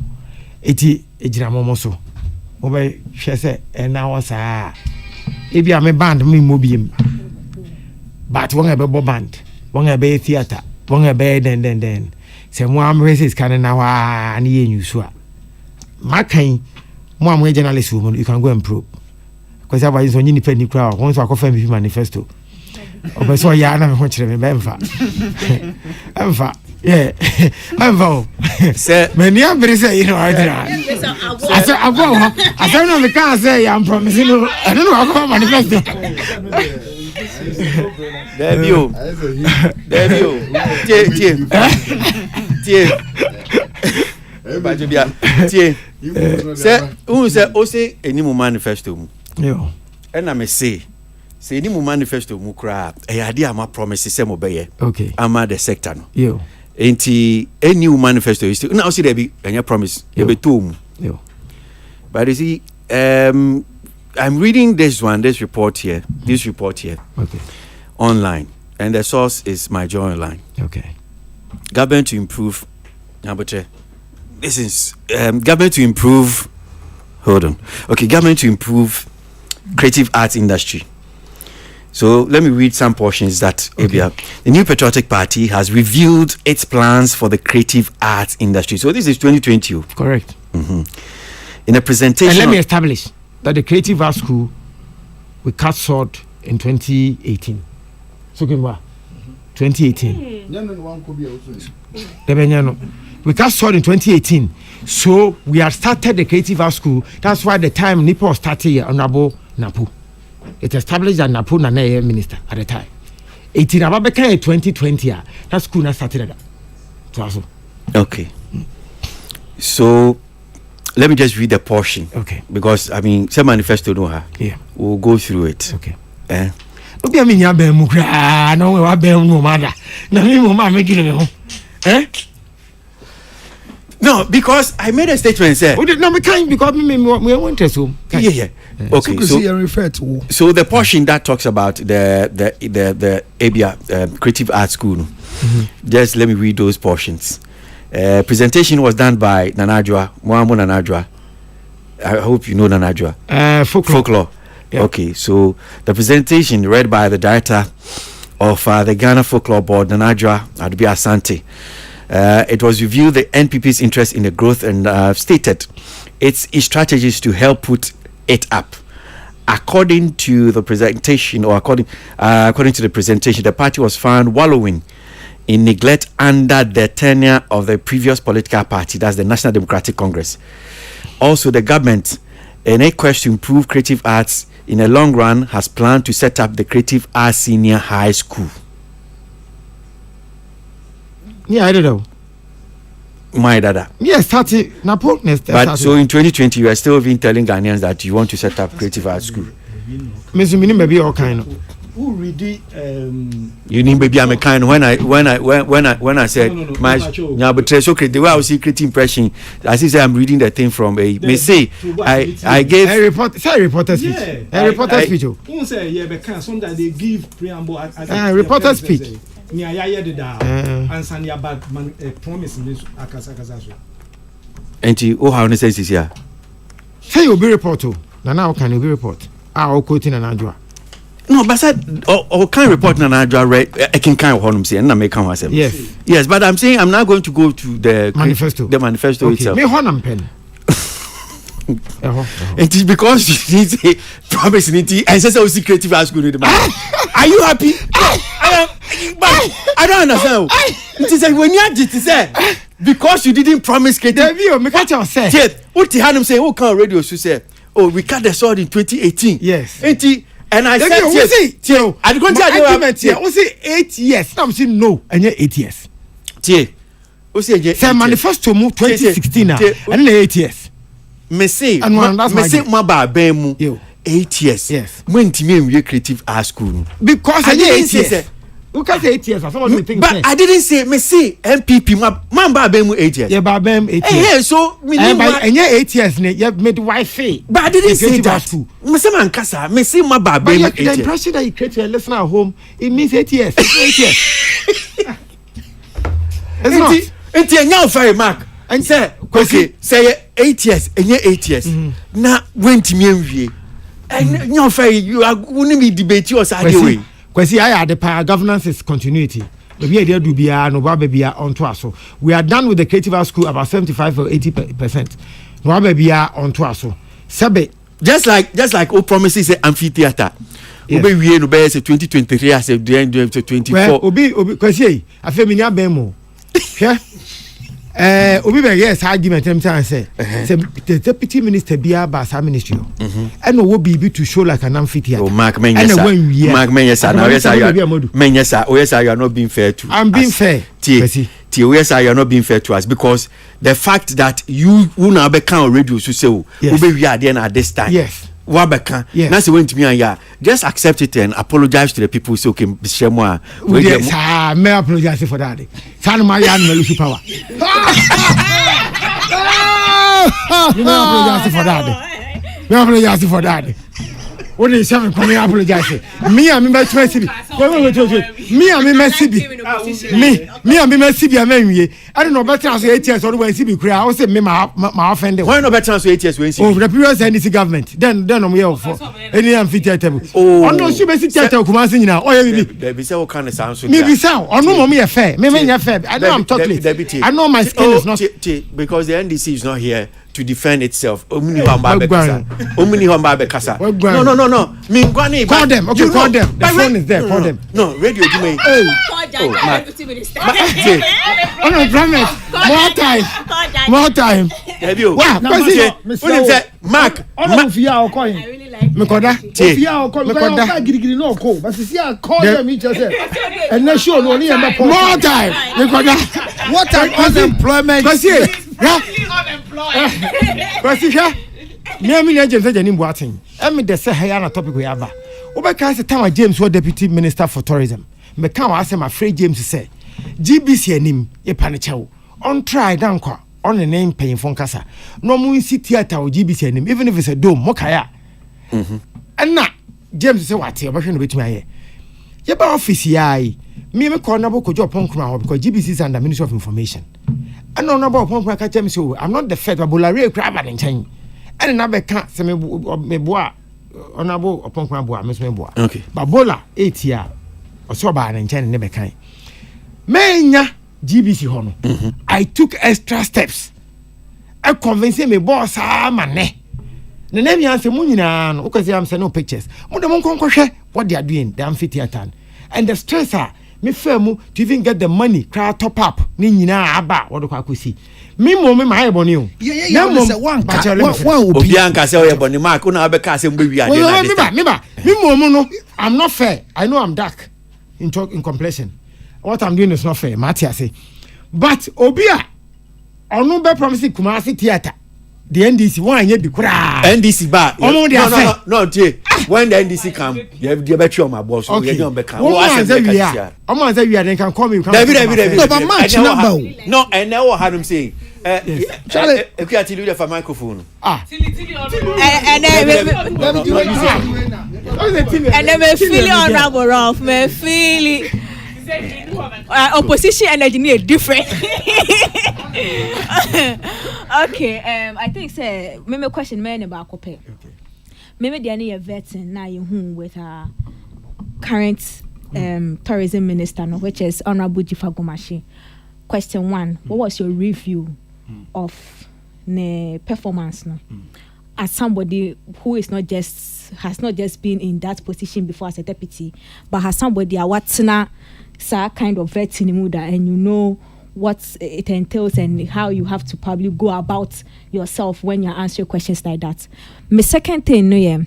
Eti ejinamomoso. Oba she say and now was ebi a me band me mobium. But one a band, one a bay theatre, one a bed then. Say one races can now and you swear. My kind, one journalist woman, you can go and probe. Because I was on independent crowd, once I confirm with Manifesto. Oh, so yeah, I'm watching them. Emfa. Yeah. Emfa. Say, many are very say, you know, I said, I don't know the car say, I'm promising you. I don't know how Manifesto. There you. Say, who say, "O say any mu manifesto mu." Yo. And I may say any mu manifesto mu kra. Idea ma promises say mo beye. Okay. Ama the sector no. Yo. Enti any mu manifesto is still now see there be any promise. You be two. Yo. But you see, I'm reading this report here, okay, online, and the source is my journal online. Okay. Government to improve. This is government to improve. Hold on. Okay, government to improve creative arts industry. So let me read some portions that the New Patriotic Party has revealed its plans for the creative arts industry. So this is 2020. Correct. Mm-hmm. In a presentation, and let me establish that the Creative Arts School we cut short in 2018. So 2018. We cut short in 2018. So we have started the Creative Arts School. That's why the time Nipo started here, Honorable Napu. It established that Napu Nanaye minister at the time. 18 Ababeka 2020. That school now started that. Okay. So let me just read the portion. Okay. Because I mean, some manifesto know her. Yeah. We'll go through it. Okay. Okay. I mean, you be mukra. No, we be no matter. Na me mama making me. No, because I made a statement, sir. No, we can't because me want to. Yeah. Okay. So the portion that talks about the ABIA Creative Arts School. Mm-hmm. Just let me read those portions. Presentation was done by Nanajwa, Muamu Nanajwa. I hope you know Nanajwa. Folklore. Yeah. Okay, so the presentation read by the director of the Ghana Folklore Board, Nanajwa Adubi Asante. It was reviewed the NPP's interest in the growth and stated its strategies to help put it up. According to the presentation, according to the presentation, the party was found wallowing in neglect under the tenure of the previous political party, that's the National Democratic Congress. Also, the government, in a quest to improve creative arts in the long run, has planned to set up the Creative Arts Senior High School. Yeah, I don't know. My dada. Yes, started. But so in 2020, you are still even telling Ghanaians that you want to set up Creative Arts School. Maybe all kind of. who read the you need baby I'm a kind when I said my now but so the way I was secret impression as if I'm reading the thing from a me say I gave a reporter speech. A reporter speech. Who say yeah be can sometimes they give preamble as reporter speech. Ni ayaye de da answer ya back promise me akasa so. Enti o how say this here. Say you be report o. Na now can you be report? O quoting an adwa. No, but said or can report na adwa read I can kind of honum say na make am say. Yes, but I'm saying I'm not going to go to the manifesto. The manifesto itself. Me honum pen. It is because you need a promise and says creative as good. Are you happy? I don't understand. It is like when you have to say because you didn't promise creative. Me catch you say. What the Hanum say? Who can radio should say? Oh, we cut the sword in 2018. Yes. And I said, I'm going to argument here. We say 8 years. I'm saying no, and 8 years. Say manifesto move 2016 and 8 years. Me say my baba mu 8 years. Yes. When Timmy creative art school. Because I didn't say who can say 8 years? Someone will think. But I didn't say me say MPP my baba mu 8 years. Yeah, baba 8 years. Yeah, so me and 8 years ne you made wife. But I didn't say that. Me say man kasa, me say my baba mu 8 years. The impression that you create a listener at home, it means 8 years. It's 8 years. It's not. It's a new fire mark. And say, okay, say 8 years, and 8 years. Now, when Timmy and your fire, you are going to be debating your side away. Because I had the power governance is continuity. We are there to be no baby on to us. So we are done with the creative art school about 75 or 80%. No baby on to us. So Sabe, just like all promises say amphitheater. Obi we no be say 2023 as the end of 24. Well, obi because I feel me nya ben mo. Yeah. Obi be yes argument them say the deputy minister bia ba sa ministry and no be to show like an amphitheater. Oh Mark Menyesa now yes you are not being fair to. I'm being fair. Yes you are not being fair to us because the fact that you now be can radio so say we are there at this time. Yes. Wabeka na say went me and just accept it and apologize to the people so okay share more. Yes, may apologize for that. San my yan lose power. You may apologize for that. Me apologize for that. What is seven come apologize. Me and me my twenty. Me and me mercy be. Me and me mercy be amen. I don't know better as 8 years or when see be cry. I say me my offender. Why not better as 8 years when see? Oh, the previous NDC government. Then I'm here for any amphitheater. Oh, no, she be theater Kumasi now. Oh, there be say kind of sound. Me be sound. Oh no, me fair. Me fair. I know I'm talking. I know my skin is not because the NDC is not here to defend itself. Omni Homba Bekasa. No. Call them. Okay, call them. The phone is there. Call them. No, radio do me. Oh no, promise. More time. Have you? Wow, Mark. I really like me koda. But see I call them each other. And not sure no need more time. Me koda. What an unemployment. Me agent say Janim Boating. Me dey say here na topic we aba. Obeka say time James was deputy minister for tourism. Me kan wa say my friend James say GBC anim e panichewo. On try dan kwa on the name paying for kasa. No mu see theater or GBC anim even if it's a dome mokaya. And na James say what e obehwe no betumi aye. Ye ba office yayi. Me call na bokojo ponkuma because GBC is under Ministry of Information. And no number of ponkuma ka tell so I'm not the fed but bolare crab and chain. And na be kan say me boa honorable oponkwa boa me boa. Okay. But bola 8 year o so ba na nchen ne be kan. Menya GBC ho no. I took extra steps. I convince me boss amane. Na na bia say munyina no because am say no pictures. Mo de mo nkonkwohwe what they are doing the amphitheater. And the stressor me famu to even get the money try top up ni nyina aba what do kwakosi. Me my boni o. Yeah, one Obianka say oye boni mark una be ka say mbe wi ade na. Me no I'm not fair. I know I'm dark in complexion. What I'm doing is not fair. Matia say. But Obia onu be promise Kumasi theater. the NDC one year be kura. NDC ba. No. When the NDC come, you bet you on my boss. Okay. You back. Answer we are then can call me. David. No, but match number. No, and now what I'm saying. Charlie, if you are to for microphone. And then me feel honorable off. Me feel opposition energy need different. Okay, I think say me question me about kope. Okay. Maybe the any vetting now you with our current tourism minister, no, which is Honorable Jifa Gomashi. Question 1: what was your review of the performance, no? As somebody who has not just been in that position before as a deputy, but has somebody what's na kind of vetting mood, and you know what it entails and how you have to probably go about yourself when you're answering questions like that. My second thing,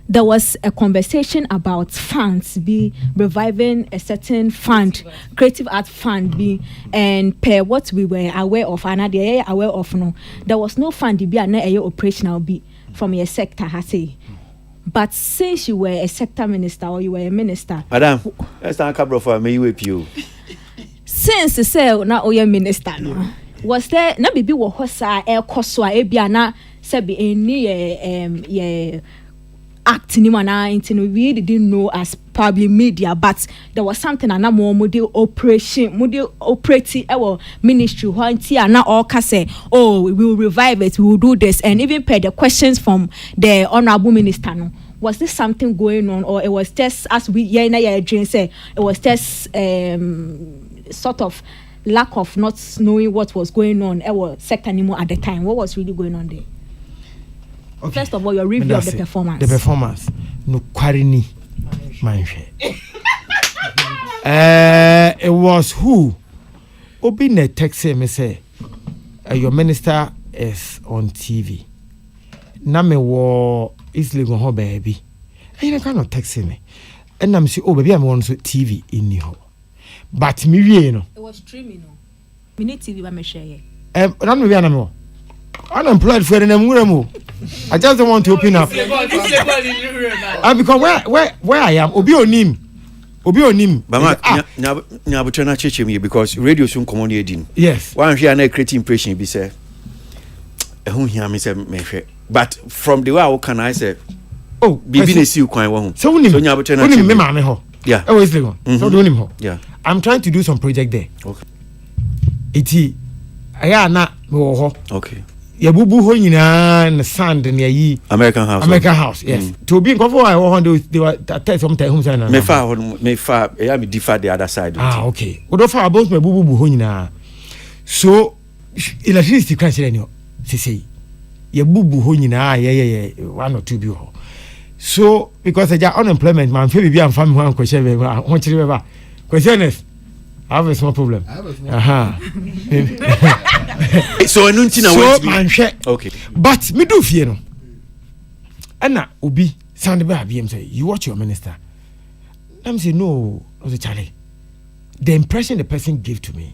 there was a conversation about funds be reviving a certain fund, creative art fund be, and per what we were aware of, and they are aware of, no, there was no fund to be an operational be from your sector, I say. But since you were a sector minister or you were a minister, Madam, let's not come for me with you. Since the say now your minister, no, was there na bibi wo hosa e koswa e bia na se be any act ni mana into we didn't know as probably media, but there was something and more model operating our ministry and now all can say, oh, we will revive it, we will do this, and even per the questions from the honorable minister, no, was this something going on, or it was just as we say it was just sort of lack of not knowing what was going on our sector anymore at the time? What was really going on there? Okay. First of all, your review of the performance. The performance. No quarini. It was who? Obi ne text me say, your minister is on TV. Na me wo Eastleigh go baby. And you cannot text me. And I'm say, oh baby, I'm on TV in Niho. But me you know. It was streaming, no. We need TV by me share. I'm no unemployed for an I just don't want to open up. Because where I am, Obi onim. But Nyabuchana cheche me because radio soon come on the edin. Yes. One here na create impression be say. Ehun here me say me hwe. But from the way I can I say, oh, bibi na see kwan wo hu. So Nyabuchana cheche me ma me ho. Yeah. Oh, is go. So do him ho. Yeah. I'm trying to do some project there. Okay. Iti aya na me wo ho. Okay. Yabubu ho nyina na sand na yi American House, yes. To be confirm I want they were tell sometimes home say na me fa ya me differ the other side. Okay. We do fa about me bubu ho nyina. So electricity crash any say yabubu ho nyina yeah 1 or 2 bi ho. So because I got unemployment man fe bi am family one question be won chire be questioners I have a small problem. So okay. But me do fear no. Anna Obi sound be BM say you watch your minister. I'm say no, I was a Charlie. The impression the person gave to me,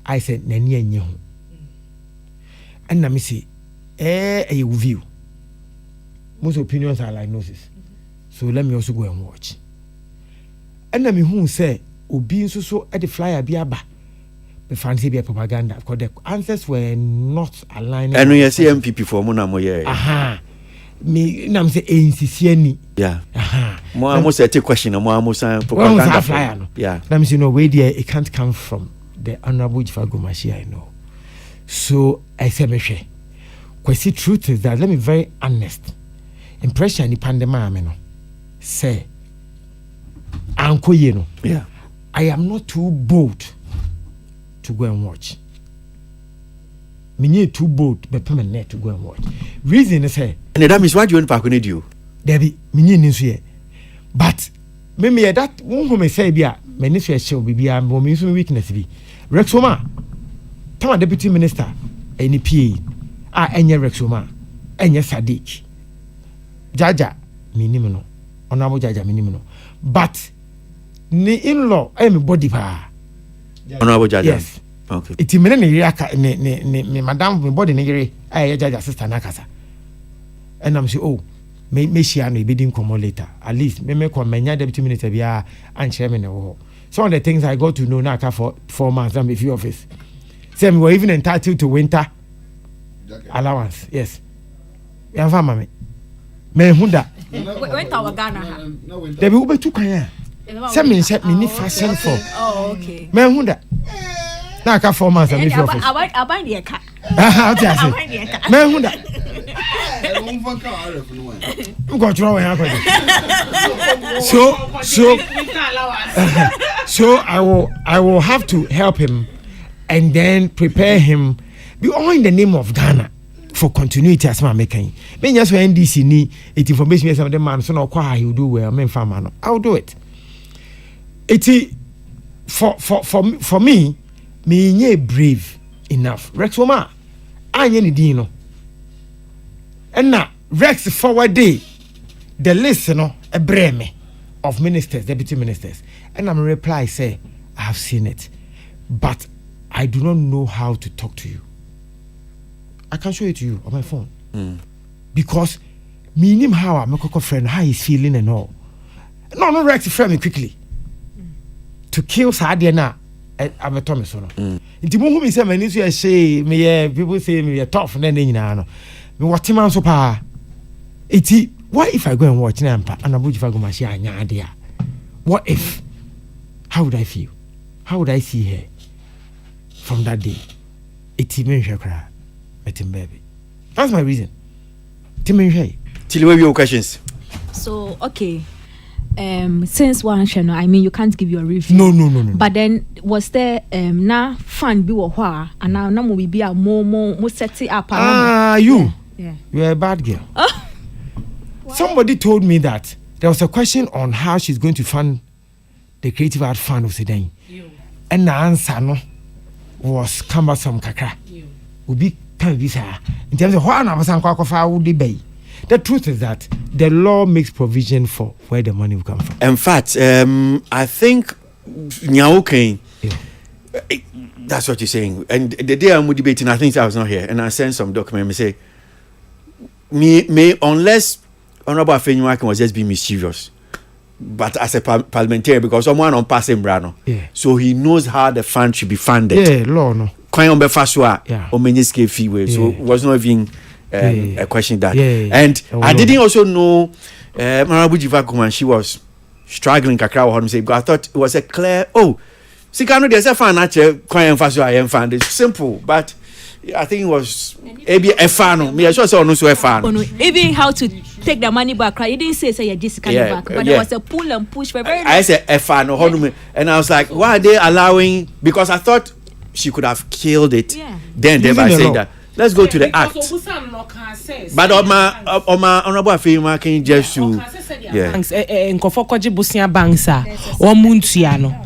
I said nani enye ho. And na me say a view. Most opinions are like noses. So let me also go and watch. And na me who say Obi nso so at the flyer bi aba. Be fancy be propaganda because the answers were not aligning. And we see MPP for mo na mo ye. Me na me say insisiani. Yeah. Mo almost a question mo almost propaganda flyer no. Yeah. Na me say no way there it can't come from the honorable Jifa Gomashi I know. So I said me share. Kwesi truth is that let me be very honest. Impression ni pandema me no. Say anko ye no. Yeah. I am not too bold to go and watch. Me need too bold, but permanent to go and watch. Reason is hey. And that means why do you want to do? Debbie, me need nisu but me that one who me say bia me nisu show bibia mo me nisu weakness bi. Rexoma, tama deputy minister, any PA, enye Rexoma, enye Sadiq. Jaja, minimum no. Honorable Jaja minimum no. But ni in-law, I am body pa. Honorable Jaja. Yes. Okay. It's a minute ne madam me body ne I judge assistant nakasa. And I'm say oh me share no bidding come later. At least me come menya deputy minister bia and chairman no. Some of the things I got to know now for 4 months I'm a few office. Say we were even entitled to winter allowance. Yes. Ya fa mama me hunda. Winter wa Ghana. There be ube tu kan. Say me ni fashion for. Oh okay. Me hunda. Na ka 4 months I'm a few office. I buy the car. How do I say? Me hunda. So I will have to help him and then prepare him be all in the name of Ghana for continuity as my making. When just when NDC need it information some the man so no kwa he will do well men farmer no I'll do it. It for me nye brave enough. Rex Woma anye ni din no. And now Rex forward day the list no a breme of ministers, deputy ministers. And I'm reply say I have seen it, but I do not know how to talk to you. I can show it to you on my phone. Because me nim how I'm a friend, how he's feeling and all. No Rex friend me quickly. To kill Sadiana I'm a Thomas. Inti mo me say me ni so say me people say me tough and then no. Me what man so pa. Iti what if I go and watch Nampa and Abuja go machine anya dia? What if? How would I feel? How would I see her from that day? Iti me hwekra. Metim baby. That's my reason. Tim hwe. Till we have your questions. So okay. Since one channel, I mean you can't give your review. No. But then was there na fan bi wo hwa and now na mo be a mo set it up. You. Yeah. You're a bad girl. Somebody told me that there was a question on how she's going to fund the Creative Art Fund of Sudan. And the answer no was cumbersome kakra. Ubi can be sir. In terms of what I was saying, the truth is that the law makes provision for where the money will come from. In fact, I think Nyaoke, that's what you're saying. And the day I'm debating, I think I was not here, and I sent some document. Me say, me unless Honorable Afenyiwakin was just being mischievous, but as a parliamentarian, because someone on passing Brano, so he knows how the fund should be funded. Yeah, law no. Quite on Befaswa, or Meniske fee way, so it was not even. A question that and I didn't also know Honorable Jivakuman, she was struggling kakra or say because I thought it was a clear Sikano there's a fan actually quite fast I am fan it's simple but I think it was maybe a fan me I sure say no so a fan even how to take the money back right you didn't say you just kind of back but there was a pull and push for very I said a fan and I was like why are they allowing because I thought she could have killed it then by saying that let's go to the act. But my honorable Afenyiwakin can just to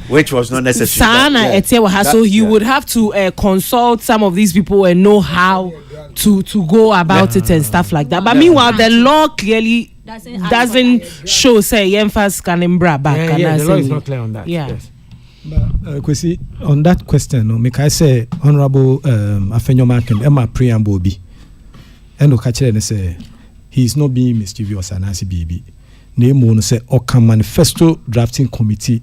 which was not necessary. So you would have to consult some of these people and know how to go about it and stuff like that. But meanwhile, the law clearly doesn't show say emphasis can back. The law is not clear on that. Yes. Kwesi, on that question, no, make I say Honorable Afenyiwakin, Emma preamble be, and Okachele say he is not being mischievous and as baby. Name one say Oka Manifesto drafting committee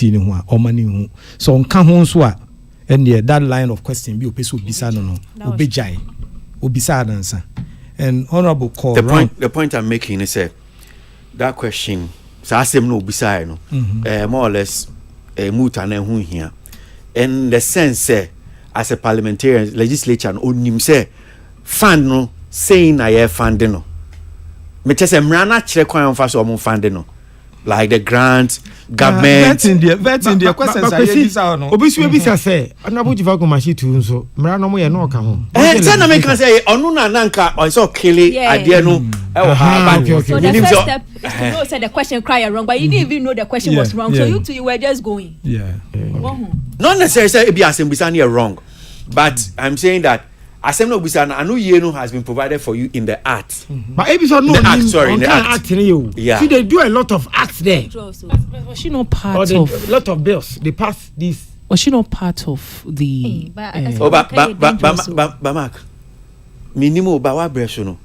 ni one or money so on Kahonswa and that line of question be opeso bisa no obejai obisa answer and Honorable call the point I'm making is that question so asem no obisa no more or less muta na hu hia in the sense as a parliamentarian legislature no onim say fund no saying na ye fund no me say mrana kire kwan fa so mo fund no like the grant government vet in the questions I bisa no obisu bisa say Honorable Jivakuman shi tu nso mra no mo ye no ka ho say na me can say onu na nanka o so kele ade no e wo ha so the first step is to know say the question cry wrong but you didn't even know the question was wrong so you were just going not necessarily be assembly wrong but I'm saying that assembly obisa na anu ye no has been provided for you in the art but episode no act, sorry in the act yeah see they do a lot of acts there but she no part of a lot of bills they pass this Was she not part of the? Mark. Minimum bawa bresono.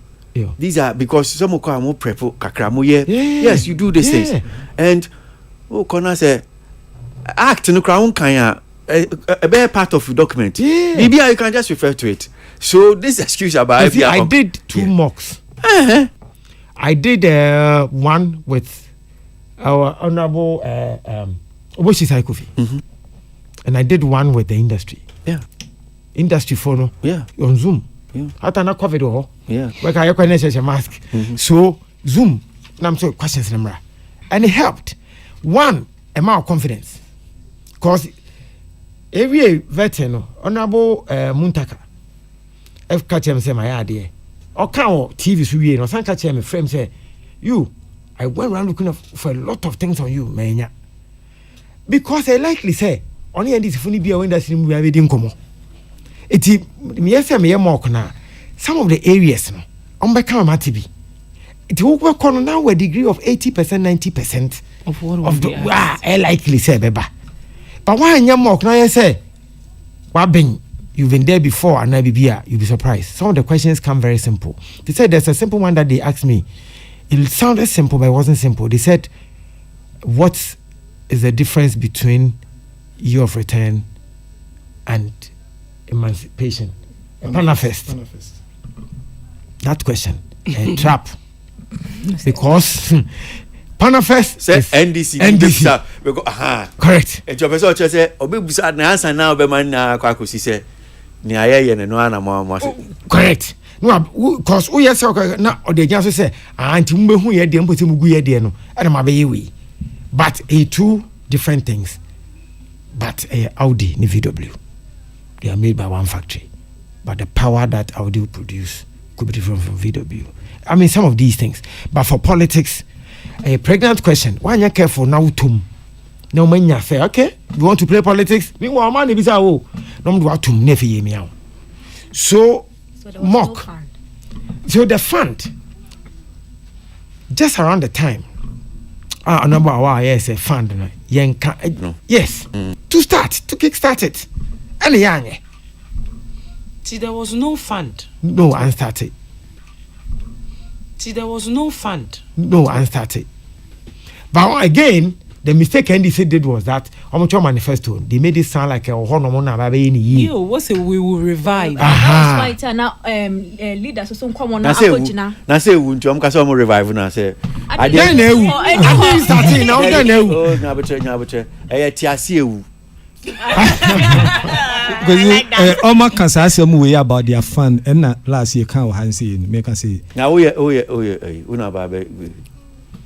These are because some of them prep kakramu. Yes, you do these things, and Kona say act no crown kanya a better part of the document. Maybe you can just refer to it. So this excuse about I did 2 mocks. I did one with our honorable Oboshi Saikofi, and I did one with the industry. Industry phono. On Zoom. Hata na COVID ho. Where can you connect your mask? So Zoom. I'm sorry, questions number, and it helped. One, amount of confidence, cause every veteran, honorable Muntaka, F catch him say my idea. Or count TV so we no san catch him frame say you. I went around looking for a lot of things on you, man. Because I likely say only this funny be when that's we have been come. It me say me more na some of the areas no on back am atibi. It will work on now a degree of 80%, 90% of what of the I likely say beba. But why you more now you say what been you've been there before and I be here, you'll be surprised. Some of the questions come very simple. They said there's a simple one that they asked me. It sounded simple, but it wasn't simple. They said, what is the difference between year of return and emancipation? Manifest. That question, a trap. Because Manifest is NDC. Correct. And your person say, "Obi busa na answer now be man na kwakusi say, ni ayeye ne no ana mo." Correct. No, because we yes na the just say, "Anti mbe hu ye de mpote mugu ye de no." And ma be we. But two different things. But Audi ni VW. They are made by one factory. But the power that Audi will produce could be different from VW. I mean, some of these things. But for politics, a pregnant question. Why you careful now, Tum? No man, you say, okay, you want to play politics? Meanwhile, man, is no want to never hear me out. So mock. So the fund, just around the time, a number of yes, a fund, yes, to kickstart it, and young. See, there was no fund. No, unstarted. See, there was no fund. No, unstarted. But again, the mistake NDC did was that on Manifesto, they made it sound like a Yo, what's it? We will revive. That's why now leaders also come on. Na say wuntu am kasa mo revive na say. I don't know. I starting now. Don't know. Oh, na betre. Tiase ewu. Because Oma can say some way about their fund and last year can Hansi make us say. Now we una ba be.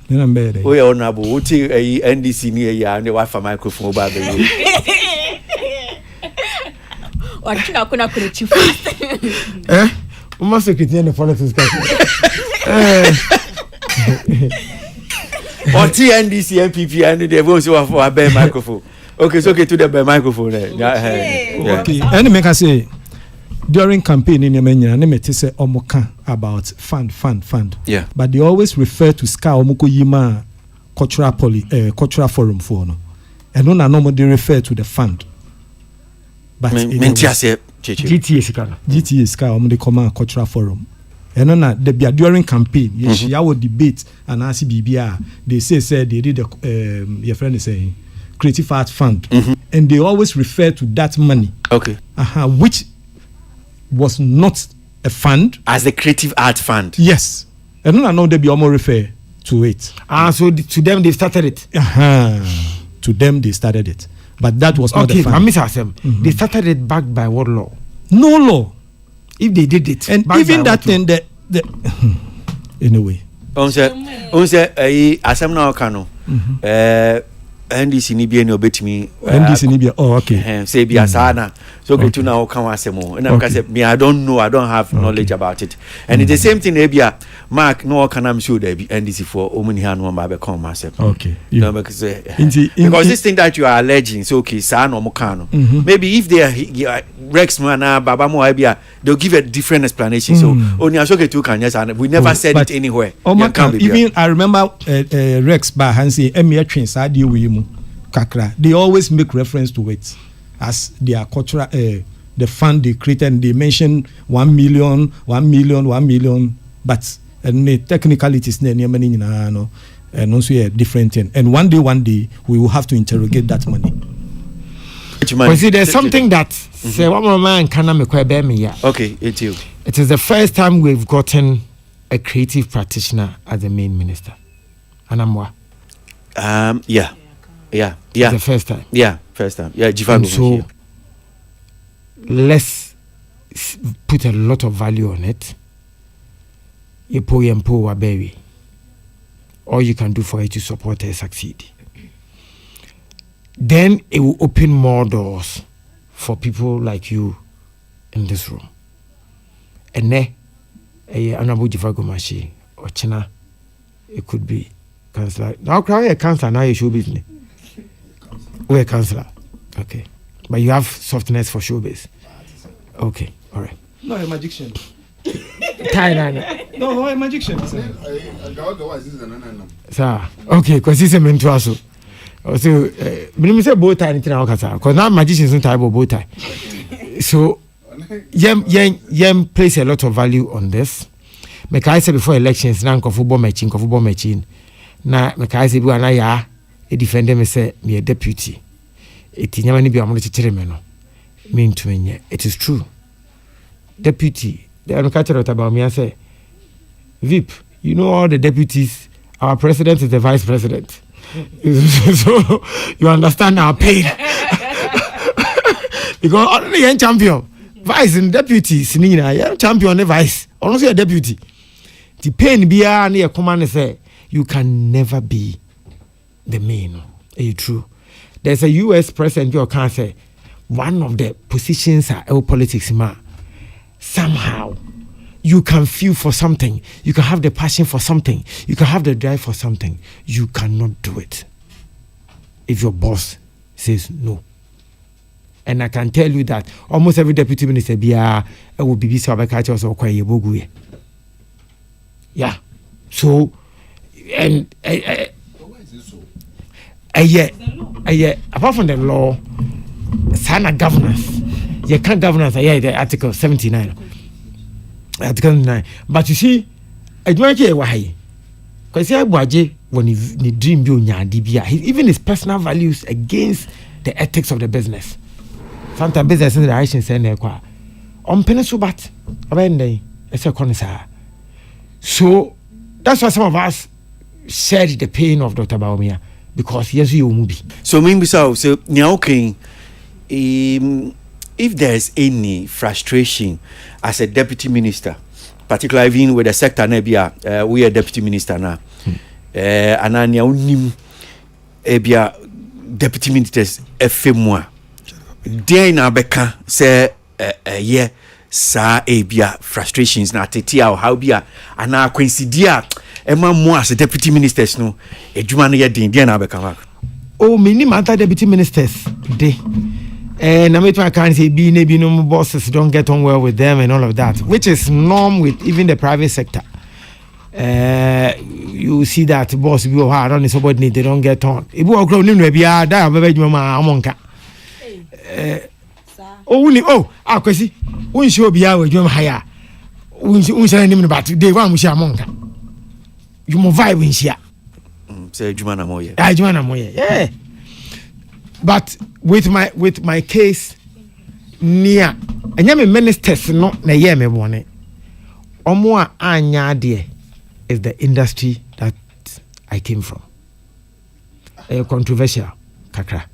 We are honorable. We take NDC near ya and the Wi-Fi microphone ba be. What you kuna chief? Uma secretary in the politics. Or NDC MPP and they won't say for a bear microphone. Okay, so okay to the microphone. Okay, and make us say during campaign in Yemenia, they say omoka about fund. Yeah. But they always refer to ska omoko yima cultural forum for no. And no normally they refer to the fund. But GTA ska omode come cultural forum. And on that during campaign, you would debate and ask BBR. They say they did your friend is saying Creative Art Fund, and they always refer to that money. Okay. Which was not a fund as the Creative Art Fund. Yes, and I know they be almost refer to it. So to them they started it. To them they started it, but that was not a fund. I miss them. They started it backed by what law? No law. If they did it, and even that thing that anyway. Onse asem na okano. NDC ni bia ni obetimi NDC ni bia okay say bia sana so go to now kan asemo and I say me I don't know, I don't have knowledge about it, and it's the same thing bia Mark no can am sure there be NDC for omuni han no ba be come myself. Okay, no because this thing that you are alleging so okay sa no mo kan no maybe if they are Rex man baba mo bia they'll give a different explanation. So only asoke to kan yes and we never said it anywhere. Even I remember Rex ba han say emia twin sa de we kakra, they always make reference to it as their cultural the fund they created, and they mention 1 million, but the technicalities no, and also a different thing. And one day we will have to interrogate that money. But see, there's something that say one more man can make me. Okay, it's you. It is the first time we've gotten a creative practitioner as the main minister. And I'm what? Yeah. It's the first time. Yeah, first time. Yeah, Jivago. So let's put a lot of value on it. You pull baby. All you can do for it to support her succeed. Then it will open more doors for people like you in this room. And then, Honorable Jivago Mashi or China, it could be councillor. Now, cry a councillor, now you show business. We're a councillor. Okay. But you have softness for showbiz. Okay, all right. No, a magician. No, a magician. Sir, okay, because he's a mentor. So, when say bow tie, because now magicians don't tie bow tie. So, yem place a lot of value on this. Like I said before elections, now football matching. Now, like I said, a defender me say me a deputy. It nyamani bi amono chichire me no. Me ntumenye. It is true. Deputy, the catcher about me, I say, VIP, you know all the deputies, our president is the vice president. So you understand our pain. Because only young champion, vice and deputy, young champion, vice, honestly a deputy. The pain be a command say, you can never be the main. It's true. There's a US president you can say, one of the positions are politics, somehow you can feel for something, you can have the passion for something, you can have the drive for something, you cannot do it if your boss says no. And I can tell you that almost every deputy minister will be busy about culture or quite a. Yeah. So and apart from the law, sana governance. You can't governance, the Article 79. Article 9. But you see, I don't care why. Because when you dream, even his personal values against the ethics of the business. Sometimes business is the action saying, on Penasubat, so that's why some of us shared the pain of Dr. Baumia, because yes, you will be. So, maybe so, okay. If there's any frustration as a deputy minister, particularly even with the sector, we are deputy minister now. And I know deputy ministers FMwa. Then Abeka say yeah, sa ebia frustrations na tetia how bia and na coincidia ema mo as deputy ministers no edwuma no ye den na Abeka. Oh, minimum deputy ministers dey. And I can't say no bosses don't get on well with them and all of that, which is norm with even the private sector. You see that boss be hard on the subordinate, they don't get on. If we are growing, maybe I die, Monka. Oh, Kwesi, when she will be out with you higher. When she name about today, one we shall Monka. You move vibe in Shia. Say Jumana Moye. Jumana Moye, yeah. But with my case near and yami ministers not na ye me bone omo anya de is the industry that I came from. Controversial kakra.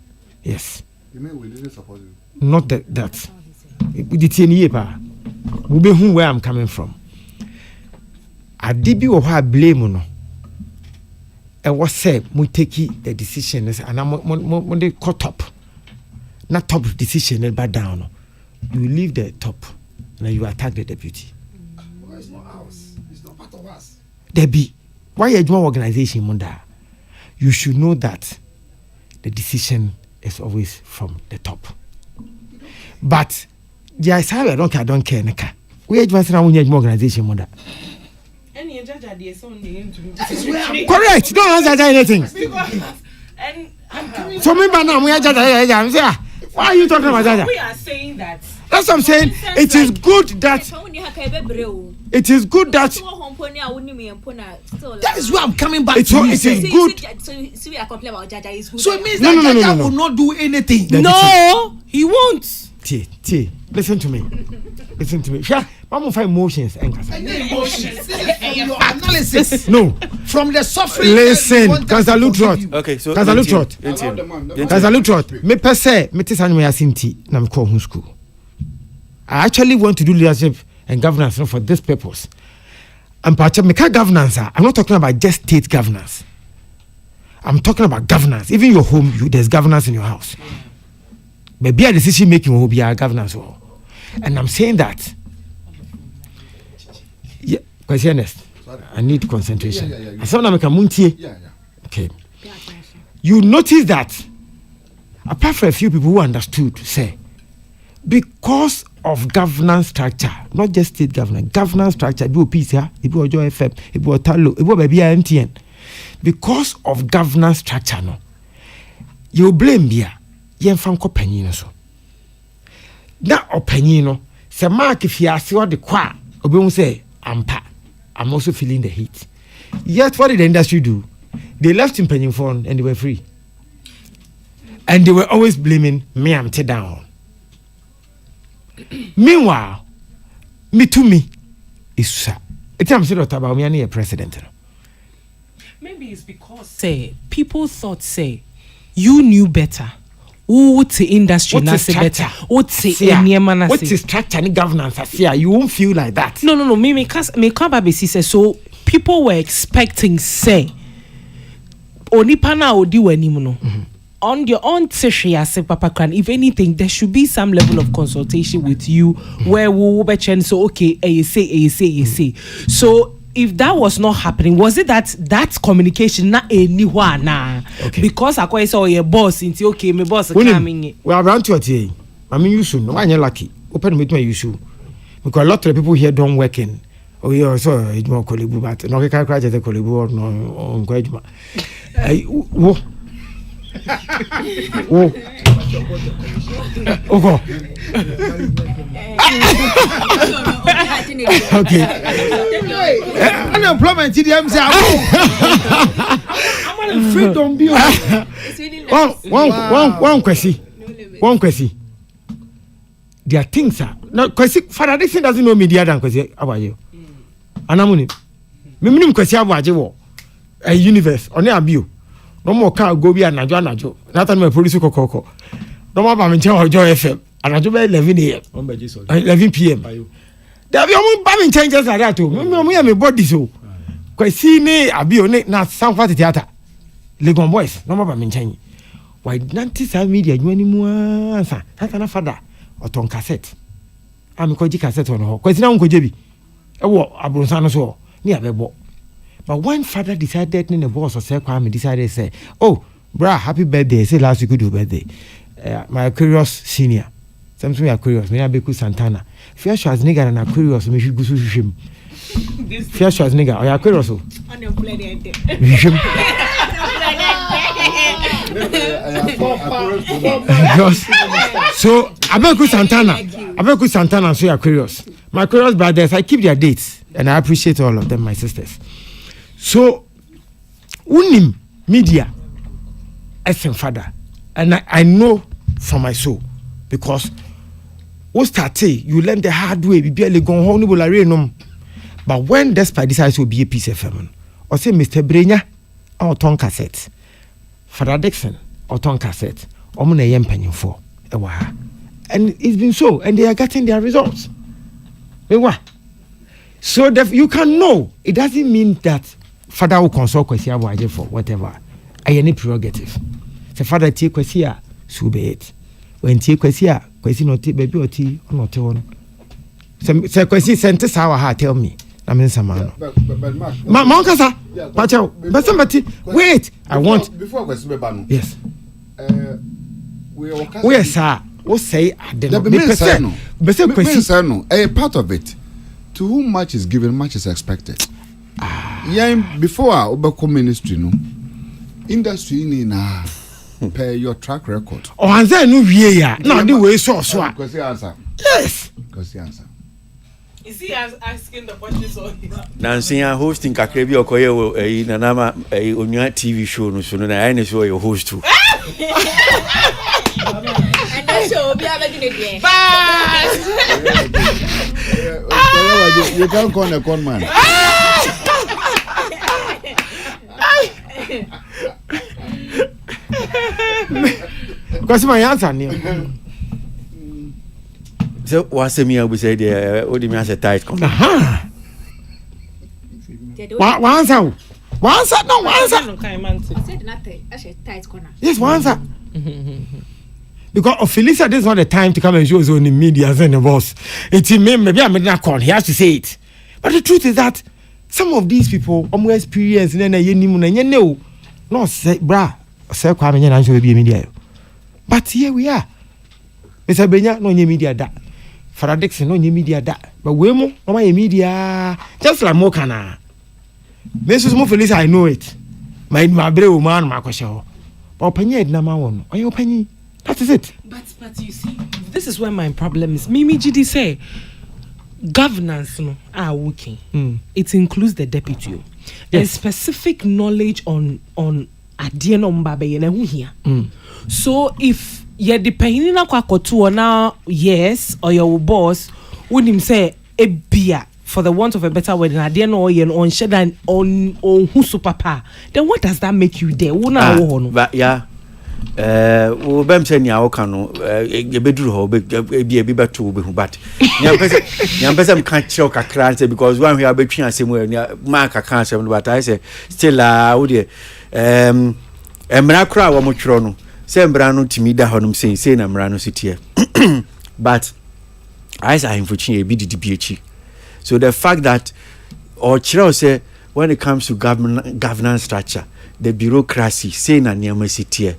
Yes. You mean we didn't support you? Not that the 10 year pa we be who where I'm coming from. I did be what I blame no. I was said, we take the decision and I'm they cut up. Not top decision, but down. You leave the top and you attack the deputy. Well, it's not ours. It's not part of us. Debbie, why you do organization, Munda? You should know that the decision is always from the top. But the I don't care. We are just now organization, Munda. Correct. Don't answer anything. So me now we are just Why are you talking about that? We are saying that. That's what I'm saying. It is good that. It is good that. That is where I'm coming back to. It is good. So we are complaining about Jaja is good. So it means that Jaja will not do anything. No, he won't. T. Listen to me. Sure, I'm find emotions and your analysis. No, from the suffering. Listen, Kazalutrot. Okay, so Kazalutrot. Me per se, me tis anime asinti na me call school. I actually want to do leadership and governance for this purpose. And part of governance, I'm not talking about just state governance. I'm talking about governance. Even your home, there's governance in your house. But be a decision making will be a governance. And I'm saying that. Yeah, questionist. I need concentration. Okay. You notice that, apart from a few people who understood, say, because of governance structure, not just state governance structure, it will peace here, it will joy FM, it will talo, it will be MTN. Because of governance structure, no, you blame Bia, yen fan penino so. That opinion, say mark if you are see what the qua, or say, I'm also feeling the heat. Yet, what did the industry do? They left in penny phone and they were free. And they were always blaming me, I'm down. Meanwhile, me is sir. It's about me a president. Maybe it's because people thought you knew better. What's the industry? What's the better? What's the structure and governance? You won't feel like that. No. Me come back so people were expecting onipana odi wenimuno. On your own Papa Kran, if anything, there should be some level of consultation with you where we will be changing. So, okay, you say. So, if that was not happening, was it that communication not anyone now? Okay. Because I quite saw your boss into okay, my boss coming. We are around to it. I mean, you should. I'm lucky. Open with my issue because a lot of people here don't work in. Oh, yeah, so it's more colleague, but no, I can't cry as a colleague or no, encouragement. Okay. Unemployment TDM say I'm afraid don't be one question. There are things no question Father this doesn't know media than question how are you? Anamuni. Me question about you a universe on your view. No more car go be anajo. That time police kokoko. No more ba mention Ojo FM. Anajo be 11 a.m. 11 p.m. There be omo ba mention just like that o. Me body so. Kwesi ni abi o na Sanford theater. Legon boys no more ba mention. Why nanti sa media nwani mu ansa. Tata na father oton cassette. Ami ko ji cassette on ho. Kwesi na nko je bi. E wo abronsa no so. Ni abebo. But when father decided, the boss of Kwame decided to say, oh, brah, happy birthday. Say last week you do birthday. My Aquarius senior. Something Aquarius. Me Abeku Santana. Fair shots nigga and Aquarius. Me should go to him. Fair shots nigga. Or Aquarius. So Abeku Santana. So Aquarius. My Aquarius brothers. I keep their dates and I appreciate all of them, my sisters. So, unim media as a father, and I know from my soul because what started you learn the hard way. Be barely gone home, but when Despite decides to be a piece of family, or say Mr. Brenya or ton cassette, Father Dixon or ton cassette, or mona yam penny for a while, and it's been so, and they are getting their results. So you can know. It doesn't mean that father will consult Kwesi Abuaje for whatever. I any prerogative. The father take Kwesi so be it. When take Kwesi not take baby or tea or not one. Say Kwesi sent us our heart tell me. I mean some man. Mankasa. But somebody wait. I want before Kwesi be banu. Yes. We yes sir. What say I don't know. A part of it. To whom much is given, much is expected. Yeah, before our Obako ministry, no industry in per your track record. Oh, and then no wie ya. No, the way so. Because the answer. Yes. Because the answer. Is he asking the questions or Nancy hosting Kakrebi Okoye in Nanama on your TV show no so na I know your host too. And that show be having it. You can't call a con man. Because my answer near. So what's the mean we say the what do you mean as a tight con? Aha. One answer. One answer. No, one answer. Said nothing. Actually, tight corner. Yes, one answer. Because of Felicia, this is not the time to come and show his own in media as the boss. It's him, maybe I'm not call. He has to say it. But the truth is that some of these people, more experience, and then you know, no, say, bra, say, come and show be media. But here we are. Mr. Benya, no media that. Father Dixon, no media that. But we no my media, just like Mokana. Mrs. Mofelicia, I know it. My brave man, my question. But Penny, number one, are you Penny? That is it. But you see, this is where my problem is. Mimi GD say governance are working. It includes the deputy and specific knowledge on Adieno Mbabe and here. So if you're depending on Kwakotu now, yes, or your boss would him say a beer for the want of a better word, and Adieno on shed and on who super power, then what does that make you there? But yeah. We bem say nya woka no e beduru ho be be to be but nya pese kan kire kakra say because one we abetwi asem we ma kakra asem but I say still wo de emra kra wo mo twiro no say emra no timi da honum say na emra no sitie but I say infochin e bi didi bi echi. So the fact that or kire say when it comes to governance structure, the bureaucracy say na niam sitie.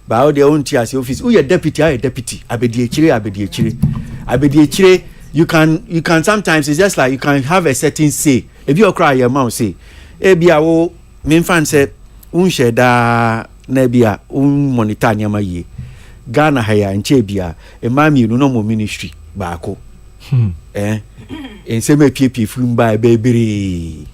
But how they own TRC office, who your deputy, I deputy, abedi echire. You can sometimes it's just like you can have a certain say. If you cry your mouth say, ebia wo minfan say unsheda nebia monitor nyama ye. Ghana haya nche bia e mami no mo ministry baako. En se me pie fun ba bebere.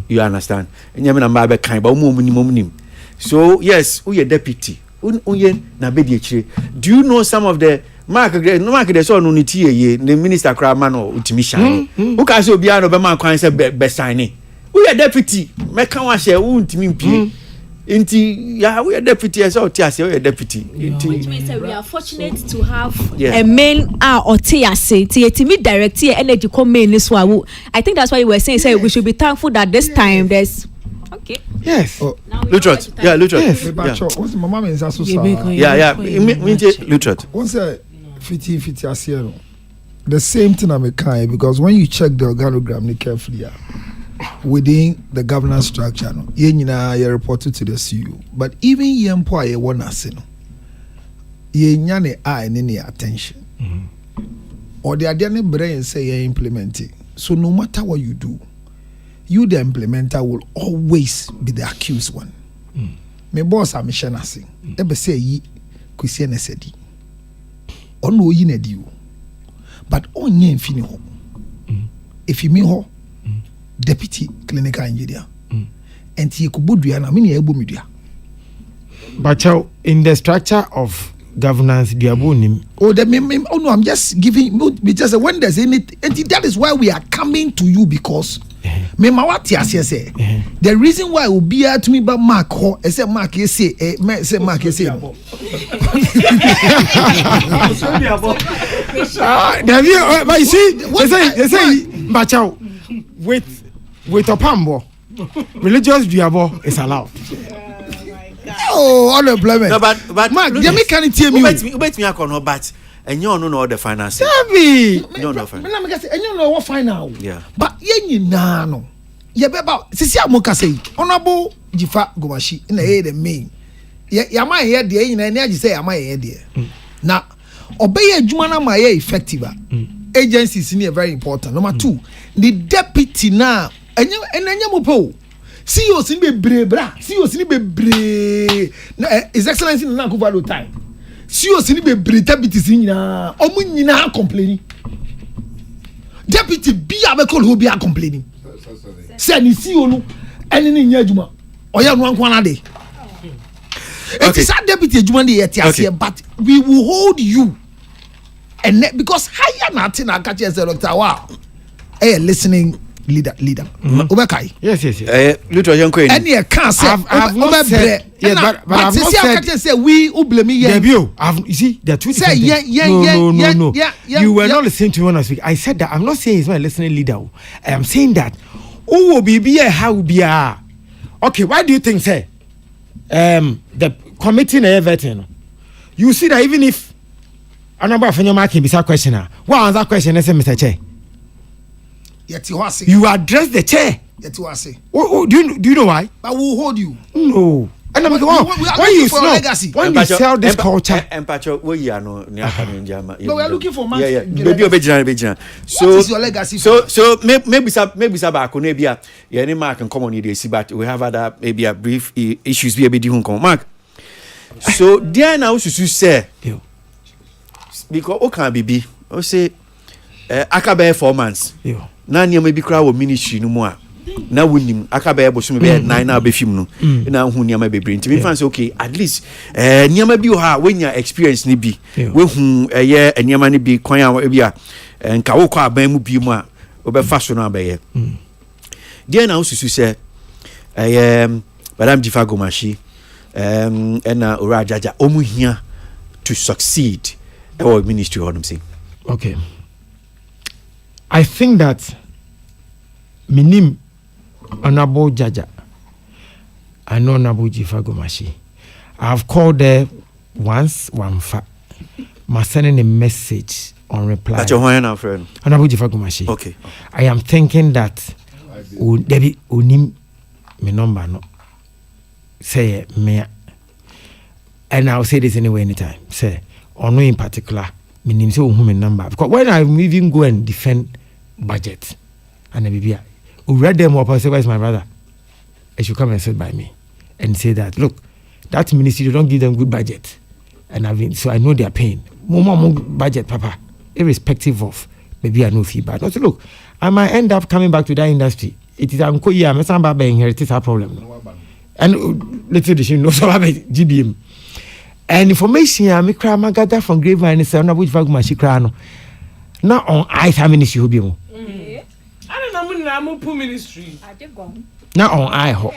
You understand? Nyame na ma be kan ba mo nim. So yes, who your deputy na bedi echire. Do you know some of the mark the so no niti ye the minister krama no utimi shine who can say obia no be man kwan say be sign who your deputy me kan wa share who ntimi mpie inti ya we deputy as o tiase we deputy which means that we are fortunate to have a main or tiase timi direct energy come main so I think that's why you were saying we should be thankful that this time there's okay. Yes. Lutrat. Yeah, Lutrat. Yes. What's my mama is also yeah. Lutrat. What's a 50 asiero? The same thing I'm kind because when you check the organogram carefully, within the governance structure, you reported to the CEO. But even you employ one asino, you nyane eye any attention, or the idea brain say you're implementing. So no matter what you do, you the implementer will always be the accused one. My boss am shenasing. Ebe say yi kwisi na sedi. Ono yi na di o. But onye mfini ho. If you mean ho deputy clinical engineer. Enti ekubodua na me na egbo medua. But in the structure of governance diabonim. Oh, no, I'm just giving just when there's anything, and that is why we are coming to you because the reason why will be to me but Mark ho say Mark you say Mark you say but you see they say Bachao with a pambo religious diabo is allowed. Oh, unemployment. No, but Mark, me can't tell me. Wait me akono but and you don't know the finance. Sabi. No, and you know what final. Yeah. But ye no. Ye be about sisi amoka say honorable Jifa Gomashi in the main. Ya ma here there yin na say ya ma here there. Na obey adwuma na ma effective. Agencies ni very important. Number 2, the deputy now enye mo po. CEOs ni bebre bra CEOs ni bebre na His Excellency Nana Akufo-Addo time CEOs ni bebre deputies nyina omu nyina complaining deputy bi abekol ho bi complaining say ni CEO no ene ni nya adwuma oya no anko na de it is that deputy adwuma dey yet but we will hold you and because higher nothing I catch as a doctor wow listening leader Obekai. Yes. Little young queen. Any can't say I've not said but I've not said say we who blame me here. You see there are two say no. You were not listening to me when I speak. I said that I'm not saying he's not a listening leader. I am saying that who will be here, how will be here. Okay, why do you think say the committee na everything? You see that even if a number of your marking be a questioner, what answer question is Mr. Chair? You address the chair. Do you know why? But we'll hold you. No. And when you sell this culture, but we are looking for man. So what is your legacy? So maybe Sabako maybe any mark and common idiocy, but we have other maybe a brief issues we be doing mark. So there now to say because o can be o say akabe 4 months. Na niam bi kra wo ministry no mu a na wonim aka ba eboso me be 9 na be film no na hu niam bebre nti me fan say okay at least niam bi o ha wenya experience ni bi we hu ye niam ni bi kwan a bi a nka wo kwa aban mu bi mu a obe fa so no abaye dia na ususu say madam Jifa Gomashi na ora jaja omu hia to succeed our ministry on say okay. I think that minim Honorable Jaja and Honorable Jifa Gomashi. I have called her once, my sending a message on reply. That's your friend. Honorable Jifa Gomashi. Okay. I am thinking that Debbie unim me number no say me, and I'll say this anyway anytime. Say or no in particular. Meaning so human number because when I even go and defend budget and maybe who read them up and say, where's my brother? They should come and sit by me and say that look, that ministry don't give them good budget, and so I know their pain. More budget, Papa, irrespective of maybe I know feedback. Also, look, I might end up coming back to that industry. It is I'm inherited that problem, and little she knows about GBM. And information I make cry gather from Grapevine and say Honorable Jifa Gomashi cry no. Not on ice how many she will be mo. I don't know I'm poor ministry. Not on I ho.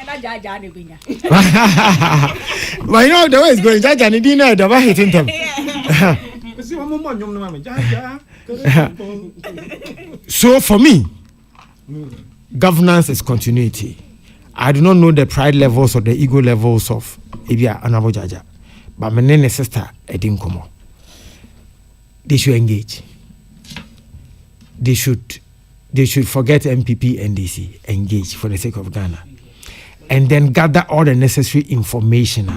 But you know the way it's going, Jaja ni dinner the way hitting them. So for me, governance is continuity. I do not know the pride levels or the ego levels of Ibia Honorable Jaja. But my nene sister didn't come on. They should engage. They should forget MPP and DC. Engage for the sake of Ghana, and then gather all the necessary information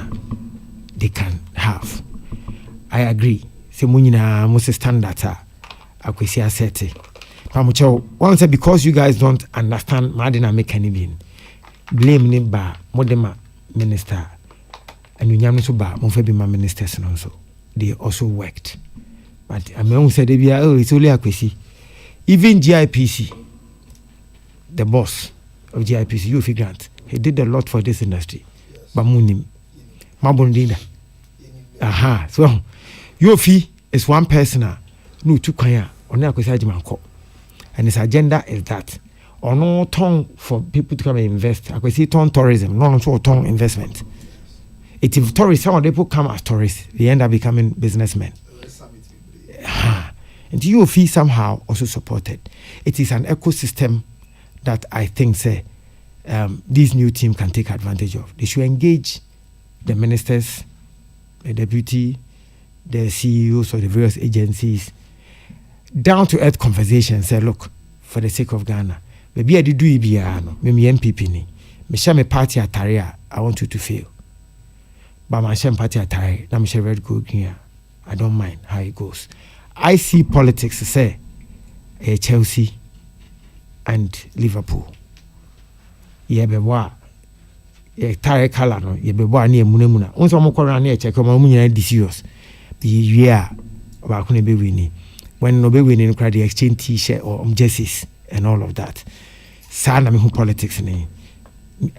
they can have. I agree. Se munina must standard akwesi asete. Pamucho once because you guys don't understand my dynamic and blame ni ba modema minister. And you so bad, my ministers and also they also worked. But I mean, said it's only a question. Even GIPC, the boss of GIPC, UFI Grant, he did a lot for this industry. Bamunim, Mabondina. Aha, so UFI is one person. No, two kaya on the and his agenda is that or no tongue for people to come and invest. I could see tongue tourism, no tongue investment. If tourists, some of the people come as tourists, they end up becoming businessmen. And you feel somehow also supported. It is an ecosystem that I think say this new team can take advantage of. They should engage the ministers, the deputy, the CEOs of the various agencies, down to earth conversations. Say, look, for the sake of Ghana, maybe I did do it, maybe MPP ni, me share my party ataria. I want you to fail. But my share party attire, I'm share red gold green. I don't mind how it goes. I see politics say Chelsea and Liverpool. Yeah, but ye tire color no ye be bo ani emunamuna won so mo kwara na ye check mo nyina di serious the year ba ko ne be wini when no be wini no cry the exchange t-shirt or jerseys and all of that sana me who politics ni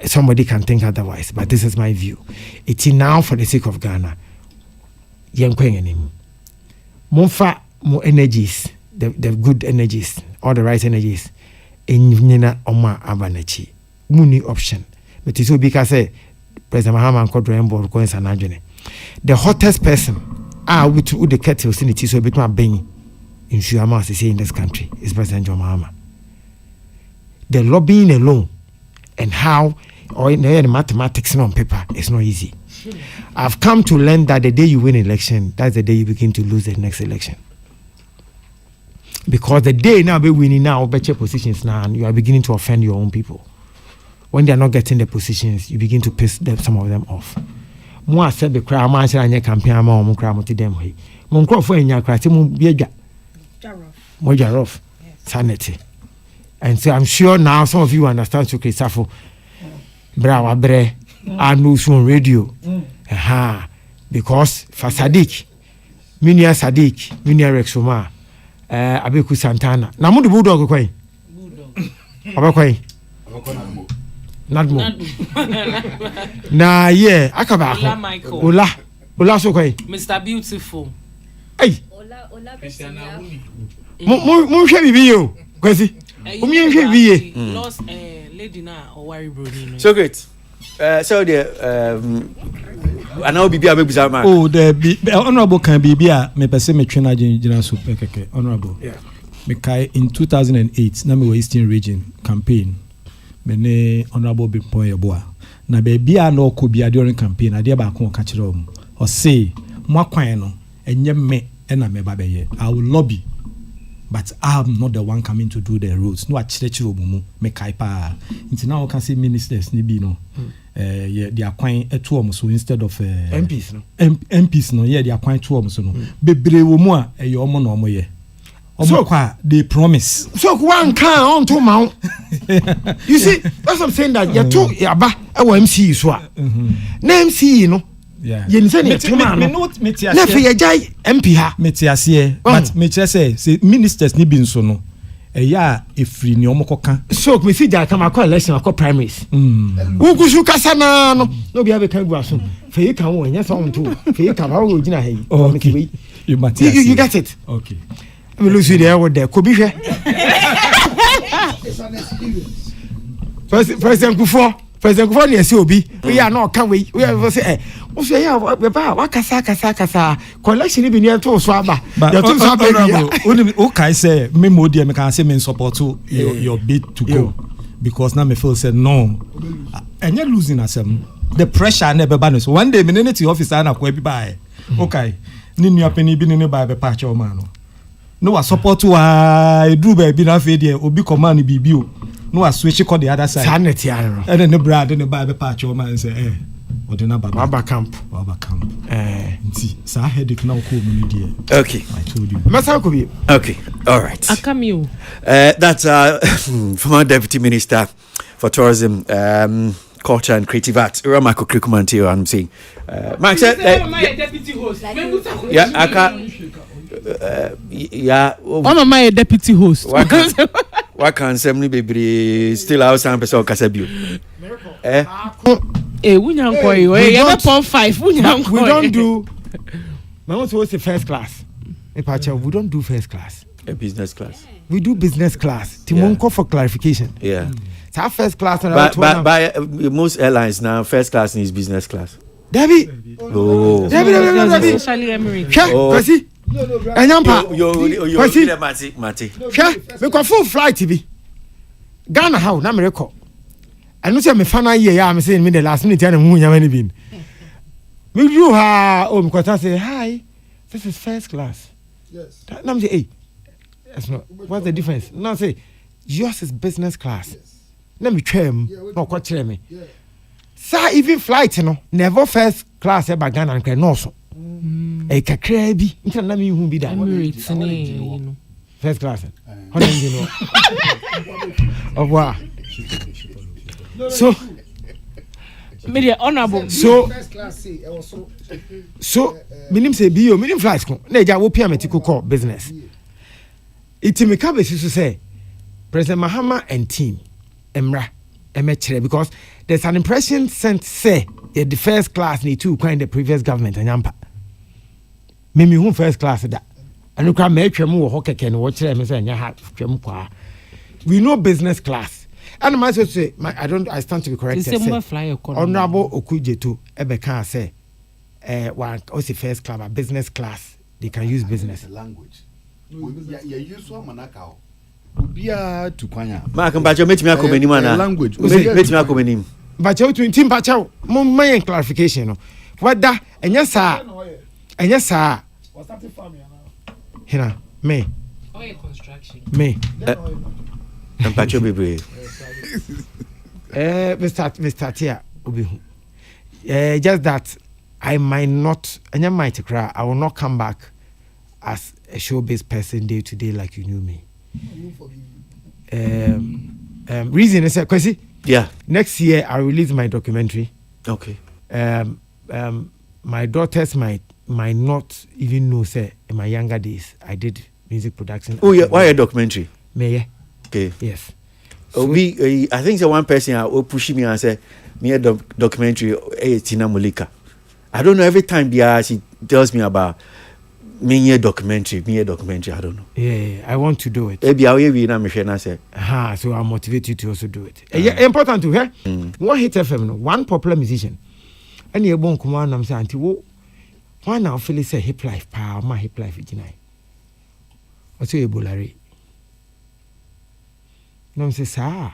somebody can think otherwise but this is my view it's now for the sake of Ghana yen kwenyenim monfa mo energies the good energies all the right energies enyina oma abanachi muni option but it's so because President Mahama Nkodro Embo ko nsanadwene the hottest person with the kettle in it so between ben in Shuama say in this country is President John Mahama. The lobbying alone and how or in the mathematics on paper is not easy. I've come to learn that the day you win election, that's the day you begin to lose the next election. Because the day now be winning now better positions now and you are beginning to offend your own people. When they are not getting the positions, you begin to piss some of them off. More said the crowd man say anya campaign ama mo crowd mo ti dem he. Mo nkrofo anya crowd ti mo biedwa. Mo jarof. Sanity. And so I'm sure now some of you understand so Christopher. Bra wa bre anu on radio. Because for Sadiq, Minia Sadiq, Minia Rexoma, Abeku Santana. Na mo de bulldog kwai. Abakwai. Nadmo. Na yeah, akaba. Ola so kwai. Mr. Beautiful. Hey. Ola Mo hwe bibi yo. Kwesi. O mi hwe biye. Lost lady na o worry bro ni. So great. So the ana bibi abebuza man. Oh, the honorable can be me pese me twena general so keke. Honorable. Yeah. Me kai in 2008 na me were Eastern Region campaign. Me ne honorable Bimpo Yeboa. Na be bia na okobia during campaign ade ba ko ka kire om. O say mo kwan no enye me na me ba beye. I will lobby. But I'm not the one coming to do the roads. No, I church obumu me kaipa. Until now, I can see ministers ni be no. Yeah, they are quite a two so instead of MPs no. MPs no. Yeah, they are quite two so no. Bebre womu a yo mo no mo ye. So they promise. So one can on to mount. You see, that's what I'm saying that you two yaba our MC so. Na MC no. Yeah. You say me na fe ye jai MP ha. Metiasie but me say ministers ni bi nso no. Eya efri ni omokoka. So me see jai come akọ election akọ primaries. Ugusu kasa na no bi abeka gu aso. Fe yi kan wo nya so on to. Fe yi kan ba wo gina he. Okay. You get it. Okay. Me lose there with there. Ko bi hwe. It's an experience. President Kufo ni esi obi. We are not can we say o say ya ba kasa collection bi ni to so aba. Ya to so aba ya. O kai say me modi me can say me support your bid to go because now me feel say no. And you losing asem. The pressure never ban so one day me ne to office na ko bi ba. Okay. Ni nua pani bi ne ba be patch o man no. No wa support wa do ba bi na fe de obi command bibi o. No, I switch call the other side. Sanity, and then the brad and the Bible patch your man say, or the Baba Camp. See, so I had it now cool media. Okay. I told you. Okay. All right. I come you. That's former Deputy Minister for Tourism, Culture and Creative Arts, Ramako Krikumanti, I'm saying. Mark said, deputy host. Yeah, I can't. Yeah. I'm my deputy host. Why can't somebody be still outside person Kasabio? We don't do. My own was the first class. We don't do first class. A business class. We do business class. Timon call for clarification. Yeah. It's our first class. By most airlines now, first class is business class. Debbie. Oh. Debbie. Especially American. Kwasi. Enyampa. You're Mati. We got full flight TV. Ghana how na me record. I know say me fan here ya me say me the last minute and mu nya many bin. Me do ha me kwata say hi. This is first class. Yes. Na me say hey. That's not. What's the difference? Now say yours is business class. Let me try no kwa tell me. Sir, even flight no never first class e ba Ghana nkre no so. E kakra bi nti na me hu bi da. Emirates ni first class. So media honorable. So minim say bio minim flights ko na eja wo pia metiko call business. It me ka be so say President Mahama and team emra emechere because there's an impression sent say the first class need to kind the previous government anyampa. Mimi who first class that. And you make them wo hokeke no watch them say nya ha twem kwa. We know business class. And my say I stand to be corrected. Honorable Okujetu Ebeka say one also first class business class they can use business language. Ya use one manaka. Obia to kwanya. Mark Mbacho metimi akomani mana. Language. Metimi akomani. Mbacho to team Mbacho mo main clarification no. Whether enya sa What's that farm now? Hina me. Oil construction. Me. Mbacho bebre. Mr. Tia Obi. Just that I might not I will not come back as a showbiz person day to day like you knew me. Reason is Kwesi. Yeah. Next year I'll release my documentary. Okay. My daughters might not even know say in my younger days I did music production. Oh yeah, why a documentary? Me. Okay. Yes. I think so one person will push me and say me a documentary Tina Mulika. I don't know, every time she tells me about me a documentary, I don't know. Yeah, I want to do it. Maybe I'll be na me say. So I'll motivate you to also do it. Yeah, important to hear. One hit FM, one popular musician. And you won't come on and say, Auntie, why now feel say hip life, power, my hip life, Jinai. Or say Bolari. No, say, sir.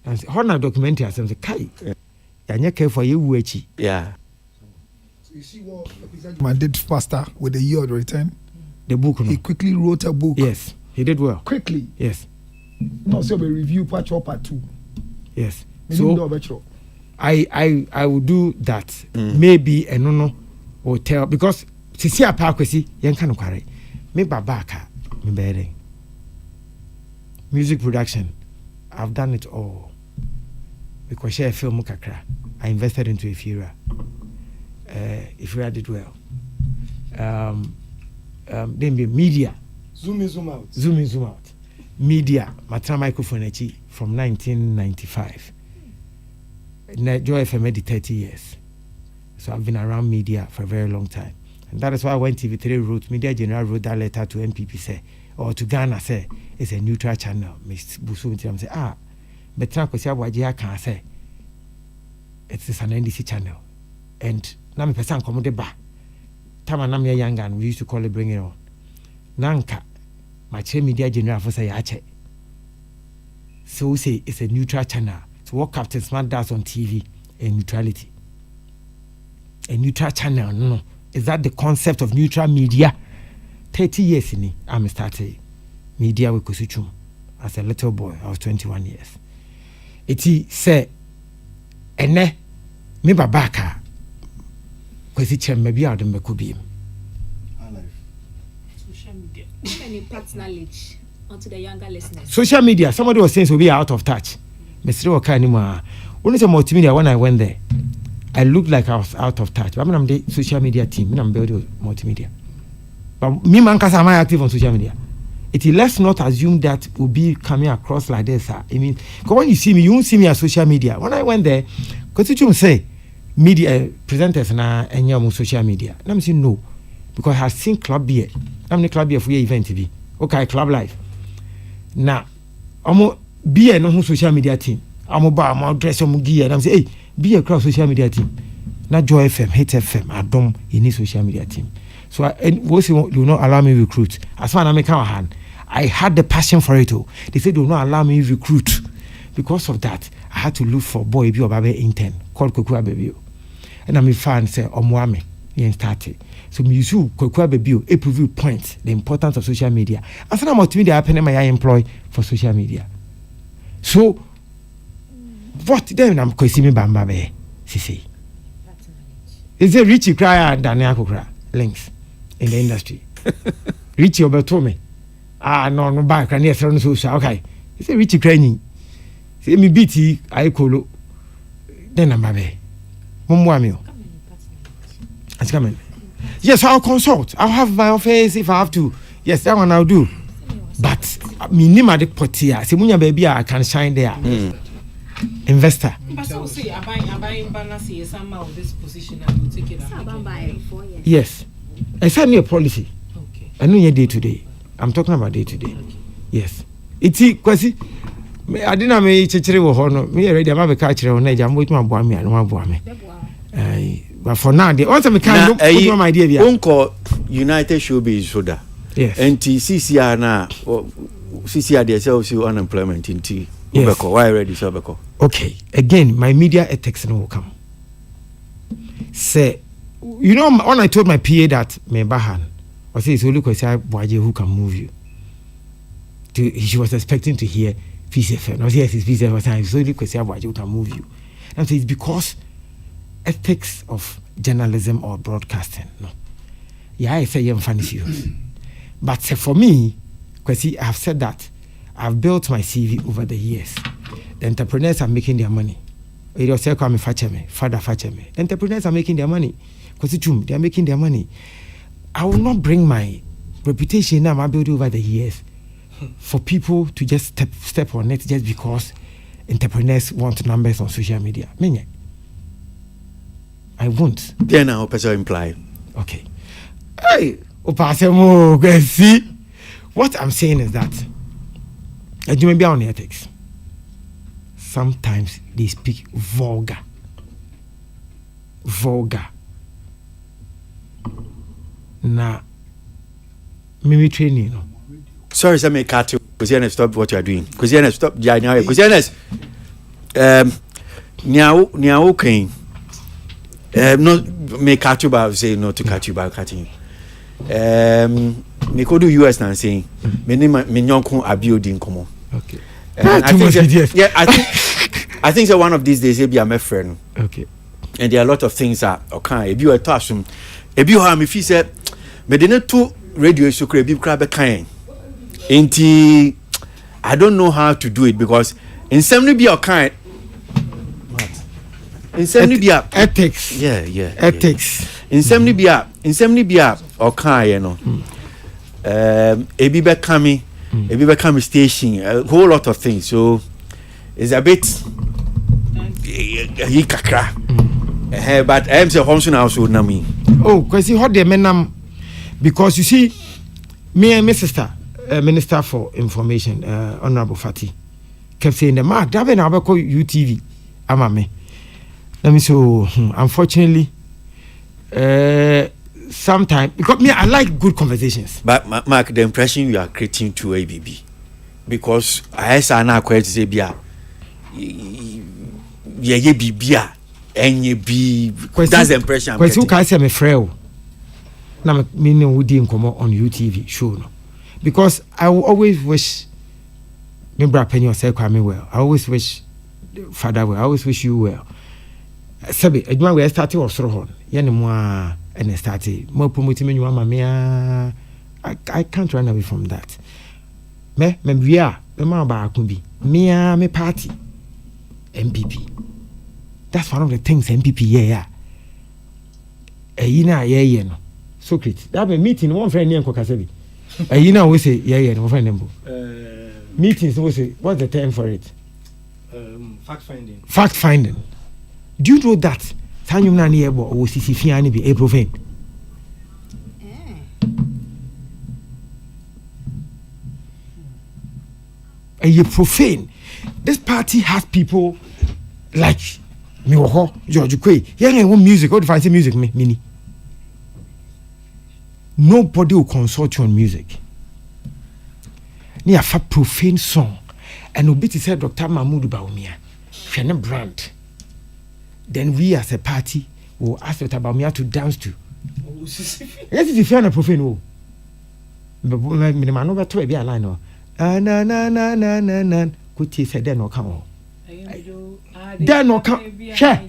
And say, how now documentary as say, Kai. Yeah, care for you, Wechi. Yeah. So you see what man did faster with the year of return? The book, no? He quickly wrote a book. Yes, he did well. Quickly. Yes. No, so we review part 2. Yes. So I will do that. Maybe and no will tell because sisi apakwesi yen kan kware. Me babaka me bere. Music production. I've done it all. Because share film kakra. I invested into Ifira. Ifira did well. Then be media. Zoom in, zoom out. Zoom in, zoom out. Media. Matra microphone from 1995. Joy FM did 30 years. So I've been around media for a very long time. And that is why when TV3 wrote, Media General wrote that letter to MPP say, or to Ghana say, it's a neutral channel. Miss Busu say, but Trankosia Wajia can say, it's an NDC channel. And Nami Pesan Commode Ba. Tama Namia Yangan, we used to call it Bring It On. Nanka, my Media General for say, Ache. So say it's a neutral channel. So what Captain Smart does on TV, a neutrality. A neutral channel, no. Is that the concept of neutral media? 30 years in it, I'm started media with Kosuchum. As a little boy, I was 21 years. Iti say, ene, me babaka, kwesi chem maybe out of Mekubim. Social media. How can you impart knowledge onto the younger listeners? Social media, somebody was saying so we are out of touch. Ministerial anymore. Only some multimedia when I went there, I looked like I was out of touch. But I'm the social media team. I'm building multimedia. But me man am I active on social media. Let's not assume that will be coming across like this. I mean, because when you see me, you won't see me as social media. When I went there, because you say media presenters na any social media. And I'm saying no, because I have seen Club Beer. I'm the Club Beer for your event TV. Okay, Club Live. Now, I'm be no social media team. I'm about dress gear and I'm saying, hey, be a cross social media team. Not Joy FM, Hate FM, Adom, you need social media team. So you will not allow me recruit. As far as I make our hand, I had the passion for it. They said they will not allow me recruit. Because of that, I had to look for boy or baby intern called Kokua Baby. And I'm a fan say Omwame in started. So me use Kokua Baby a preview point the importance of social media. And so multimedia happening my employ for social media. So what then I'm me bamba be sisi. Is it Richie cry and Daniel Kokra links in the industry? Richie Obertome. No back and yes, so okay. Is it Richie crying? See me BT I call then I'm a Mumwamio. It's coming. Yes, I'll consult. I'll have my office if I have to. Yes, that one I'll do. But minima de potia. Simunya baby, I can shine there. Investor. But so say, I'm buying balance here somehow this position and you take it out. Yes. I send me a policy. Okay. I know your day to day. I'm talking about day to day. Yes. It's quasi. I didn't have a chichiri or honor. Me already have a catcher on edge. I'm waiting my boy me and my boy me. But for now, the also can do my idea. Uncle United Showbiz Soda. Yes. And CCR now, CCR themselves you unemployment in T. Yes. Why ready, Sobeko? Okay. Again, my media ethics will come. Say, you know, when I told my PA that me bahan, I say it's only because I Boaje who can move you. She was expecting to hear PCFM. I was yes, it's PCFM. It's only because I Boaje who can move you. And so it's because ethics of journalism or broadcasting. No. Yeah, I say I'm funny serious. But for me, because I have said that I've built my CV over the years. The entrepreneurs are making their money. It was say come father fetch me. The entrepreneurs are making their money. Because they are making their money. I will not bring my reputation now I built over the years for people to just step on it just because entrepreneurs want numbers on social media. I won't. Then I hope I imply. Okay. Hey, see, what I'm saying is that you may be on ethics. Sometimes they speak vulgar. Now, me training, you know. Sorry, sir, me cut you. Because stop what you are doing. Because stop. Yeah, now. Because now, okay. No, me cut you by say not to cut you by cutting. Me go do US now saying me nyonko abiodin komo. Okay. I think so one of these days maybe I'm a friend. Okay. And there are a lot of things that okay. If you are touching, if you have me feel say me didn't to radio so create be crab kind. Inti I don't know how to do it because in some be your kind. In some be ethics. Yeah. Ethics. In some be or kind, you know. Ebi become station, a whole lot of things. So it's a bit he kakra. But I'm say Homson also na me. Oh, because he heard the menam because you see me and my sister, Minister for Information, Honorable Fati, kept saying the mark that when I call UTV, amame. Let me so unfortunately sometimes because me I like good conversations. But Mark, the impression you are creating to ABB because I say na quite say bia ye bibia enye bi that's the impression I'm getting. Because who can say me frail na me no we dey come on UTV show no because I will always wish me bra penny say kwa me well. I always wish father well. I always wish you well. Sabi eduma we started osoro hon ye ne mo a and started more promoting me I can't run away from that. Me we are me ma ba akubi me party MPP. That's one of the things MPP yeah. Yeah no. Socrates. That be meeting one friend name ko kasabi. We say yeah no friend name. Meetings we say what's the term for it? Fact finding. Do you know that Tanyum na ni ebo o sisi fiani be a profane? A profane. This party has people like Miwoho, George Kwe. Hearing one music, what if I say music mini? Nobody will consult you on music. Ni a profane song. And Obiti said Dr. Mahmoud Baumia. Fianna brand. Then we as a party will ask Dr. Baumia to dance to. Yes, if you are a profane. Minimum over to be a line. Na. Kuti said, then no come on. Then no come. Share.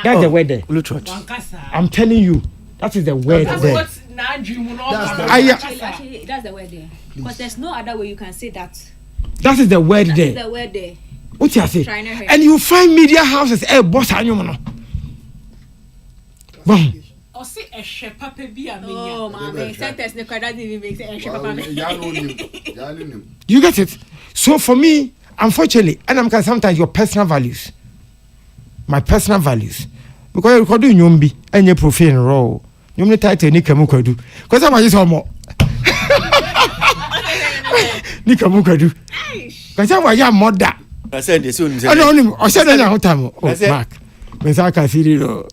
That's the word there. I'm telling you, that is the word there. Actually, that's the word there. Because there's no other way you can say that. That is the word there. That is the word there. What you say? And you find media houses, boss, I know. Boom. Or say a shepherd papa be a Oh, my sentence, the credit even makes a shepherd. You get it? So for me, unfortunately, and I'm sometimes your personal values, my personal values, because you could do nyumbi and your profane role. You may title Nikamukadu. Because I'm just more. Nikamukadu. Because I'm a mother. I said this soon. I don't know. I said that time. Oh, Mark. When I can see it all.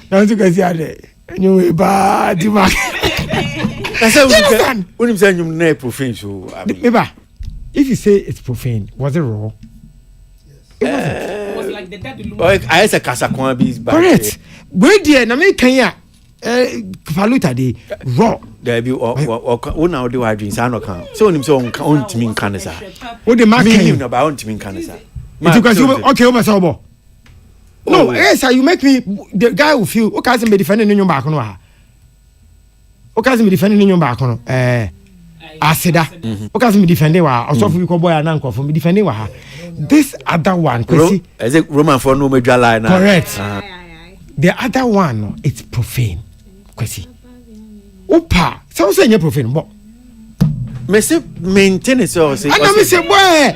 Now you can see it. You bad, Mark. I said, when you say you're profane, so if you say it's profane, was it raw? It was like the daddy. I said, Casacon bees. Correct. Where dear, Name Kenya. Faluta de raw. There be or now do I drink Sano can. So him so on to mean Canada. What the man came about to mean Canada. Okay, over sober. No, yes, you make me the guy who feel okay, me defending in your back on. Okay, me defending in your back on. Aseda. Okay, me defending wa. Also for you boy and uncle for me defending wa. This other one, is it Roman for no major line? Correct. The other one, it's profane. Kwesi. Opa, so say you profane, but me say maintain it so say. And me say boy,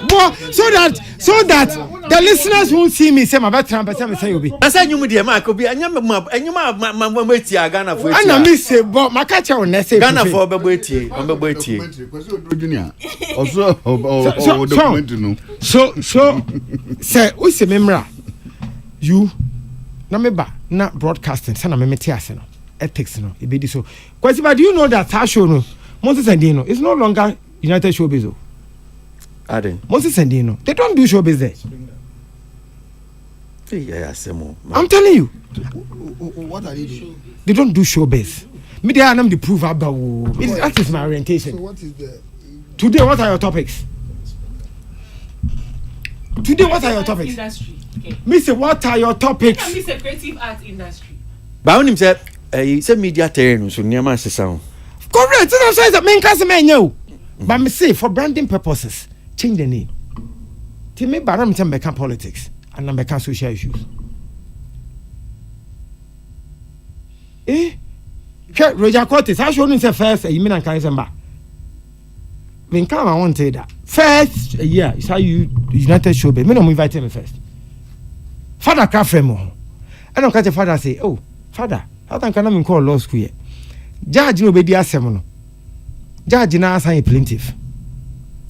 so that the listeners won't see me say my better person say you be. I say you me dey mark obi anya ma tia Ghana for. And me say but my catch on say Ghana for be etie, on be etie. Also documentary no. So say we say memra you na me ba na broadcasting say na me meti ase no ethics no e be di so. Kwesi, but do you know that our show no Moses and Dino it's no longer United Showbiz. Moses and Dino they don't do showbiz there. I'm telling you. What are they doing? They don't do showbiz. Me they are the proof about that is my orientation. So what is the today? What are your topics? Today, what are your topics? Industry. Okay. Me say, what are your topics? Me say creative art industry. But when him say, he said media terrain, so near my sound. Correct. So that's why main class man yo. But me say for branding purposes, change the name. To me, but I'm telling me politics and I'm making social issues. Roger Cortes, I show you say first. You mean I can't say ba. When come, I want to say that first. Yeah, it's how you United Showbiz. Me no invite me first. Father craft frame mo. I don't catch a father say, oh, father, how can I call law school here? Judge no be di asem no. Judge na assign plaintiff.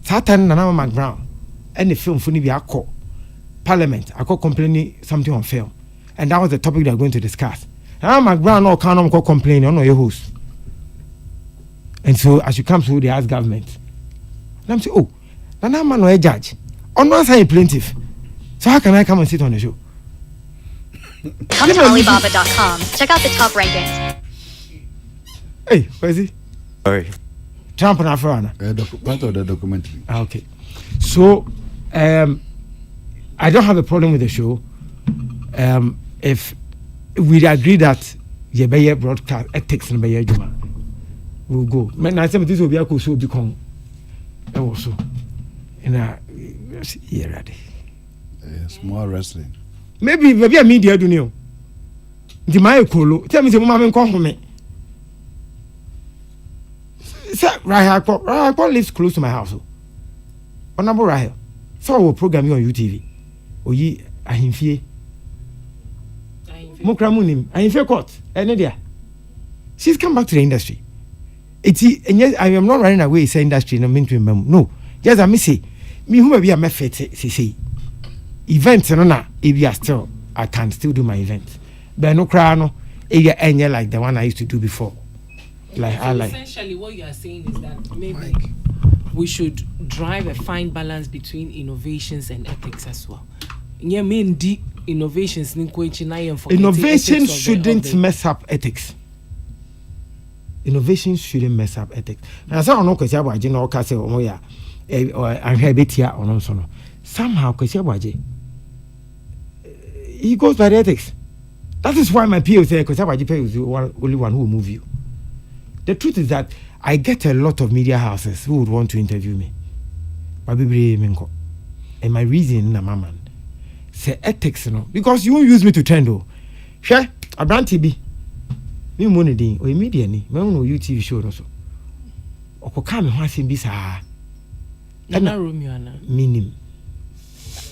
Satan na Mama Brown. And the film funny be akọ Parliament. Akọ complaining something on film, and that was the topic they are going to discuss. And Mama Brown no can come complaining on your host. And so as you come through, they ask government. And I'm saying, oh, Nana man no a judge. On one side plaintiff. So how can I come and sit on the show? Come to Alibaba.com. Check out the top rankings. Hey, where is he? Sorry. Trump and Afrana. Part of the documentary. Okay. So, I don't have a problem with the show. If we agree that you be broadcast ethics and be juma, we'll go. Man, I said this will be a course will become also in a year ready. Small wrestling. Maybe a media do know. The my colo. Tell me the woman come home. Sir, Rahel lives close to my house. Honorable Rahel. So I will program you on UTV. Oyi ahimfie. Mokramunim. Ahimfie court. Enedia. She's come back to the industry. And yes, I am not running away. It's industry. No mean to remember. No. Just I say. Me who be a method. Say. Events no na. If you are still, I can still do my events. But no crano. Any like the one I used to do before. Like so I like. Essentially, what you are saying is that maybe we should drive a fine balance between innovations and ethics as well. Yeah, mean the innovations. Innovation shouldn't mess up ethics. Innovation shouldn't mess up ethics. And as I don't know, because I was you know, say oh yeah, I'm here bit here or no so. Somehow, because he goes by the ethics. That is why my PO say because I was the only one who will move you. The truth is that I get a lot of media houses who would want to interview me. And my reason, na mama, say ethics no because you won't use me to trend o hwɛ abrante bi me mo ne din o media ni me no YouTube show no so okoka me ho asɛm bi saa na Romeo ana minim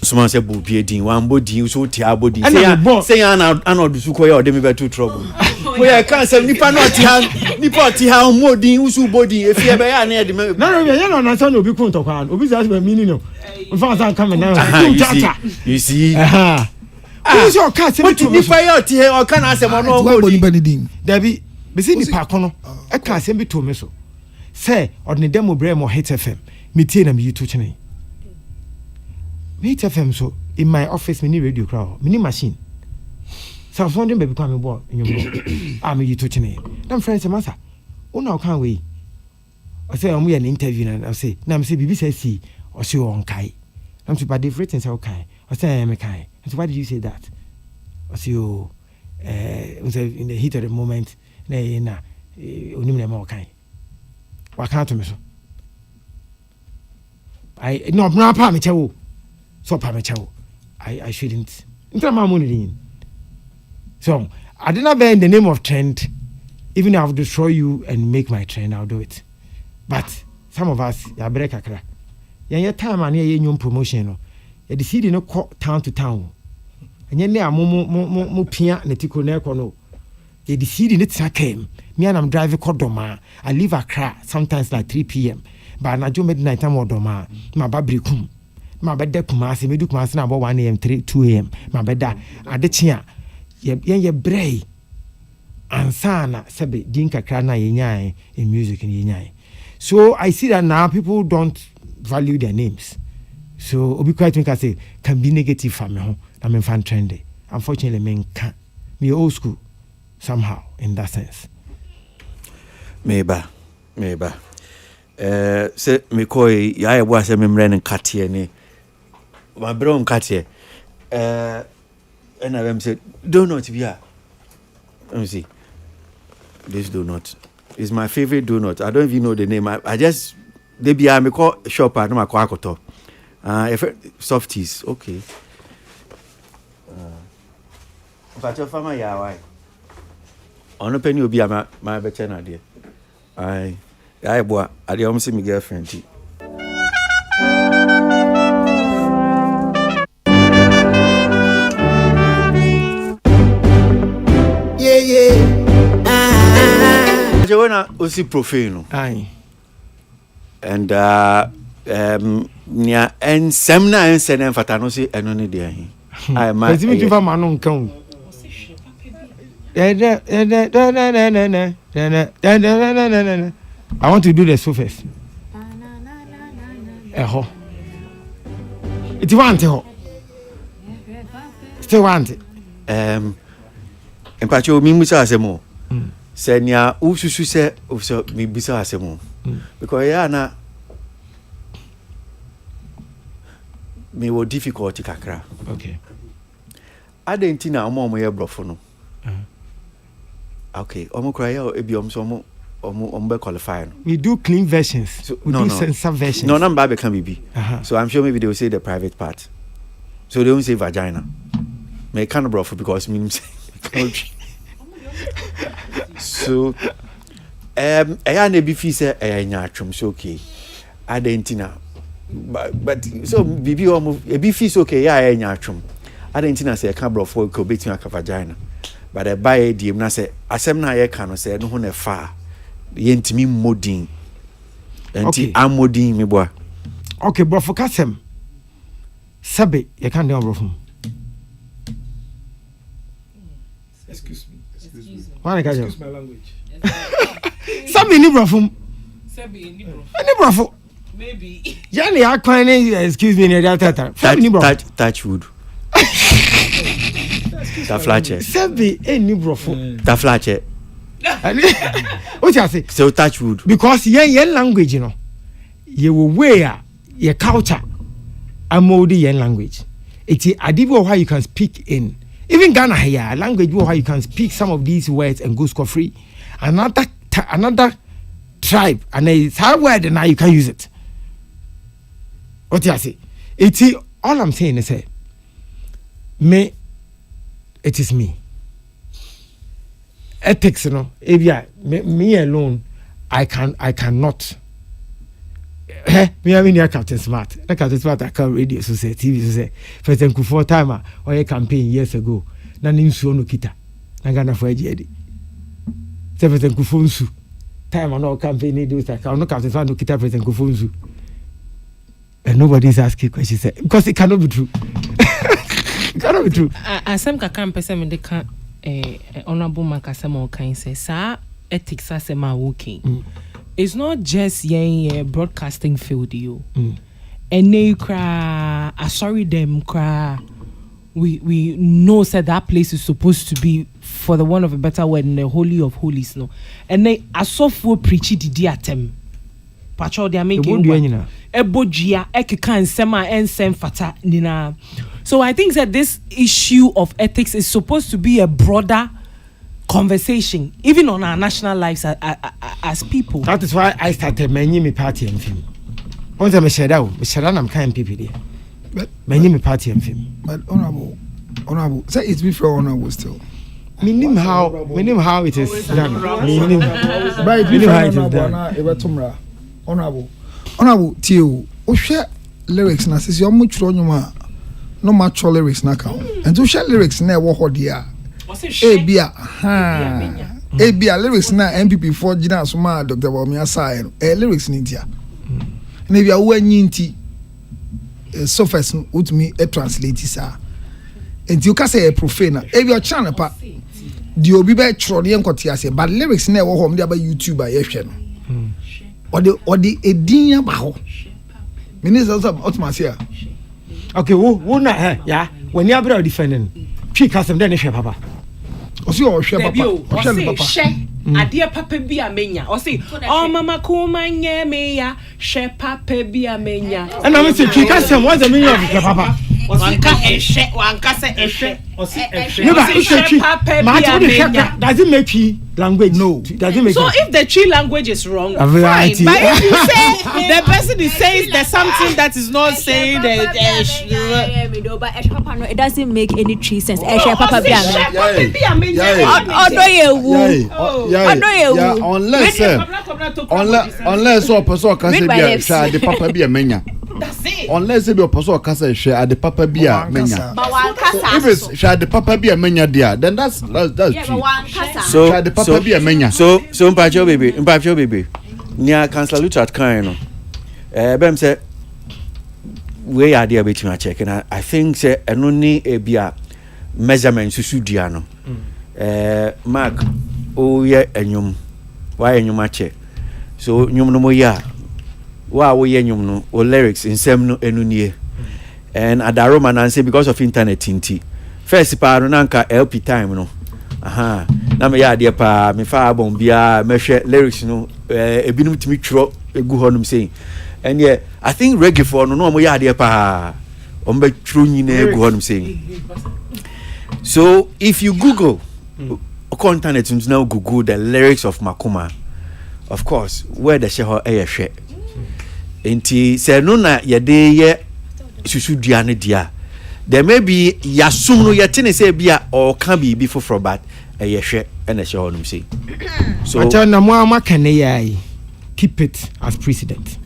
Someone said, "Bobby, din one body, so tia body." Say, "Anna, do suko ya ode me better trouble." We I can't say nipa not tia more din usu body. If you be ya na de me. No, you no na say obi kun to kwa. Obi say be meaning no. In fact, I come now. You see. Who's your cat? Nipa ya tia o kan asem no body. Dabi, be see nipa kono. E kan asem bi to me so. Say, odne demo bre mo Hit FM. Me tie na me YouTube channel. Hit FM so in my office, mini radio crowd, mini machine. So I was wondering, baby, come aboard in your board. I'm a YouTube channel. Them friends, master. Oh, no, can't we? I say, I'm an interview, and I say, now I'm say, BBC see, or see on Kai. I'm so bad, they've written so Kai. I say, I'm a Kai. And so, why did you say that? I say, oh, in the heat of the moment, only more Kai. Why can't you, so? I no, I'm not me tell. So I shouldn't. So I didn't bear in the name of trend. Even if I'll destroy you and make my trend, I'll do it. But some of us, ya break akra. Ya time and ya new promotion. No, ya decide no town to town. And ya ne mo pia netiko ne kono. Ya decide ne came. Me and I'm driving Kodoma. I leave Accra sometimes like 3 p.m. But na jo midnight time Odoma. Ma babri kum. My bed Kumasi, me do Kumasi about 1 a.m., 2 a.m. My bed at the chia, ye bray. And sana, Sabi, Dinka Krana Yanyai in music in Yanyai. So I see that now people don't value their names. So, Obi quite think I say, can be negative for me. I'm in fan trendy. Unfortunately, men can't. Me old school, somehow, in that sense. Maybe. Say, me koi, ya was a membrane and cut here. My brown cat here. And I said, donut, yeah. Let me see. This donut is my favorite donut. I don't even know the name. I just, they be me call shop. I know my quackoto. Softies, okay. But your farmer, yeah, why? On a penny will be my better idea. I boy, I almost see my girlfriend. Joanna was profane. Aye. And near and semna and send them fatanosi and only dear. I might give a man on count. I want to do the surface. It's one to still want it. And Pacho Mimusa Semo. Senya ususu se uso mi bisa asemo because ya na me wo difficulty kakra. Okay. Adentina omo ye brofo no. Okay, omo kra ya ebi omo be qualify no. We do clean versions. So, we do sensor versions. No, number be can be. So I'm sure maybe they will say the private part. So they won't say vagina. Me can brofo because means so I never feel say I nyatrum so okay. Adentina. But so bibi omo e bi feel okay ya I nyatrum. Adentina say I can brofo ko betin aka vagina. But I buy a DM na say asem na ye kan no say no ho na fa. Ye ntimi modin. Enti amodin me boa. Okay, brofo kasem. Sabe ye kan dey brofo. Excuse me. Excuse my language. Sabi ni brofo. Sabi ni brofo. Ni brofo. Maybe. Jani akwan excuse me ni that. Sabi ni brofo. Touch wood. Ta flache. Sabi ni brofo. Ta flache. What you say? So touch wood. Because yen language, you know. You will wear your culture and moldy yen language. It's a divo how you can speak in. Even Ghana here, language how you can speak some of these words and go score free. Another tribe and it's hard word and now you can use it. What you say? It's all I'm saying is me it is me ethics no ebia me alone I cannot me have near Captain Smart I can radio so say TV so say first and for time or a campaign years ago na nsuo no kita na Ghana for agedi say first and kufonsu time no campaign need do that no Captain Smart no kita president kufonsu and nobody is asking questions because it cannot be true. It cannot be true. Asem kakam pese me de kan honorable Makasemo kan say sa ethics asema working. It's not just broadcasting field you. And they cry sorry them cry. We know that that place is supposed to be, for the want of a better word, in the holy of holies no. And they are so full preachy the atem. Patrol they are making Ebojia Ekikan Sema and Sem Fata Nina. So I think that this issue of ethics is supposed to be a broader conversation, even on our national lives as people. That is why I started many party and film. Once I'm a shadow, I'm kind people there. But many party and film. But honorable, say it's before honorable still. Meaning how it is done. Meaning how it is done. Honorable Tio, share lyrics na sisi omu chro nyuma no macho lyrics na ka. And to share lyrics na wo ho dia. Ebia lyrics na MPP4 gina so ma Dr. Bawumia sai lyrics ni dia. Na bia wo anyi nti surface utumi translate sa. Enti you ka say profane ebia channel pa di obi be chro ne enkote ase but lyrics na wo ho me dia ba YouTube a ye hwe no. Or the edinya baho. Minister of Otmasia. Okay, who na yeah. When you are defending, she custom then share papa. Or see or share papa. A dear papa be a mania. Or say, oh mama kuma nye meya, share papa be a mania. And I'm saying she custom what's the meaning of the papa? One say eshe. Does it make he language? No. Does it make so if the tree language is wrong, fine. But if you say the person is saying there's something that is not saying that it doesn't make any tree sense. Papa unless or person can say the papa be a mania. Unless the person can say share the papa be a mania. If it's share the papa be a mania dear, then that's true. So the papa be a mania. So mpacho baby. Nia Councillor Luchat kan no. Bem say we are there between check and I think say eno ni ebia measurement susu dia no. Mark o ye enyum. Why enyum ache. So nyum no mo ya. Wa wo ye nyum no o lyrics insem no enu nie. And adaroma na say because of internet tinti. First pa no nanka LP time no. Aha. Na me ya de pa me fa abon bia me hwe lyrics no ebinum timi twro egu honum say. And yeah, I think reggae for no mo ya de pa ombe twro nyina egu honum say. So if you Google on internet you now Google the lyrics of Makuma, of course where the sheho hwe. Enti say no na ye de ye susu dua ne dia. There may be yasum no yetene say bia or can be before for but ye hwe and a show him say. So Atana mo amakane yai keep it as precedent.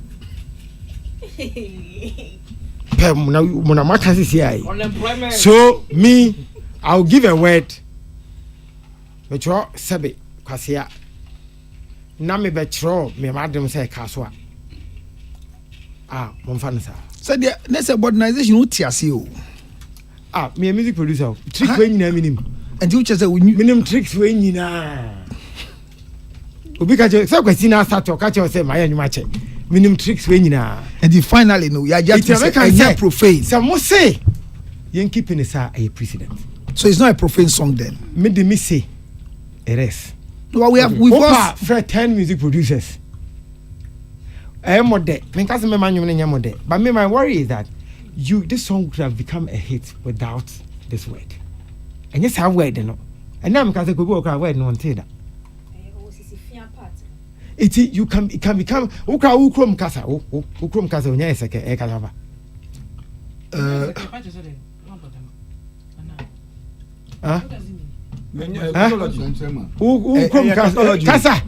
So me I'll give a word. Metro sebe kwasia. Na me betro me madam say kaswa. Momfana sa. So the next organization utiase o. Me a music producer. Trick when you name. And you just say we name tricks when you na. Obi ka je so kwesi na start o ka che o say my anyu che. Minimum tricks when you na. And the finally no ya just say profane. Some say yen keeping is a precedent. So it's not a profane song then. Me say it is. No, we've got 10 music producers. But my worry is that this song could have become a hit without this word. And yes, I word no. And now because I could go word no one say that. It can become ukrom kasa unya eseke e kalava. Kasa.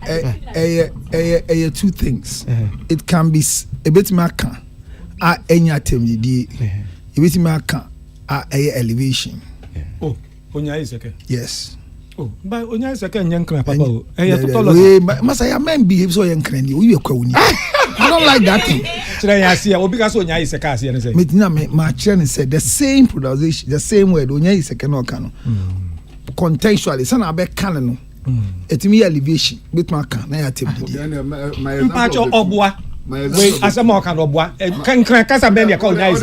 Two things. It can be a bit maka. Any attempt di. A bit maka. Elevation. Oh, Onya is okay. Yes. Oh, but Onya is okay. Nyankran papa. Tautology. Masaya men behave so yankrani. We are kwuni. I don't like that thing. Because Onya is a case. My children said the same pronunciation, the same word. Onya is a cano. Contextually, son of a canon. It's me elevation. Bit my can. I attempt. Mpacho obwa. Wait, as a more kind of what? Can Casa Benia call nice?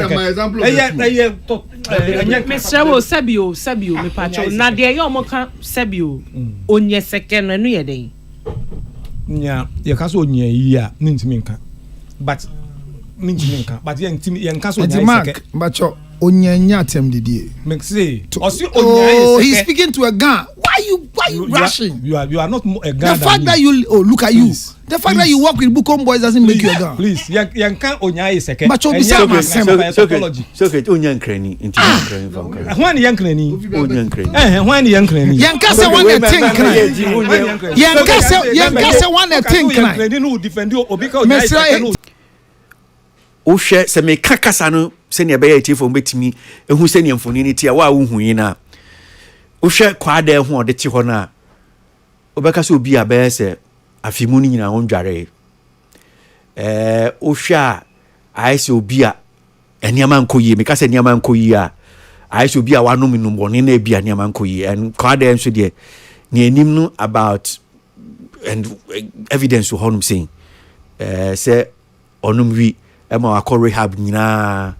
Mr. Sabio, me pacho. Nadia, your mocha Sabio. On your second and near day. Yeah, your castle near ya, Nintiminka. But Nintiminka, but young castle, but your Onya tem did he's speaking to a gun. Why you rushing? You are not a gun. The fact that you look at you. The fact that you work with Bukom boys doesn't make you a gun. Please, young can Onya is second. But you'll be so Onya Cranny into one young cranny. One young cranny. Young Cassa one a think. Young Cassa one a think. Who defend you because Oshe se me kakasa no se ne be yeti fo betimi ehu se ne mfoni ni tia wa hu yin na Oshe kwada hu ode ti ho na obeka se obi abe se afimu ni nyina ondware Oshe a aise obi a eniama nkoyi me ka se eniama nkoyi a aise obi a wanu minum bone na bia eniama nkoyi en kwada enso de ne enim no about and evidence to honum saying say onum wi ema akọ rehab nyina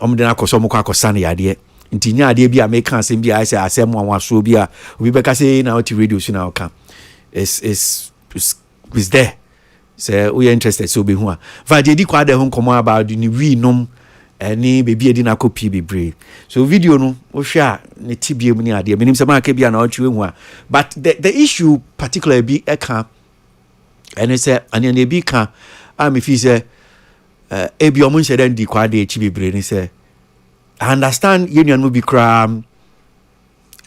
omdena akoso mko akosane yade nti nya ade bi a me kan asem bi a say asem wanwaso bi a obi beka say na oti radio so na oka is there say we are interested so be hu a va de di kwa de hu komo about ni wi nom ni bebi edi na copy bebre so video no wo hwe a ne tibie mu ni ade menim se ma ka bia na otwe hu a but the issue particularly bi eka ene say ani na bi ka a me fi say ebi omo nse den di kwa de echi bebre ni say I understand union mu bi kra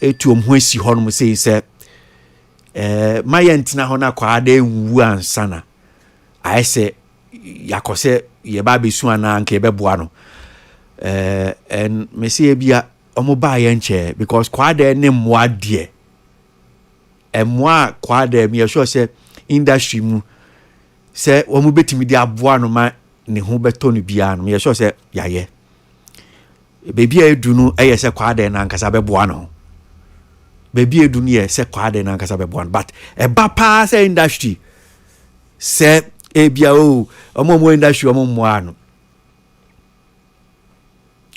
etu omho asi ho no say my entina ho na kwa de nwu ansana I say yakose ye ba besu ana anka ebe boa no and me say bia omo ba ye nche because kwa de ne mmoa de mmoa kwa de me sure say industry mu say omo betimi de aboa no ma ne ho beto no bia no me sure say yaye baby edu no eye say kwa de na ankasa be boa no baby edu no ye say kwa de na ankasa be boa no but e ba pa say industry say ebia o omo industry omo mmoa no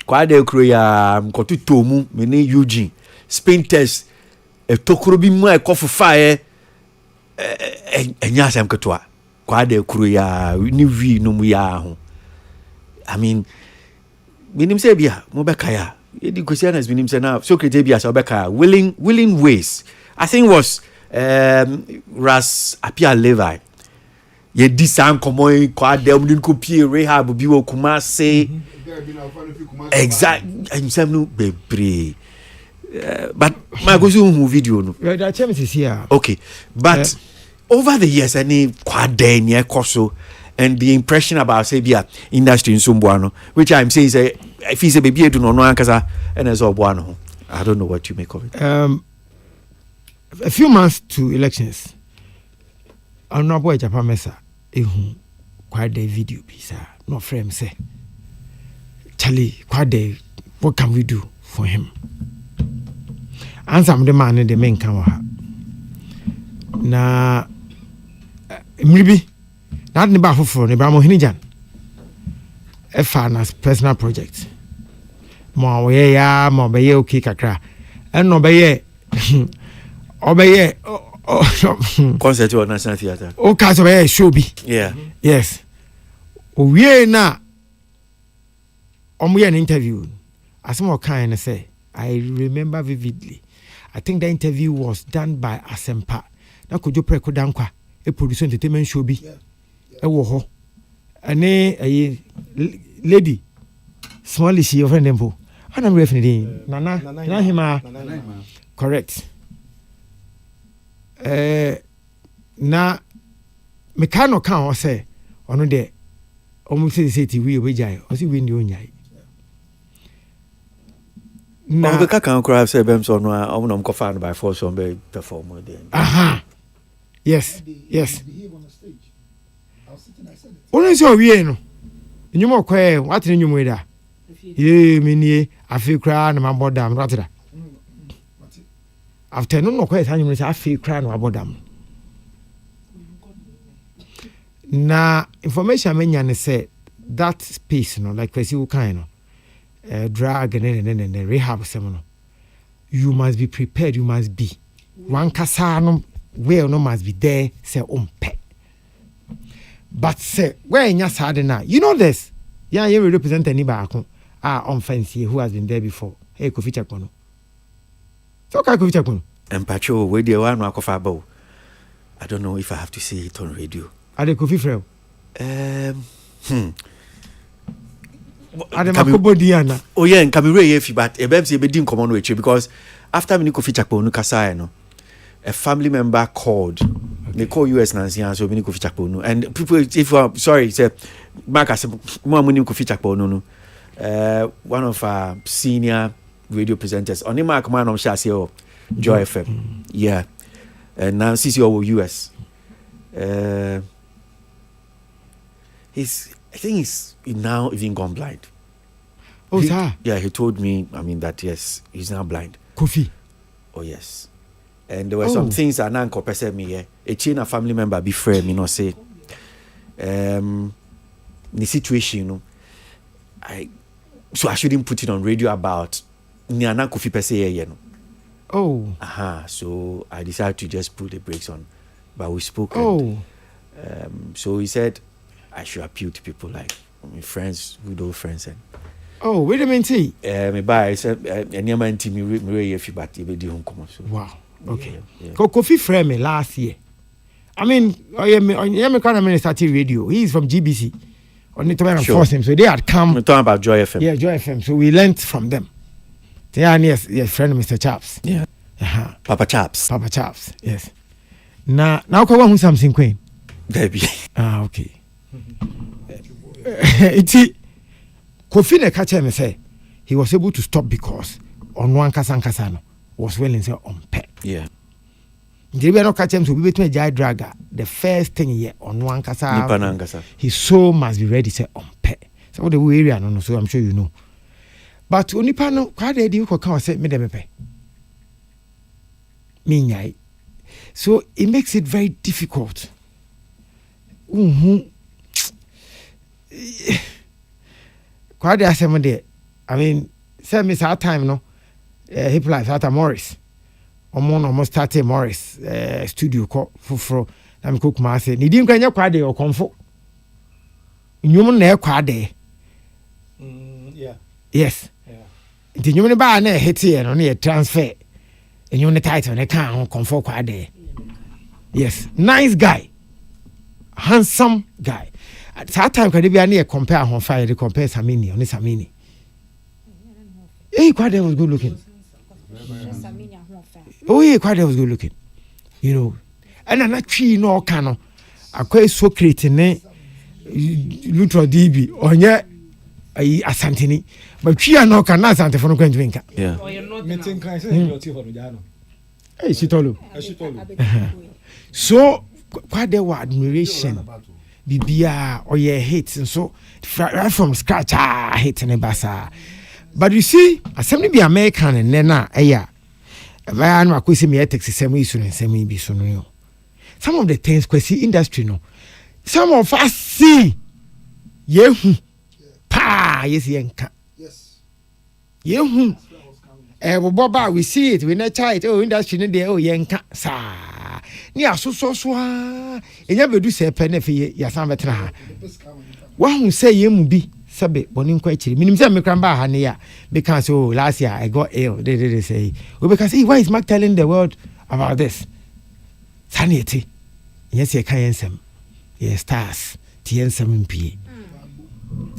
kwa de kro ya mkotu tomu me ni Eugene spin test e tokro bi mu e kofufa enya asem ketwa kwa de kro ya ni wi no mu ya ho I mean minim se bia mo beka ya edi Christians minim se na Socrates bia se beka willing ways I think was Ras Apia Levi ye di san komo kwa de omdin ko pie rehab bi wo kuma say exact himself no bebre but my go zoom video no that chemist is here okay but over the years any kwa de ne koso and the impression about say bia industry in Sumbuano which I'm saying say if he's a baby do no ankasa and as obuano I don't know what you make of it a few months to elections honorable Japan Mesa ehu kwa de video bisa no frame say Charlie kwa de what can we do for him answer the man in the main camera na mribi na ne ba foforo ne ba mo hinijan e finance personal project mo we ya mo be ye okay kakra en no be ye obeye concert or national theater o ka so be show bi yeah yes o wie na omo ye an interview asemo kan ne say I remember vividly I think the interview was done by Asempa na kojo preko dankwa a producer entertainment show bi e wo ho ane lady small she your friend empo ana me referee din nana hima correct na me ka no kan o say ono de omo say ti we obejai o si we ndi onyai na the can cry say bem so no omo no mkofa by force on be perform there. Yes. Only so we no. Nyumo kwe what ni nyumo da. Ye menie afi kra na mabodam ratida. After no kwe sa nyumo say afi kra na mabodam. Na information menya ne say that space no like kwesi wo kan no drug and rehab seminar. You must be prepared, you must be. One kasa no where no must be there say umpe. But say where in your side now, you know this. Yeah, you represent anybody on fancy who has been there before. Hey, Kofi Chakmono. So Kofi Chakmono. And Pacho, where the one Wakofabo. I don't know if I have to say it on radio. Are the Kofi Freo? Oh yeah, and Camille but a baby didn't come on with you because after me Kofi Chakmono Kasai no. A family member called. They call US Nancy and so many Kofi Chakpono. And people, if you are sorry, say Marcus Moamuni Kofi Chakpono, one of our senior radio presenters. On the mark man of Shasio Joy FM. Yeah. And now CCO US. I think he's now even gone blind. Oh, sir. Yeah, he told me, that yes, he's now blind. Kofi. Oh yes. And there were some things that Nan Kopese me a chain a family member be friend, say the situation, I shouldn't put it on radio about Niana Kofi Pese, so I decided to just put the brakes on. But we spoke so he said I should appeal to people like friends, widow friends and wait a minute. Me buy I said any man team me but you be di home come so. Wow. Okay. Kofi frame me last year. I mean, me kind of minister radio. He is from GBC. Only to force him. So they had come. We're talking about Joy FM. Yeah, Joy FM. So we learnt from them. They are yes, friend Mr. Chaps. Yeah. Papa Chaps. Yes. Now ko who something queen. Baby. Okay. Iti Kofi ne catch me say he was able to stop because on one kasa no was willing to say on pet. Yeah. They were not catch him so we between Jai Draga. The first thing here on one kasa. His soul must be ready to say on pet. So the area no so I'm sure you know. But only pano quite the you can say me dem pay. Me so it makes it very difficult. Quite the assembly. I mean, say me our time no. Hip life at Morris. Almost started Morris studio called for I'm cook master. Ni dim kwanya kwade o komfo. Nyum na kwade. Yeah. Yes. Yeah. Nti nyum ne ba na hit here no na transfer. Nyum ne title ne kan komfo kwade. Yes, nice guy. Handsome guy. At that time kwade bia na compare hon fire they compare Samini on Samini. Kwade was good looking. Kwade was good looking. You know. And I'm not tree no cano. I quite so creating Lutra DB or yet Asantini. But she are no can Asante for no going to drink. Yeah. Hey, she told you. So, quite there were admiration. Bibia or your hits and so right from scratch, hits and a bassa. But you see, assembly be American and then Vayan Makusi me ethics semi soon and semi be soon. Some of the things kwesi industry no. Some of us see yehu pa yes yenka. Yes. Yehu. Boba we see it we not try it industry no dey yenka sa. Ni asoso so a enya bedu se pene fe ya san betra ha. Wa hu say yemu bi sabe boni nkwa chiri minim say me kramba ha ne ya because last year I got ill they say because why is Mark telling the world about this sanity yes you can ensem yes stars ti ensem mpie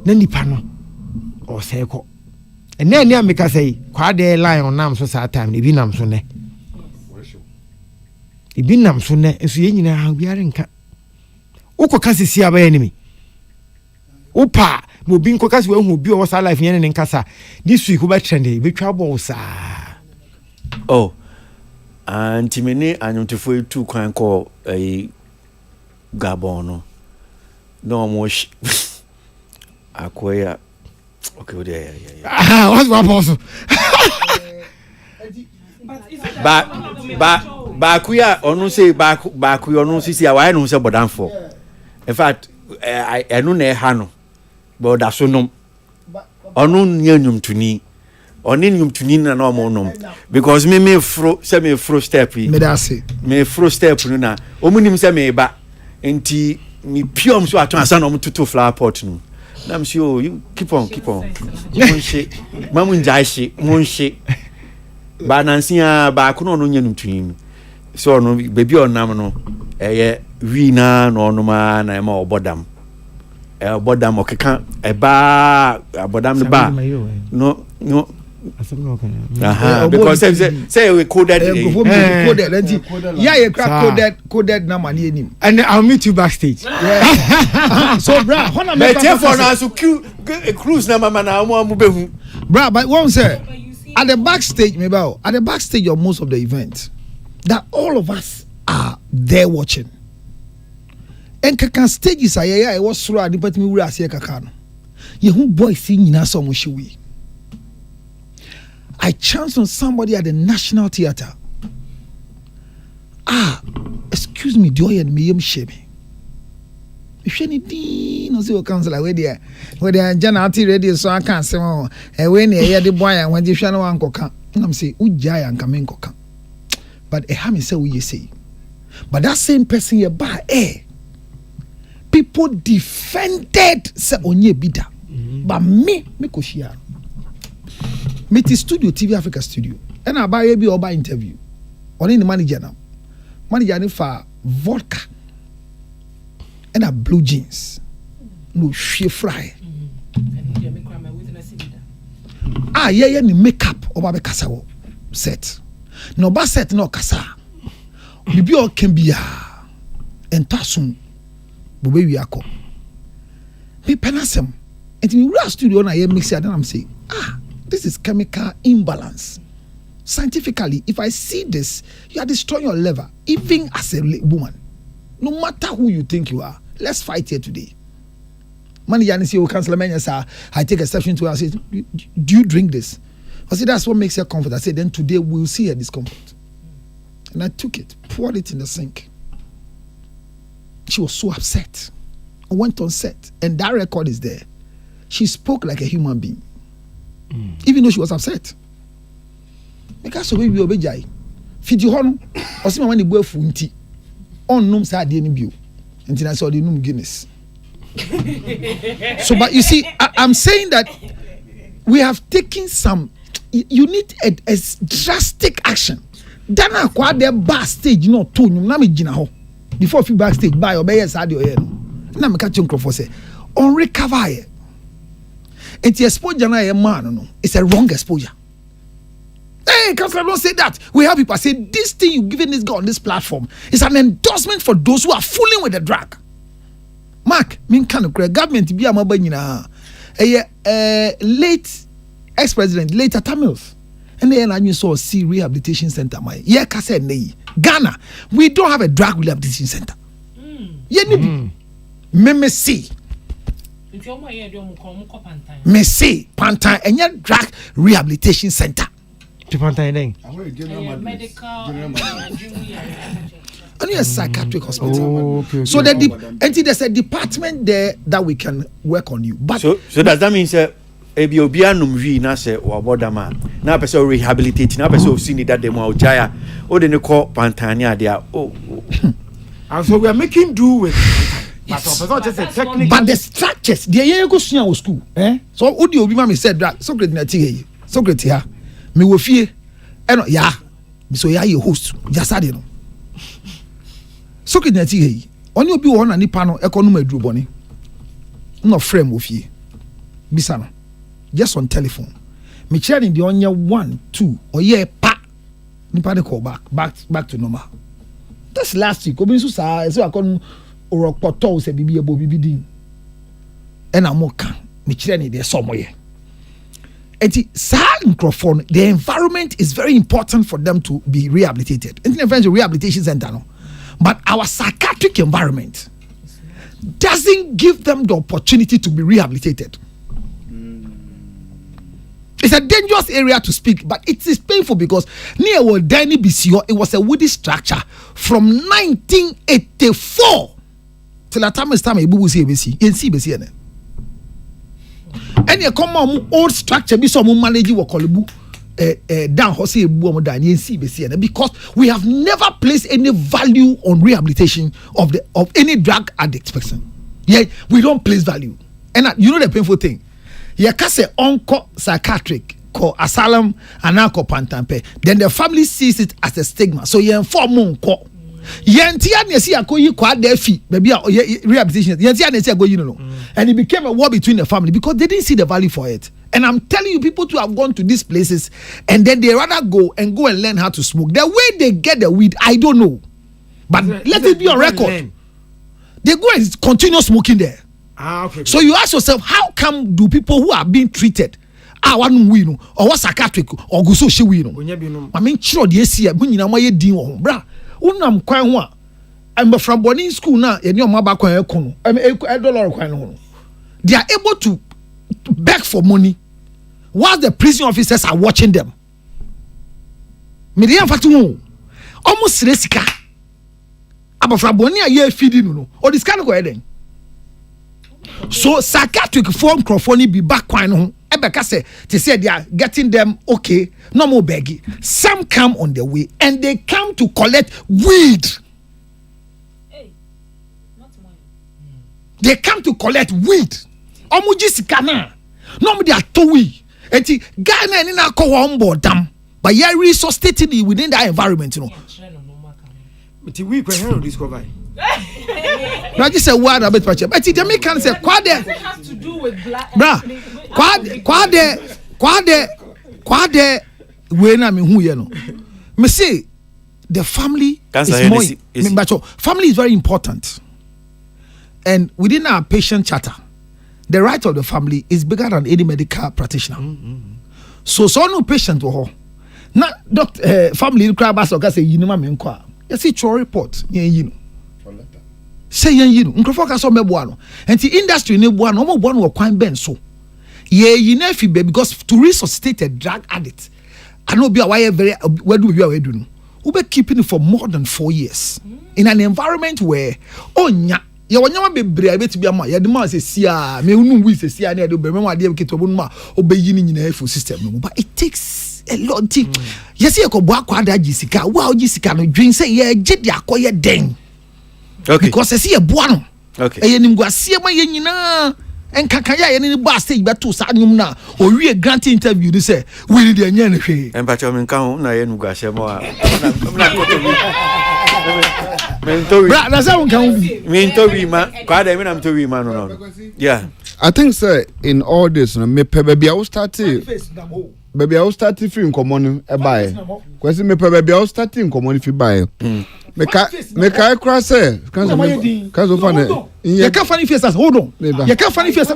na nipa no o say ko and then ya make say quite a line on nam so sad time ibi nam so ne ibi nam so ne so ye nyina ha biare nka uko kasi si aba enemy upa mo bi nko kasi we hu bi o sa life yen ne nkasa this week we trend e be twa ball sa oh antimene anyomtefo tu kwan ko Gabon no mo akoya okay yeah what's my boss ba kuya onu say ba kuya onu sisi awai no say bodanfo in fact enu na ha no boda so nom onu nyanyum tuni oni nyum tuni na no mo nom because me fro step me fro step no na omunim say me ba enti me piom so aton asa no mtutu flower pot no na me you keep on monshi mamu njaishi monshi ba nansia ba kuno no nyanyum tuni so no baby onam no eye wi na no ma na ma obodam okeka eba abodam ne ba no because say we coded yeah coded na mani enim and I'll meet you backstage so bra hona me for na so cruise na mama na mo behu bra but one say at the backstage of most of the events that all of us are there watching and kaka stages I was through a department we ase kaka no ye hu boys see nyina so mo hwe I chanced on somebody at the National Theatre. Excuse me, do you and me shame? If any dean or so council where they are generally ready, so I can't say, oh, and when they hear the boy and when you shall one coca, I'm say, Ujaya and come in coca. But a hammy say, we say. But that same person you buy, people defended say onye bida. But me koshia. Me to studio TV Africa studio and I buy a oba interview on the manager now for vodka and a blue jeans no she fry yeah ni makeup oba be kasa wo set no ba set no kasa bibi o can be entasun bobe wi akọ me penasem and me real studio na here mix it and I'm saying this is chemical imbalance. Scientifically, if I see this, you are destroying your liver, even as a woman. No matter who you think you are, let's fight here today. Mani yani say, "Oh, Councillor Menya, sir, I take exception to her." I say, "Do you drink this?" I said, "That's what makes her comfort." I said, "Then today we'll see her discomfort." And I took it, poured it in the sink. She was so upset. I went on set, and that record is there. She spoke like a human being. Even though she was upset. Because we will be jai. Fiji hono, or see my money go funti. On num sa de bio. Until I saw the num Guinness. So, but you see, I'm saying that we have taken some. You need a drastic action. Dana kwa de backstage no to nyum na me gina ho. Before you backstage buy obey sa de oye no. Na me catch for say on recover here. And the exposure na man no, it's a wrong exposure. Hey, Councillor, don't say that. We have people say this thing you giving this guy on this platform is an endorsement for those who are fooling with the drug. Mark, mean kind of government be a mabanyina. Late ex-president, late Tamils, and then I saw see rehabilitation center. My kase nei Ghana, we don't have a drug rehabilitation center. Me see. Me say Pantan and your drug rehabilitation center. Only a psychiatric hospital. So there's a department there that we can work on you. But so does that mean sir ebi obi anum wi na se wo bodama na person rehabilitate na person see need that dem o jaya o de ne call Pantan ade a and so we are making do with yes. But the structures, the year go to school, so Udi Obi Mami said that Socrates na tige, Socrates here, me wo fie, yeah, so yeah you host, just ade no. Socrates na tige, oni obi wo na nipa no economy aduru boni, no frame wo fie, bisa no, just on telephone, me kyerɛ ne deɛ ɔnyɛ 1 2 ɔyɛ pa nipa de call back to normal. That's last week obi nso saa ɛsɛ akɔ no ɔrɔpɔtɔ sɛ bibi ɛbɔ bibi din ɛna mo ka me kyerɛ ne deɛ sɛ ɔmɔyɛ eti saa nkurɔfoɔ no the environment is very important for them to be rehabilitated nti na rehabilitation center no but our psychiatric environment doesn't give them the opportunity to be rehabilitated. It's a dangerous area to speak, but it is painful because near what Danny BCO, it was a woody structure from 1984 till the time Ibu see BC, BC. And you come on old structure, be some manage what Kolubu down Hosea Buamodan, BC, because we have never placed any value on rehabilitation of any drug addict person. Yeah, we don't place value. And you know the painful thing. You can say uncle psychiatric called asylum and now called pantampe. Then the family sees it as a stigma. So you inform uncle. Yentia see a you quite their fee, maybe rehabilitation. Yentia go, you know, and it became a war between the family because they didn't see the value for it. And I'm telling you, people who have gone to these places and then they rather go and learn how to smoke. The way they get the weed, I don't know, but let it be on record. They go and continue smoking there. Okay. So you ask yourself, how come do people who are being treated one win or what psychiatric or go so she win? I mean, sure, the AC, when you know my dean, bra, unam quite one. I'm from boarding school now, and your mother $1. They are able to beg for money while the prison officers are watching them. Median Fatu almost resika. But from Bonia, ye feeding no, or this kind of wedding. So psychiatric form crofoni be back home. Ebeka say they say they are getting them okay, no more begging. Some come on the way and they come to collect weed. Hey, not money. They come to collect weed. Omuji sikana. No they are towi. Eti Ghana ni na ko on board dam. But you resuscitating within that environment, you know. But we can handle discovery. I just say word a bit patch. But the American say quade has to do with black. Bra, quade when I mean who you know. Me say the family is more. Family is very important. And within our patient charter, the right of the family is bigger than any medical practitioner. So no patient to her. Now doctor family crab as say you know me nkwa. You see your report, you know. Say you know, Nkrofoka so meboa and the industry ne boa no mo boa no kwan ben so. Ye na fi because to resuscitate a drug addict. I know be a why very where do we do no. We be keeping it for more than 4 years in an environment where onya ye wonyama bebre be tibia ma ye de ma se sia me unu wi se sia na de be me ma de ke to bo no ma obeyi ni nyina full system no but it takes a lot. Yes, you go boa kwa da jisika wa jisika no dwen say ye gye de akoye den. Okay. Because I see a buano. Okay. A yenimguasia my yenina and kakaya and bar stage but to Sanyum na or we a grant interview to say we need a yen. And but I'm in count na yenguasia more. That's how can mean to be man. Quite I mean I'm to be man. Yeah. I think sir in all this me baby I will start baby I will start free in common buy. Question me baby I will start in common if you buy. Make I cross say because of funny. You can't funny face as hold on. You can't funny face.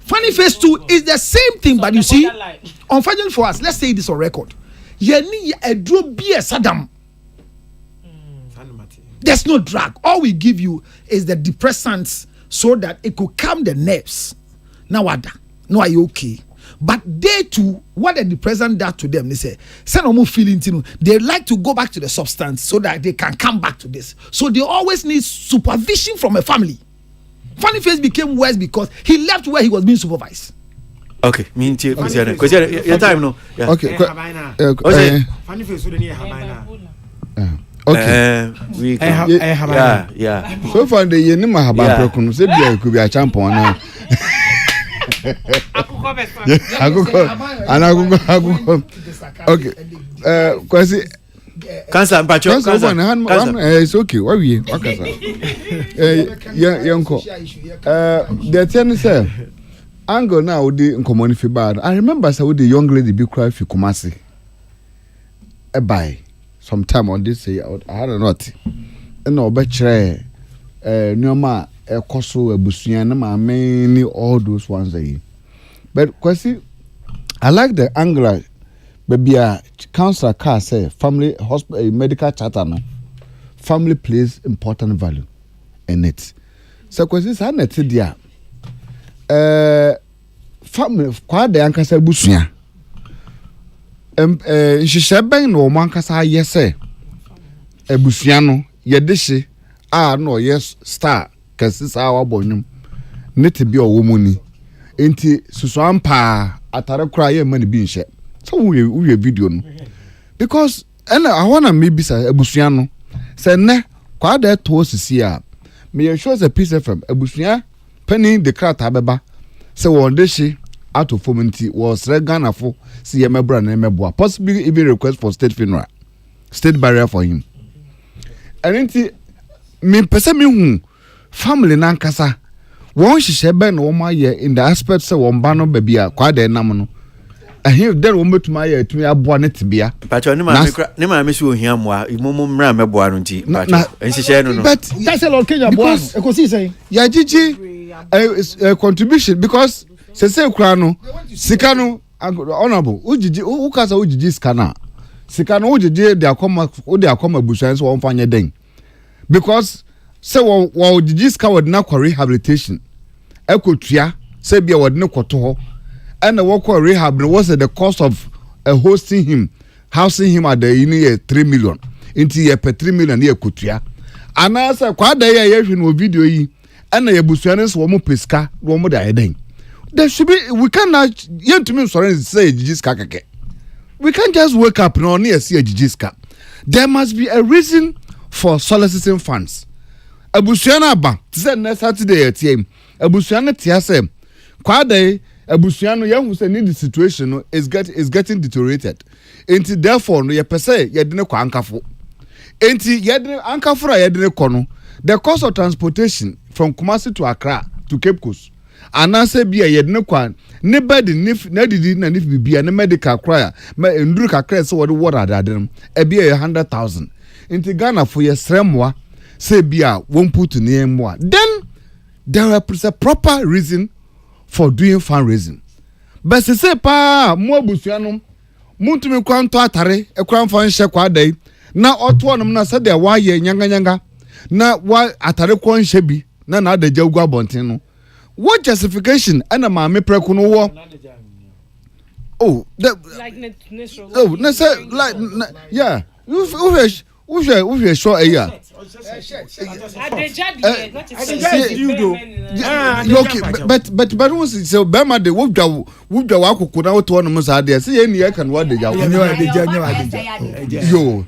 Funny face 2 is the same thing, but you see, unfortunately for us, let's say this on record. You need a drug be a Saddam. There's no drug. All we give you is the depressants so that it could calm the nerves. Now what? No, are you okay? But they too, what the depressant does to them, they say, they like to go back to the substance so that they can come back to this. So they always need supervision from a family. Funny Face became worse because he left where he was being supervised. Okay, me too. Because your time no. Yeah. Okay. Funny Face wouldn't hear Habana. Okay. Yeah. So far the yenima haba prokunu say bia could be a champion now. Okay. Kwasi cancer mpacho it's okay. Why we wakasa? Yanko. The thing say angle now with the common fi bad. I remember say with the young lady be cry fi Kumasi. By sometime on this say I had a note. And obetray nyoma ekoso abusua na ma many all those ones there. But kwasi I like the angle baby council car say family hospital medical charter no. Family plays important value in it. So kwasi sa net dia family kwa de ankasa abusua nhyehyɛ no mo ankasa yese abusua no yɛdehye no yes star kasi sa wabonwum ne te bi owo mu ni enti susu ampa atare kura ye mani bi nhye so we video no because I wanna maybe say abusua no say ne kwa da to sisi a me sure say peace fm abusua penny the crowd abeba say won dehye out of fomenti was Ghana for see mebra na meboa possibly even request for state funeral state barrier for him and enti me pese me hu family na nkasa won hihye be na won aye in the aspect say won ba no ba bia kwa da nam no ahim there won betuma aye atumi aboa ne tibia pacho ne ma me so ohia moa imomo mra meboa no nti pacho nhihye no but that's a lot Kenya boa e ko see say ya gigi contribution because say kura no sika no honorable ujiji ukasa ujiji scanner sika no ujiji de akoma busuan so won fanye den because say wo ujiji sika wod na kwa rehabilitation ekotua say bia wod ne kwoto ho and wo kwa rehab no was the cost of hosting him housing him at the year 3 million into year per 3 million year kotua anasa kwa da ye hwe no video yi and ye busuan so wo mo pesika wo mo da den. There should be, we cannot, yet to me, sorry, say Jijiska keke. We can't just wake up and only see a Jijiska. There must be a reason for soliciting funds. Abusiana ba, say next Saturday at him. Abusiana tiase, kwade, Abusiano young who say need the situation is getting deteriorated. Enti therefore, no ye per se, ye didn't kwa ankafo. Enti ye didn't ankafo ye didn't kono. The cost of transportation from Kumasi to Accra to Cape Coast. Anase bia yedne kwan ne bed nif na didi na nif bibia ne medical cry ma enduru kakra se wode water adadem e bia 100,000 inti Ghana for ye sremwa se bia won put ne mwa then there is a proper reason for doing fundraising but se pa mo abusuanom muntumi kwanto atare e kwan fa nhye kwa dai na oto onom na se de wa ye nyanga na wa atare kwa nhye bi na adagya ugwa bonten no. What justification? And a mammy precuno war. Oh, like yeah. You sure a year. But was so Bama de Wubda Wako could out one of us out there. See any I can what the yo.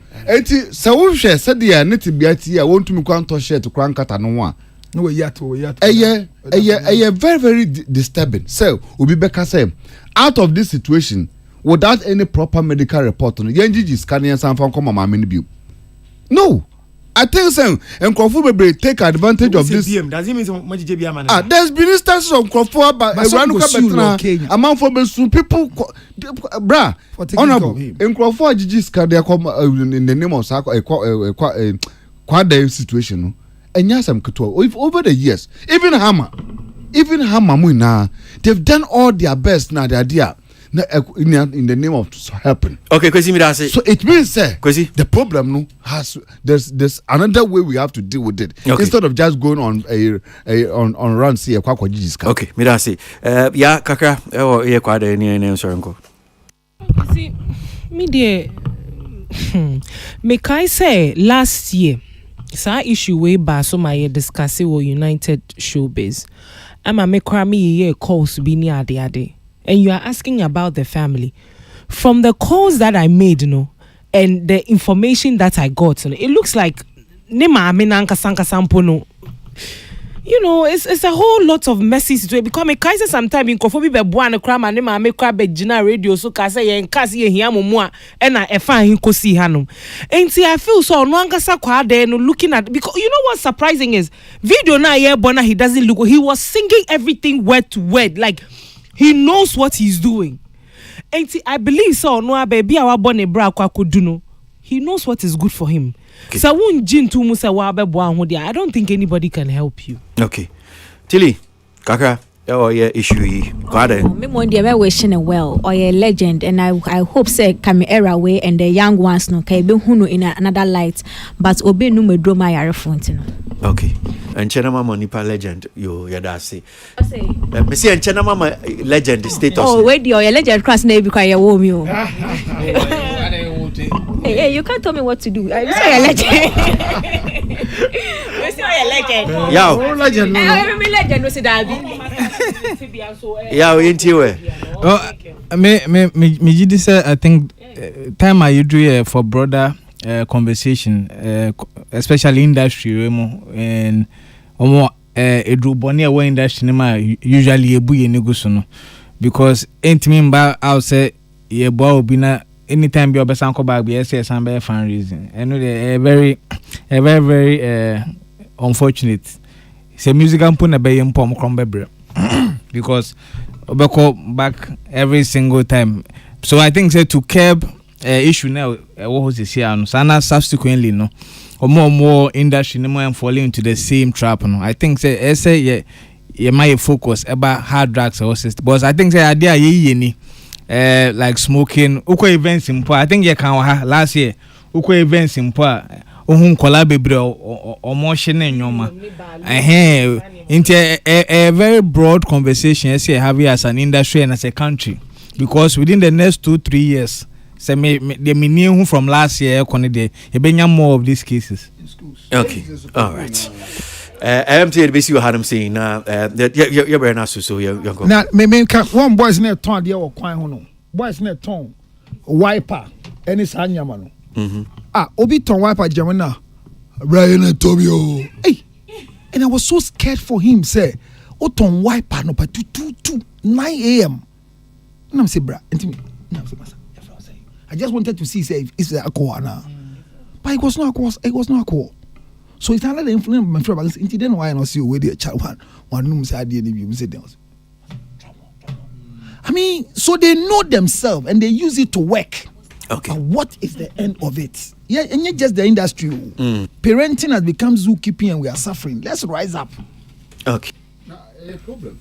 So said the native beati. I want to me quanto share to crank at no. No, yet. Very, very disturbing. So, we be say, out of this situation, without any proper medical report, Yanji scanning and some from come no, I think so. And Kofu take advantage of this. Does it mean there's been instances of Kofu but among for people, bra, honorable. And Kofu Gigi scan in the name of Sako quad situation. And yes, I'm over the years, even Hammer Muna, they've done all their best now. The idea in the name of helping. Okay, so it means the problem no has there's another way we have to deal with it instead of just going on on run see a kwakwa jijiska. Okay, mirasi. Yeah, kakra ye kwade ni sorenko. See, me dear, me kai say last year. Sa issue way ba so my discussing with United Showbiz. Ama me krami ye calls be ni ade. And you are asking about the family. From the calls that I made, and the information that I got, it looks like nema amenanka sanka sampono. It's a whole lot of messy situation. Because me kaise sometime in kofobi be bua na kra ma ne ma me kra be gina radio so ka say yen kasi ye hia momo a na e fa hin kosi hanom. Enti I feel so no angasa kwa there no looking at, because you know what's surprising is video na ye bona he doesn't look, he was singing everything word to word, like He knows what he's doing. And I believe so. No, baby, our born a bra kwakuduno. He knows what is good for him. So I don't think anybody can help you. Okay. Tilly, Kaka, yeah, issue. Me monday me wishing well or a legend, and I hope say come era way and the young ones no kai be hunu in another light, but obe no medro my yarefont no. Okay. And Chena Mama Nipa legend, you yadasi. Me see and Chena Mama legend status. Oh, wait, your legend cross name because you warm you. Hey, you can't tell me what to do. I say a legend. We say a legend. Yeah, legend. Me legend no say that be. Yeah, we into where. Oh, me just say I think time I do for broader conversation, especially industry and edruboni away industry ma usually ebu ye negoso no because entimi mba I say ye boy obi na anytime be obesan ko bag be say some be fan reason and very unfortunate say music ampo na be impom krombebre because obeko back every single time. So I think say to curb issue now what was this here no sana subsequently no or more industry no more falling into the same trap no. I think say you might focus about hard drugs or system, but I think say idea ye ni like smoking uko events in I think you can last year uko events in ohun kola bebre o mo hye nyoma into a very broad conversation say have as an industry and as a country, because within the next 2-3 years say me the meaning from last year you bring more of these cases. Okay, all right. I'm saying basically what I'm saying now. You're very nice, so you're going. Now, me one boys in a ton there or quite hono. Boys in a ton wiper any sanyamano. Obi ton wiper Jamana Ryan Tobio. Hey, and I was so scared for him. Say, ton wiper no but 9 a.m. And I'm say, bra, I just wanted to see say if it's alcohol now, but it was not alcohol. It was not alcohol. So it's another influence my friend because until then why not see where the child one room say you say them. I mean, so they know themselves and they use it to work. Okay. But what is the end of it? Yeah, and not just the industry. Parenting has become zookeeping and we are suffering. Let's rise up. Okay. Problem.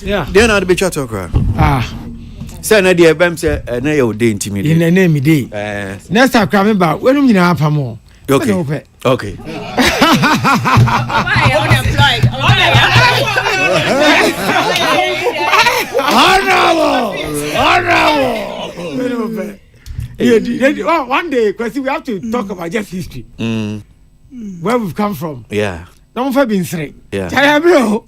Yeah. Then I'll be chat talk. Say na dey bam say na you dey intimidate. In the name dey. Next time come back. When you na apa mo. Okay. Okay. Honorable. One day, because we have to talk about just history. Where we've come from. Yeah. Don't for being straight. Yeah. Bro,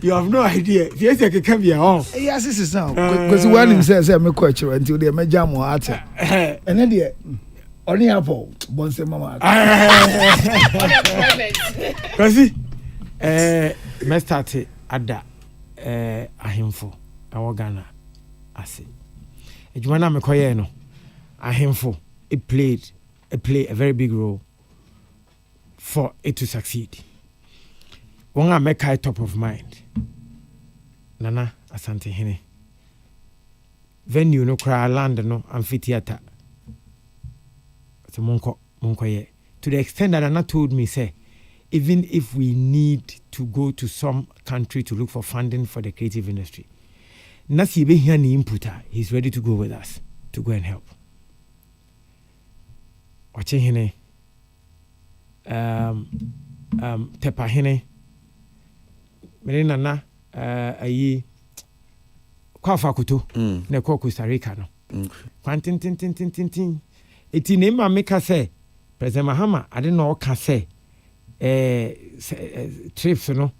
you have no idea. Yes, I can come here home. Yes, this is now. Because when him says, I'm a coach until they may jam or at and then the only apple, Bonse Mama. Because me started at that a himful, our Ghana. I say, if you want to make a himful, it played a very big role for it to succeed. When I make it top of mind, Nana Asante Hene venue no cry land no amphitheater. So Monko ye. To the extent that Nana told me, say, even if we need to go to some country to look for funding for the creative industry, Nasi be here ni inputa, he's ready to go with us to go and help. Wache Hene Tepa Hene Merena na ayi kwa fakuto na kwa Costa Rica no. Kwantin eti ne ma meka say President Mahama ade na o ka say trips no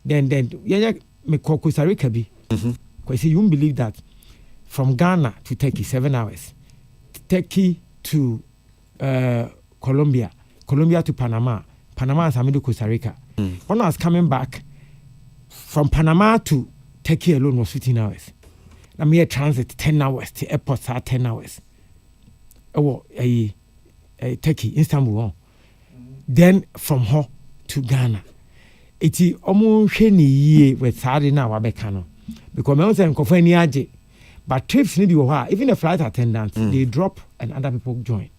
then yeah me kwa Costa Rica bi. Because you won't believe that from Ghana to Turkey 7 hours. Turkey to Colombia to Panama and Samido Costa Rica. When I was coming back from Panama to Turkey alone was 15 hours. I mean, transit 10 hours to airports are 10 hours. Oh, Turkey, Istanbul. Then from her to Ghana. It's almost any year with Saturday now, Wabekano. because me say nkofo ani age but trips ni bi wo ha even the flight attendants they drop and other people join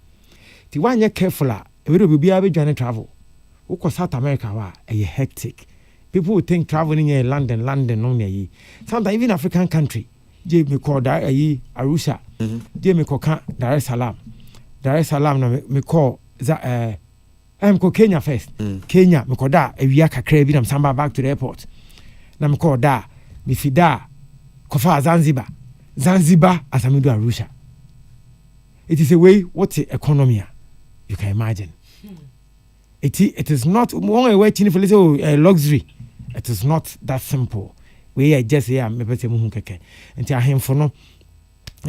ti one you careful a we do bia be join travel we ko South America wa e hectic people would think traveling in London no ne sometimes even African country je me call da Arusha je me call Dar es Salaam na me call I'm call Kenya first Kenya me call da ewia kakra bi na samba back to the airport na me call da me fida kofa Zanzibar as I do Arusha. It is a way what the economy you can imagine. It is not one way for luxury. It is not that simple. We are just here me pese mu keke. Enti ahemfo no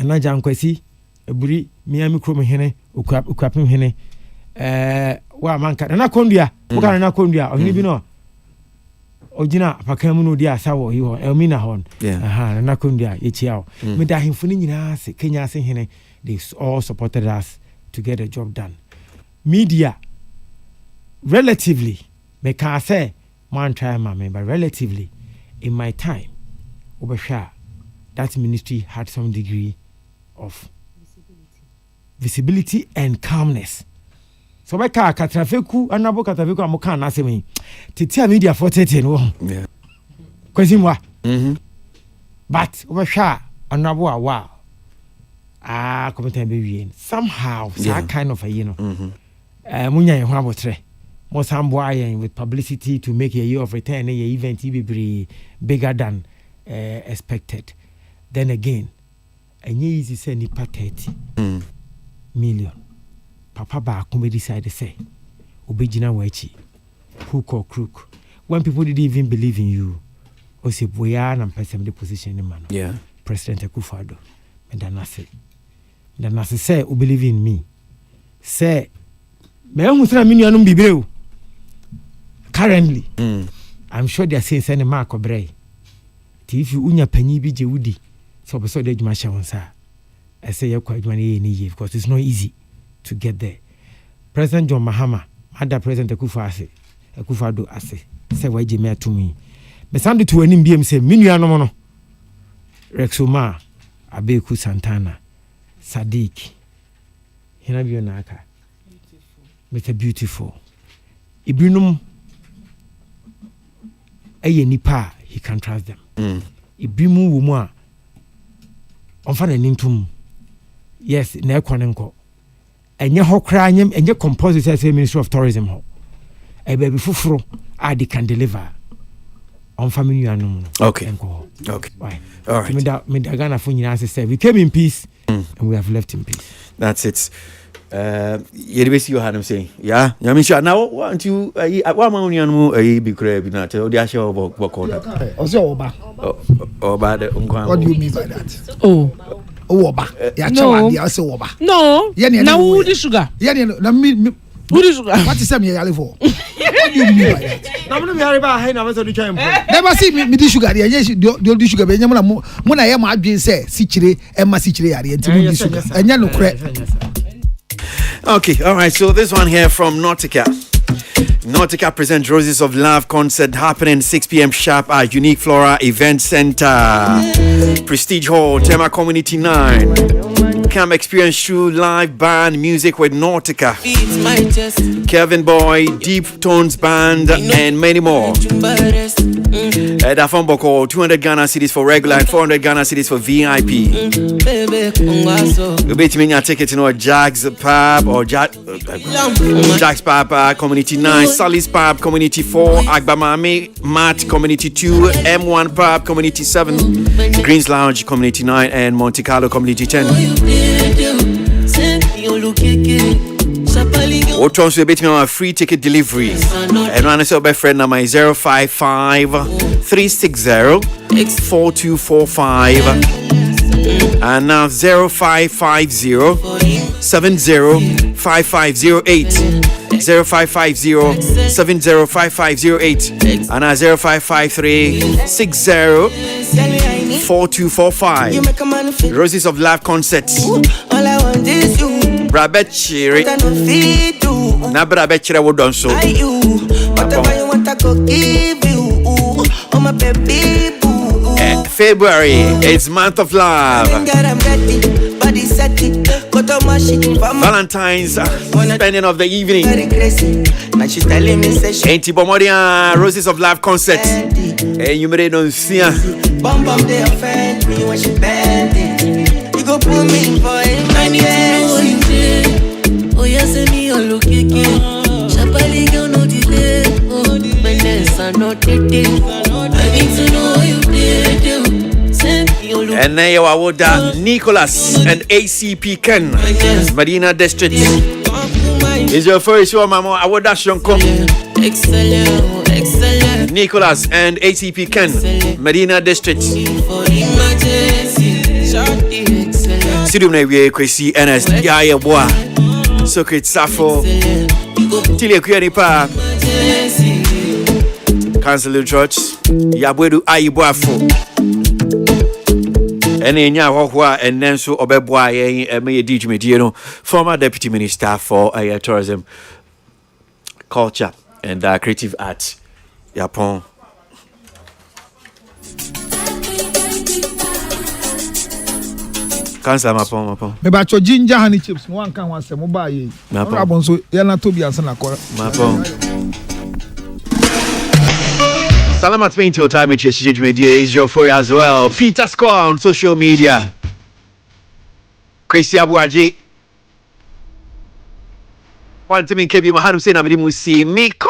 na jan kwasi eburi miami krom hene okwapem hene wa manka na kondua wo kana na kondua ohini bi no ojina apakamu no dia sawo hi ho elmina hon aha na kondua yechiao me da ahemfo ni nyina se Kenya se hene they all supported us to get the job done. Media relatively me can say man try my but relatively in my time Obasha that ministry had some degree of visibility and calmness. So by car katrafeku anabo katrafeku amoka na asemi titia media for 30 no yeah kwazimwa but Obasha anabo awa comment be wien somehow that kind of a munya ye ho abotre mo sambo ayen with publicity to make a year of return a event be bigger than expected. Then again easy say nipa 30 million papa ba comedy side say obejina wachi hook or crook when people didn't even believe in you o se boya na person the position in man President Akufo-Addo and then I say who believe in me say me hu sra minuanum bibreu currently I'm sure they are saying send mark obrey if you unya panyi bi je wudi so be so de djuma hye wonsa I say you kwa djuma ni because it's not easy to get there. President John Mahama other President Akufo-Addo ase say waje me atumi me sand to anim biem say minuanum no Rexoma Abeku Santana Sadiq hina bi na aka Mr. Beautiful ibinum aye nipa he can trust them ibimu wo mu a onfa na nintum yes na ekwanenko enye hokra anyem enye composite say Ministry of Tourism ho e ba bi fufuro they can deliver on family anum okay why all right me da Ghana for nyina say we came in peace and we have left in peace. That's it. Yedibesi you had him saying yeah nyame sha now want you wa ma unu anu bi kra bi na te o di ahye oboko da ozo oba oba de nkwa. What do you mean by that? Oba ya chawa dia say oba no na who the sugar na me who the sugar what is me yale for? What do you mean by that? Na mo me yare ba hai na so di twa mpo never see me di sugar dia di sugar be nyam na mo na ye ma adwen say sichire e ma sichire yare enti mo di sugar enya no kre. Okay, all right. So this one here from Nautica. Nautica presents Roses of Love concert happening 6 p.m. sharp at Unique Flora Event Center, Prestige Hall, Tema Community 9. Come experience true live band music with Nautica, Kevin Boy, Deep Tones Band, and many more. At Afonboko, 200 Ghana cedis for regular and 400 Ghana cedis for VIP. You'll be to me ticket to Jack's Pub or Jack's Pub Community 9, Sally's Pub Community 4, Agbamami Mat Community 2, M1 Pub Community 7, Greens Lounge Community 9, and Monte Carlo Community 10. What turns to a bit on a free ticket delivery? And run us up by friend number 055 360 4245 and now 0550 705508 0550 705508 and now 0553 60 4245. Roses of Life concerts. Brabetchiri na brabetchira wo don so February, it's month of love. Valentine's spending of the evening. Auntie Bomodia Roses of Love concert. And you made no see. Bum they offend me when she bend it. You go put me for it. I need to know you did. Oh yes, me all look it. Shabali girl no delay. Oh, my nest are not dead. I need to know you did. Send me all look. And now you are with Nicholas and ACP Ken, Medina District. Is your first show, Mama? I would dash your Excellent, excellent. Nicholas and ACP Ken, Medina District. Studio na we kwesi NS ya boa. Secret Safo. Tile kuyani pa. Council Church. Ya bwedu ayiboafo. Ene nya hwahwa enen so obeboa yen me dijumedie no former deputy minister for tourism, culture and creative arts. Yapon. Council mapon. Me ba cho ginger honey chips mo anka wan se mo ba ye. Mapon so ya na to bi ansa na kora. Mapon. Salamat Painto time with your media is your for as well. Peter Score on social media. Kwesi Abuaji. Want to me kebi mahanu say na me mu see me ko.